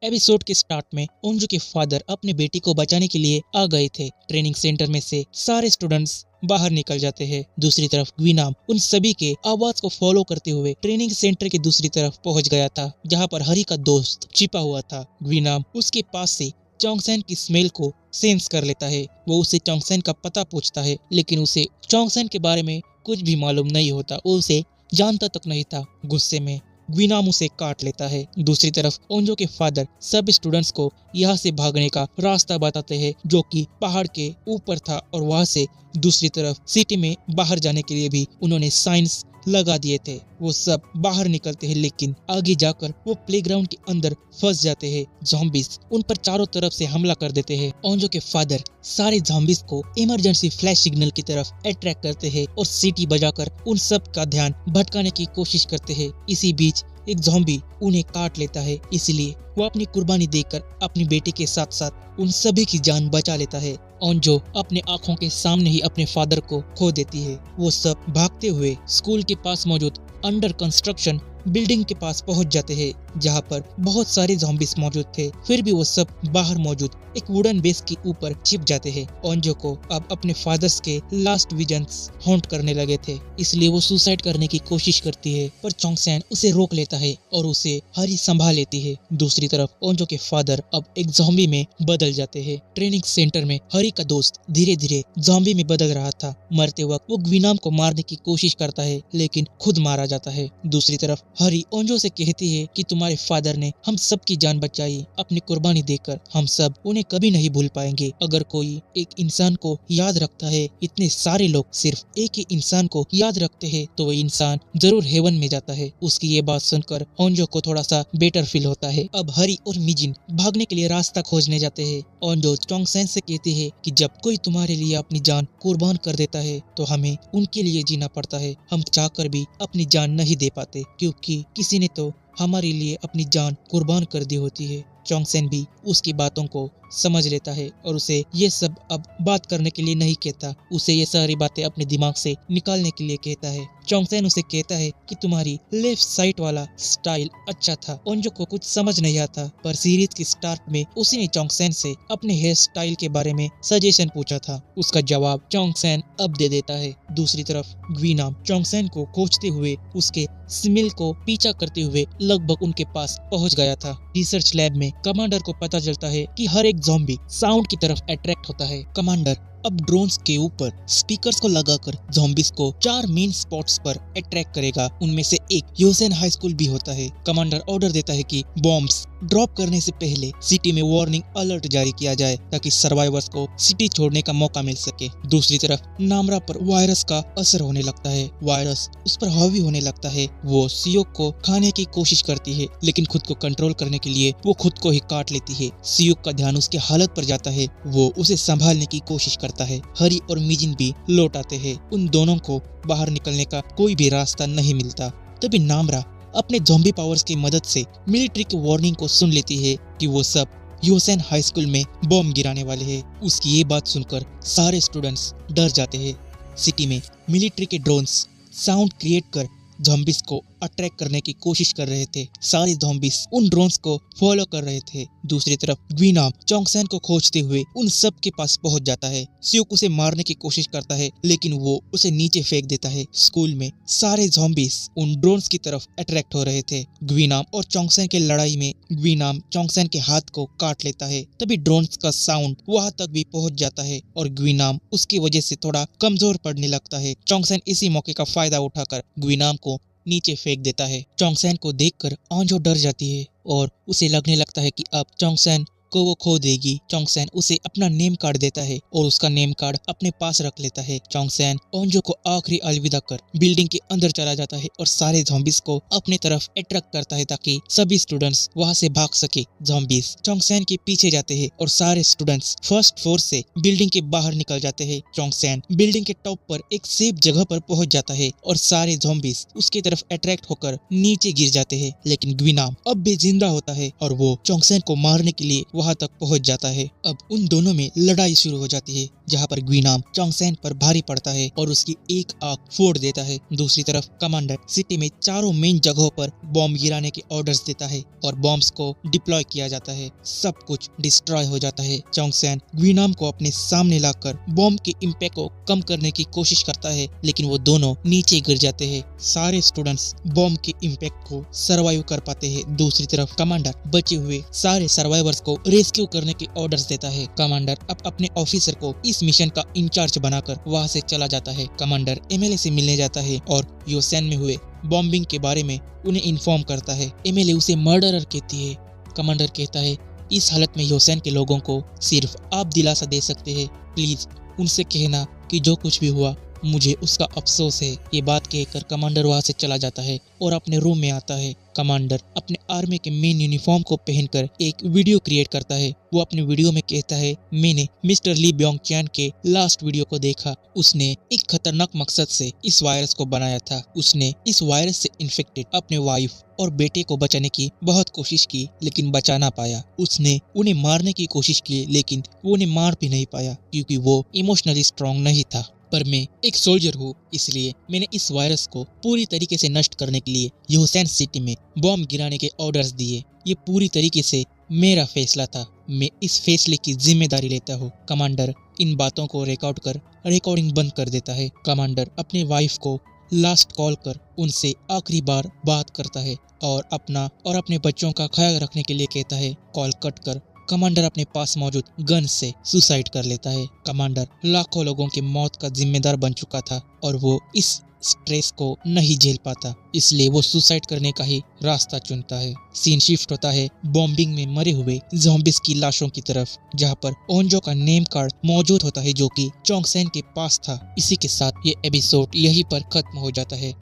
एपिसोड के स्टार्ट में ओंजो के फादर अपने बेटी को बचाने के लिए आ गए थे। ट्रेनिंग सेंटर में से सारे स्टूडेंट्स बाहर निकल जाते हैं। दूसरी तरफ ग्विनाम उन सभी के आवाज को फॉलो करते हुए ट्रेनिंग सेंटर की दूसरी तरफ पहुंच गया था, जहां पर हरी का दोस्त छिपा हुआ था। ग्विनाम उसके पास से चोंगसेन की स्मेल को सेंस कर लेता है। वो उसे चोंगसेन का पता पूछता है, लेकिन उसे चोंगसेन के बारे में कुछ भी मालूम नहीं होता। वो उसे जानता तक नहीं था। गुस्से में ग्विनाम उसे काट लेता है। दूसरी तरफ ओंजो के फादर सब स्टूडेंट्स को यहाँ से भागने का रास्ता बताते हैं, जो कि पहाड़ के ऊपर था, और वहाँ से दूसरी तरफ सिटी में बाहर जाने के लिए भी उन्होंने साइंस लगा दिए थे। वो सब बाहर निकलते हैं, लेकिन आगे जाकर वो प्लेग्राउंड के अंदर फंस जाते हैं। ज़ॉम्बीज उन पर चारों तरफ से हमला कर देते हैं। ओंजो के फादर सारे ज़ॉम्बीज को इमरजेंसी फ्लैश सिग्नल की तरफ अट्रैक्ट करते हैं और सीटी बजाकर उन सब का ध्यान भटकाने की कोशिश करते हैं। इसी बीच एक ज़ॉम्बी उन्हें काट लेता है, इसलिए वो अपनी कुर्बानी देकर अपनी बेटी के साथ साथ उन सभी की जान बचा लेता है। ओंजो अपने आंखों के सामने ही अपने फादर को खो देती है। वो सब भागते हुए स्कूल के पास मौजूद अंडर कंस्ट्रक्शन बिल्डिंग के पास पहुंच जाते हैं, जहां पर बहुत सारे ज़ॉम्बीज मौजूद थे। फिर भी वो सब बाहर मौजूद एक वुडन बेस के ऊपर छिप जाते हैं। ओंजो को अब अपने फादर्स के लास्ट विजन्स हॉन्ट करने लगे थे, इसलिए वो सुसाइड करने की कोशिश करती है, पर चोंगसेन उसे रोक लेता है और उसे हरी संभाल लेती है। दूसरी तरफ ओंजो के फादर अब एक ज़ॉम्बी में बदल जाते हैं। ट्रेनिंग सेंटर में हरी का दोस्त धीरे धीरे ज़ॉम्बी में बदल रहा था। मरते वक्त वो ग्विनाम को मारने की कोशिश करता है, लेकिन खुद मारा जाता है। दूसरी तरफ हरी ओंजो से कहती है कि तुम्हारे फादर ने हम सब की जान बचाई अपनी कुर्बानी देकर, हम सब उन्हें कभी नहीं भूल पाएंगे। अगर कोई एक इंसान को याद रखता है, इतने सारे लोग सिर्फ एक ही इंसान को याद रखते हैं, तो वह इंसान जरूर हेवन में जाता है। उसकी ये बात सुनकर ओंजो को थोड़ा सा बेटर फील होता है। अब हरी और मिजिन भागने के लिए रास्ता खोजने जाते हैं। ओंजो चोंगसेन से कहती है कि जब कोई तुम्हारे लिए अपनी जान कुर्बान कर देता है तो हमें उनके लिए जीना पड़ता है। हम चाहकर भी अपनी जान नहीं दे पाते, क्योंकि किसी ने तो हमारे लिए अपनी जान कुर्बान कर दी होती है। चोंगसेन भी उसकी बातों को समझ लेता है और उसे ये सब अब बात करने के लिए नहीं कहता, उसे ये सारी बातें अपने दिमाग से निकालने के लिए कहता है। चोंगसेन उसे कहता है कि तुम्हारी लेफ्ट साइड वाला स्टाइल अच्छा था। ओंजो को कुछ समझ नहीं आता, पर सीरीज की स्टार्ट में उसने चोंगसेन से अपने हेयर स्टाइल के बारे में सजेशन पूछा था। उसका जवाब चोंगसेन अब दे देता है। दूसरी तरफ ग्वीनाम चोंगसेन को खोजते हुए उसके स्मिल को पीछा करते हुए लगभग उनके पास पहुंच गया था। रिसर्च लैब में कमांडर को पता चलता है कि हर एक ज़ॉम्बी साउंड की तरफ अट्रैक्ट होता है। कमांडर अब ड्रोन्स के ऊपर स्पीकर्स को लगाकर ज़ॉम्बीज को 4 मेन स्पॉट्स पर अट्रैक्ट करेगा। उनमें से एक योसेन हाई स्कूल भी होता है। कमांडर ऑर्डर देता है कि बॉम्ब्स ड्रॉप करने से पहले सिटी में वार्निंग अलर्ट जारी किया जाए ताकि सर्वाइवर्स को सिटी छोड़ने का मौका मिल सके। दूसरी तरफ नामरा पर वायरस का असर होने लगता है। वायरस उस पर हावी होने लगता है। वो सियोक को खाने की कोशिश करती है, लेकिन खुद को कंट्रोल करने के लिए वो खुद को ही काट लेती है। सियोक का ध्यान उसके हालत पर जाता है। वो उसे संभालने की कोशिश करता है। हरी और मिजिन भी लौट आते हैं। उन दोनों को बाहर निकलने का कोई भी रास्ता नहीं मिलता। तभी नामरा अपने ज़ॉम्बी पावर्स की मदद से मिलिट्री की वार्निंग को सुन लेती है कि वो सब योसेन हाई स्कूल में बॉम्ब गिराने वाले हैं। उसकी ये बात सुनकर सारे स्टूडेंट्स डर जाते हैं। सिटी में मिलिट्री के ड्रोन्स साउंड क्रिएट कर ज़ॉम्बीज को अट्रैक्ट करने की कोशिश कर रहे थे। सारे ज़ॉम्बीज उन ड्रोन्स को फॉलो कर रहे थे। दूसरी तरफ ग्वीनाम चोंगसेन को खोजते हुए उन सब के पास पहुंच जाता है। सियोक उसे मारने की कोशिश करता है, लेकिन वो उसे नीचे फेंक देता है। स्कूल में सारे ज़ॉम्बीज उन ड्रोन्स की तरफ अट्रैक्ट हो रहे थे। ग्वीनाम और चोंगसेन की लड़ाई में ग्वीनाम चोंगसेन के हाथ को काट लेता है। तभी ड्रोन्स का साउंड वहां तक भी पहुंच जाता है और ग्वीनाम उसकी वजह से थोड़ा कमजोर पड़ने लगता है। चोंगसेन इसी मौके का फायदा उठाकर ग्वीनाम को नीचे फेंक देता है। चोंगसेन को देखकर ओंजो डर जाती है और उसे लगने लगता है कि अब चोंगसेन को वो खो देगी। चोंगसेन उसे अपना नेम कार्ड देता है और उसका नेम कार्ड अपने पास रख लेता है। चोंगसेन ओंजो को आखिरी अलविदा कर बिल्डिंग के अंदर चला जाता है और सारे ज़ॉम्बीज को अपने तरफ अट्रैक्ट करता है ताकि सभी स्टूडेंट्स वहां से भाग सके। ज़ॉम्बीज चोंगसेन के पीछे जाते हैं और सारे स्टूडेंट्स फर्स्ट फ्लोर से बिल्डिंग के बाहर निकल जाते हैं। चोंगसेन बिल्डिंग के टॉप पर एक सेफ जगह पर पहुंच जाता है और सारे ज़ॉम्बीज उसकी तरफ अट्रैक्ट होकर नीचे गिर जाते हैं। लेकिन ग्वीनाम अब भी जिंदा होता है और वो चोंगसेन को मारने के लिए वहां तक पहुंच जाता है। अब उन दोनों में लड़ाई शुरू हो जाती है, जहां पर ग्वीनाम चोंगसेन पर भारी पड़ता है और उसकी एक आंख फोड़ देता है। दूसरी तरफ कमांडर सिटी में चारों मेन जगहों पर बॉम्ब गिराने के ऑर्डर्स देता है और बॉम्ब्स को डिप्लॉय किया जाता है। सब कुछ डिस्ट्रॉय हो जाता है। चोंगसेन ग्वीनाम को अपने सामने लाकर बॉम्ब के इम्पैक्ट को कम करने की कोशिश करता है, लेकिन वो दोनों नीचे गिर जाते हैं। सारे स्टूडेंट्स बॉम्ब के इम्पैक्ट को सर्वाइव कर पाते हैं। दूसरी तरफ कमांडर बचे हुए सारे सर्वाइवर्स को रेस्क्यू करने के ऑर्डर्स देता है। कमांडर अब अपने ऑफिसर को इस मिशन का इंचार्ज बनाकर वहां से चला जाता है। कमांडर एमएलए से मिलने जाता है और योसेन में हुए बॉम्बिंग के बारे में उन्हें इन्फॉर्म करता है। एमएलए उसे मर्डरर कहती है। कमांडर कहता है, इस हालत में योसेन के लोगों को सिर्फ आप दिलासा दे सकते हैं। प्लीज उनसे कहना कि जो कुछ भी हुआ मुझे उसका अफसोस है। ये बात कहकर कमांडर वहां से चला जाता है और अपने रूम में आता है। कमांडर अपने आर्मी के मेन यूनिफॉर्म को पहनकर एक वीडियो क्रिएट करता है। वो अपने वीडियो में कहता है, मैंने मिस्टर ली ब्योंग चैन के लास्ट वीडियो को देखा। उसने एक खतरनाक मकसद से इस वायरस को बनाया था। उसने इस वायरस से इन्फेक्टेड अपने वाइफ और बेटे को बचाने की बहुत कोशिश की, लेकिन बचा ना पाया। उसने उन्हें मारने की कोशिश की, लेकिन वो उन्हें मार भी नहीं पाया क्योंकि वो इमोशनली स्ट्रॉन्ग नहीं था। पर मैं एक सोल्जर हूँ, इसलिए मैंने इस वायरस को पूरी तरीके से नष्ट करने के लिए योसेन सिटी में बॉम्ब गिराने के ऑर्डर्स दिए। ये पूरी तरीके से मेरा फैसला था। मैं इस फैसले की जिम्मेदारी लेता हूँ। कमांडर इन बातों को रिकॉर्ड कर रिकॉर्डिंग बंद कर देता है। कमांडर अपने वाइफ को लास्ट कॉल कर उनसे आखिरी बार बात करता है और अपने बच्चों का ख्याल रखने के लिए कहता है। कॉल कट कर कमांडर अपने पास मौजूद गन से सुसाइड कर लेता है। कमांडर लाखों लोगों की मौत का जिम्मेदार बन चुका था और वो इस स्ट्रेस को नहीं झेल पाता, इसलिए वो सुसाइड करने का ही रास्ता चुनता है। सीन शिफ्ट होता है बॉम्बिंग में मरे हुए ज़ॉम्बीज की लाशों की तरफ, जहां पर ओंजो का नेम कार्ड मौजूद होता है जो कि चोंगसेन के पास था। इसी के साथ ये एपिसोड यहीं पर खत्म हो जाता है।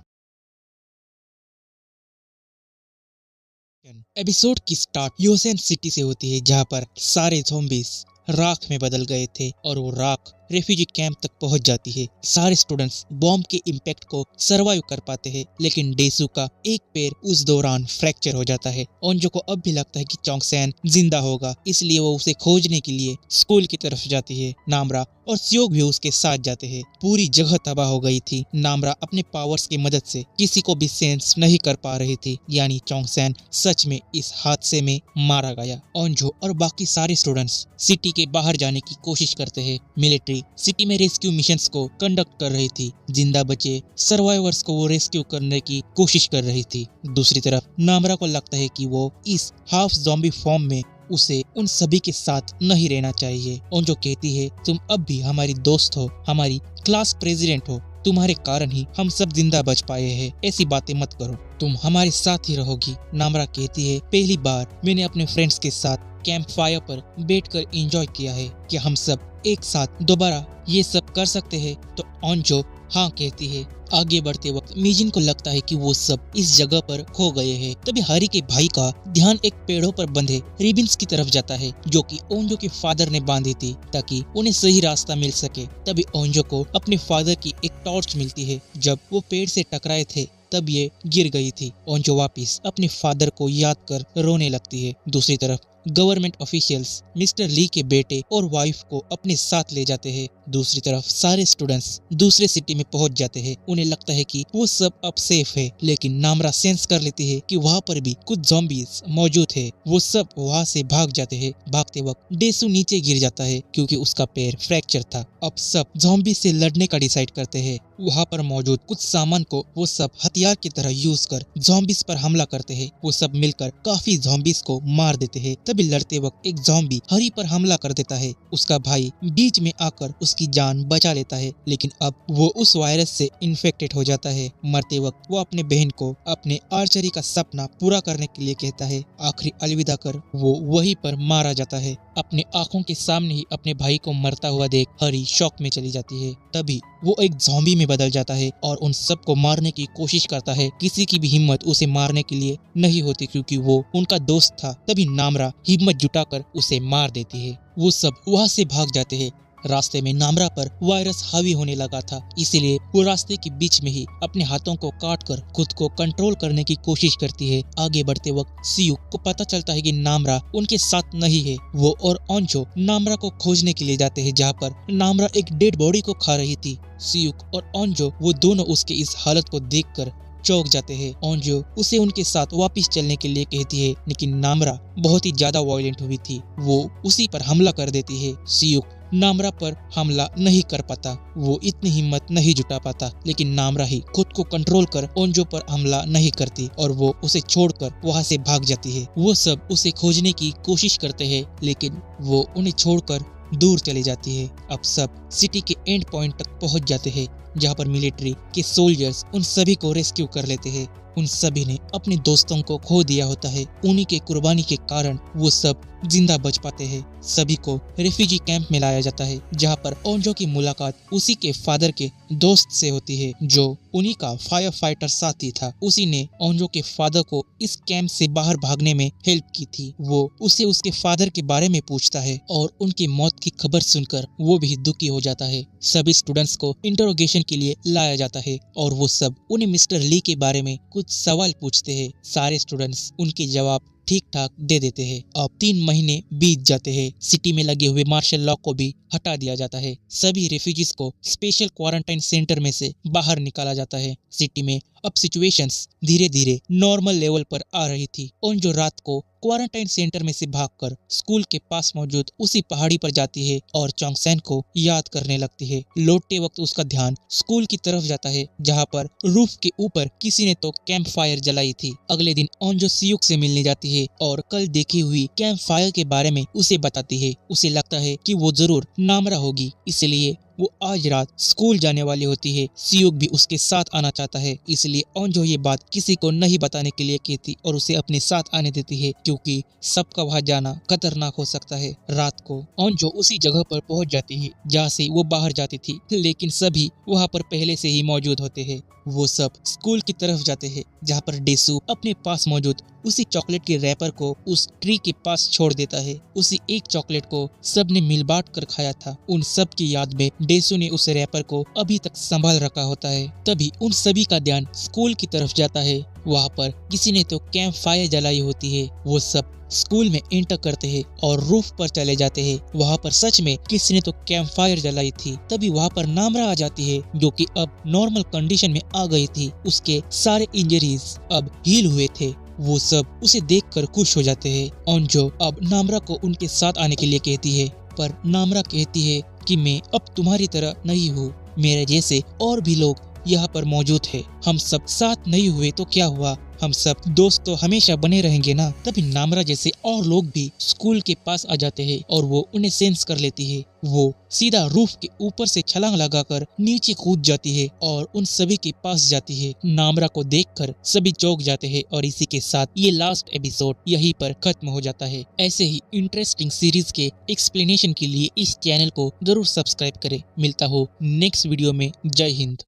एपिसोड की स्टार्ट योसेन सिटी से होती है, जहां पर सारे ज़ॉम्बीज राख में बदल गए थे और वो राख रेफ्यूजी कैंप तक पहुंच जाती है। सारे स्टूडेंट्स बॉम्ब के इम्पैक्ट को सरवाइव कर पाते हैं, लेकिन डेसू का एक पैर उस दौरान फ्रैक्चर हो जाता है। ओंजो को अब भी लगता है कि चोंगसेन जिंदा होगा, इसलिए वो उसे खोजने के लिए स्कूल की तरफ जाती है। नामरा और सियोग भी उसके साथ जाते हैं। पूरी जगह तबाह हो गई थी। नामरा अपने पावर्स की मदद से किसी को भी सेंस नहीं कर पा रही थी, यानी चोंगसेन सच में इस हादसे में मारा गया। ओंजो और बाकी सारे स्टूडेंट्स सिटी के बाहर जाने की कोशिश करते हैं। मिलिट्री सिटी में रेस्क्यू मिशंस को कंडक्ट कर रही थी। जिंदा बचे सर्वाइवर्स को वो रेस्क्यू करने की कोशिश कर रही थी। दूसरी तरफ नामरा को लगता है कि वो इस हाफ ज़ॉम्बी फॉर्म में उसे उन सभी के साथ नहीं रहना चाहिए। ओंजो कहती है, तुम अब भी हमारी दोस्त हो, हमारी क्लास प्रेसिडेंट हो, तुम्हारे कारण ही हम सब जिंदा बच पाए हैं। ऐसी बातें मत करो, तुम हमारे साथ ही रहोगी। नामरा कहती है, पहली बार मैंने अपने फ्रेंड्स के साथ कैंप फायर पर बैठकर एंजॉय किया है। क्या हम सब एक साथ दोबारा ये सब कर सकते हैं? तो ओंजो हाँ कहती है। आगे बढ़ते वक्त मिजिन को लगता है कि वो सब इस जगह पर खो गए हैं। तभी हारी के भाई का ध्यान एक पेड़ों पर बंधे रिबिन्स की तरफ जाता है, जो कि ओंजो के फादर ने बांधी थी ताकि उन्हें सही रास्ता मिल सके। तभी ओंजो को अपने फादर की एक टॉर्च मिलती है। जब वो पेड़ से टकराए थे तब ये गिर गई थी। ओंजो वापिस अपने फादर को याद कर रोने लगती है। दूसरी तरफ गवर्नमेंट ऑफिशियल्स मिस्टर ली के बेटे और वाइफ को अपने साथ ले जाते हैं। दूसरी तरफ सारे स्टूडेंट्स दूसरे सिटी में पहुंच जाते हैं। उन्हें लगता है कि वो सब अब सेफ है, लेकिन नामरा सेंस कर लेती है कि वहाँ पर भी कुछ ज़ॉम्बीज मौजूद है। वो सब वहाँ से भाग जाते हैं। भागते वक्त डेसू नीचे गिर जाता है क्योंकि उसका पैर फ्रैक्चर था। अब सब ज़ॉम्बी से लड़ने का डिसाइड करते हैं। वहाँ पर मौजूद कुछ सामान को वो सब हथियार की तरह यूज कर ज़ॉम्बीज पर हमला करते हैं। वो सब मिलकर काफी ज़ॉम्बीज को मार देते हैं। तभी लड़ते वक्त एक ज़ॉम्बी हरी पर हमला कर देता है। उसका भाई बीच में आकर उसकी जान बचा लेता है, लेकिन अब वो उस वायरस से इन्फेक्टेड हो जाता है। मरते वक्त वो अपने बहन को अपने आर्चरी का सपना पूरा करने के लिए कहता है। आखिरी अलविदा कर वो वहीं पर मारा जाता है। अपने आंखों के सामने ही अपने भाई को मरता हुआ देख हरी शॉक में चली जाती है। तभी वो एक ज़ॉम्बी में बदल जाता है और उन सबको मारने की कोशिश करता है। किसी की भी हिम्मत उसे मारने के लिए नहीं होती क्योंकि वो उनका दोस्त था। तभी नामरा हिम्मत जुटाकर उसे मार देती है। वो सब वहाँ से भाग जाते हैं। रास्ते में नामरा पर वायरस हावी होने लगा था, इसीलिए वो रास्ते के बीच में ही अपने हाथों को काटकर खुद को कंट्रोल करने की कोशिश करती है। आगे बढ़ते वक्त सियुक को पता चलता है कि नामरा उनके साथ नहीं है। वो और ओंजो नामरा को खोजने के लिए जाते हैं, जहाँ पर नामरा एक डेड बॉडी को खा रही थी। सियुक और ओंजो वो दोनों उसके इस हालत को देखकर चौंक जाते हैं। ओंजो उसे उनके साथ वापस चलने के लिए कहती है, लेकिन नामरा बहुत ही ज्यादा वायलेंट हुई थी। वो उसी पर हमला कर देती है। सियुक नामरा पर हमला नहीं कर पाता, वो इतनी हिम्मत नहीं जुटा पाता, लेकिन नामरा ही खुद को कंट्रोल कर ओंजो पर हमला नहीं करती और वो उसे छोड़कर वहाँ से भाग जाती है। वो सब उसे खोजने की कोशिश करते हैं, लेकिन वो उन्हें छोड़कर दूर चली जाती है। अब सब सिटी के एंड पॉइंट तक पहुंच जाते हैं, जहां पर मिलिट्री के सोल्जर्स उन सभी को रेस्क्यू कर लेते हैं। उन सभी ने अपने दोस्तों को खो दिया होता है। उन्हीं के कुर्बानी के कारण वो सब जिंदा बच पाते हैं। सभी को रेफ्यूजी कैंप में लाया जाता है, जहां पर ओंजो की मुलाकात उसी के फादर के दोस्त से होती है, जो उन्हीं का फायर फाइटर साथी था। उसी ने ओंजो के फादर को इस कैंप से बाहर भागने में हेल्प की थी। वो उसे उसके फादर के बारे में पूछता है और उनकी मौत की खबर सुनकर वो भी दुखी हो जाता है। सभी स्टूडेंट्स को इंटरोगेशन के लिए लाया जाता है और वो सब उन्हें मिस्टर ली के बारे में कुछ सवाल पूछते हैं। सारे स्टूडेंट्स उनके जवाब ठीक ठाक दे देते हैं। अब 3 महीने बीत जाते हैं। सिटी में लगे हुए मार्शल लॉ को भी हटा दिया जाता है। सभी रेफ्यूजीज को स्पेशल क्वारंटाइन सेंटर में से बाहर निकाला जाता है। सिटी में अब सिचुएशंस धीरे धीरे नॉर्मल लेवल पर आ रही थी। ओंजो रात को क्वारंटाइन सेंटर में से भागकर स्कूल के पास मौजूद उसी पहाड़ी पर जाती है और चोंगसेन को याद करने लगती है। लौटते वक्त उसका ध्यान स्कूल की तरफ जाता है, जहाँ पर रूफ के ऊपर किसी ने तो कैंप फायर जलाई थी। अगले दिन ओंजो सियुक से मिलने जाती है और कल देखी हुई कैंप फायर के बारे में उसे बताती है। उसे लगता है कि वो जरूर नामरा होगी, इसलिए वो आज रात स्कूल जाने वाली होती है। सियुक भी उसके साथ आना चाहता है, इसलिए ओंजो ये बात किसी को नहीं बताने के लिए कहती और उसे अपने साथ आने देती है, क्योंकि सबका वहाँ जाना खतरनाक हो सकता है। रात को ओंजो उसी जगह पर पहुंच जाती है जहाँ से वो बाहर जाती थी, लेकिन सभी वहाँ पर पहले से ही मौजूद होते हैं। वो सब स्कूल की तरफ जाते हैं, जहाँ पर डेसू अपने पास मौजूद उसी चॉकलेट के रैपर को उस ट्री के पास छोड़ देता है। उसी एक चॉकलेट को सबने मिल बांट कर खाया था। उन सब की याद में डेसू ने उस रैपर को अभी तक संभाल रखा होता है। तभी उन सभी का ध्यान स्कूल की तरफ जाता है। वहाँ पर किसी ने तो कैंप फायर जलाई होती है। वो सब स्कूल में एंटर करते हैं और रूफ पर चले जाते हैं। वहाँ पर सच में किसी ने तो कैंप फायर जलाई थी। तभी वहाँ पर नामरा आ जाती है, जो कि अब नॉर्मल कंडीशन में आ गई थी। उसके सारे इंजरीज अब हील हुए थे। वो सब उसे देखकर खुश हो जाते हैं। ओंजो अब नामरा को उनके साथ आने के लिए कहती है, पर नामरा कहती है कि मैं अब तुम्हारी तरह नहीं हूँ। मेरे जैसे और भी लोग यहाँ पर मौजूद है। हम सब साथ नहीं हुए तो क्या हुआ, हम सब दोस्त तो हमेशा बने रहेंगे ना। तभी नामरा जैसे और लोग भी स्कूल के पास आ जाते हैं और वो उन्हें सेंस कर लेती है। वो सीधा रूफ के ऊपर से छलांग लगाकर नीचे कूद जाती है और उन सभी के पास जाती है। नामरा को देखकर सभी चौंक जाते हैं और इसी के साथ ये लास्ट एपिसोड यहीं पर खत्म हो जाता है। ऐसे ही इंटरेस्टिंग सीरीज के एक्सप्लेनेशन के लिए इस चैनल को जरूर सब्सक्राइब करें। मिलता हो नेक्स्ट वीडियो में। जय हिंद।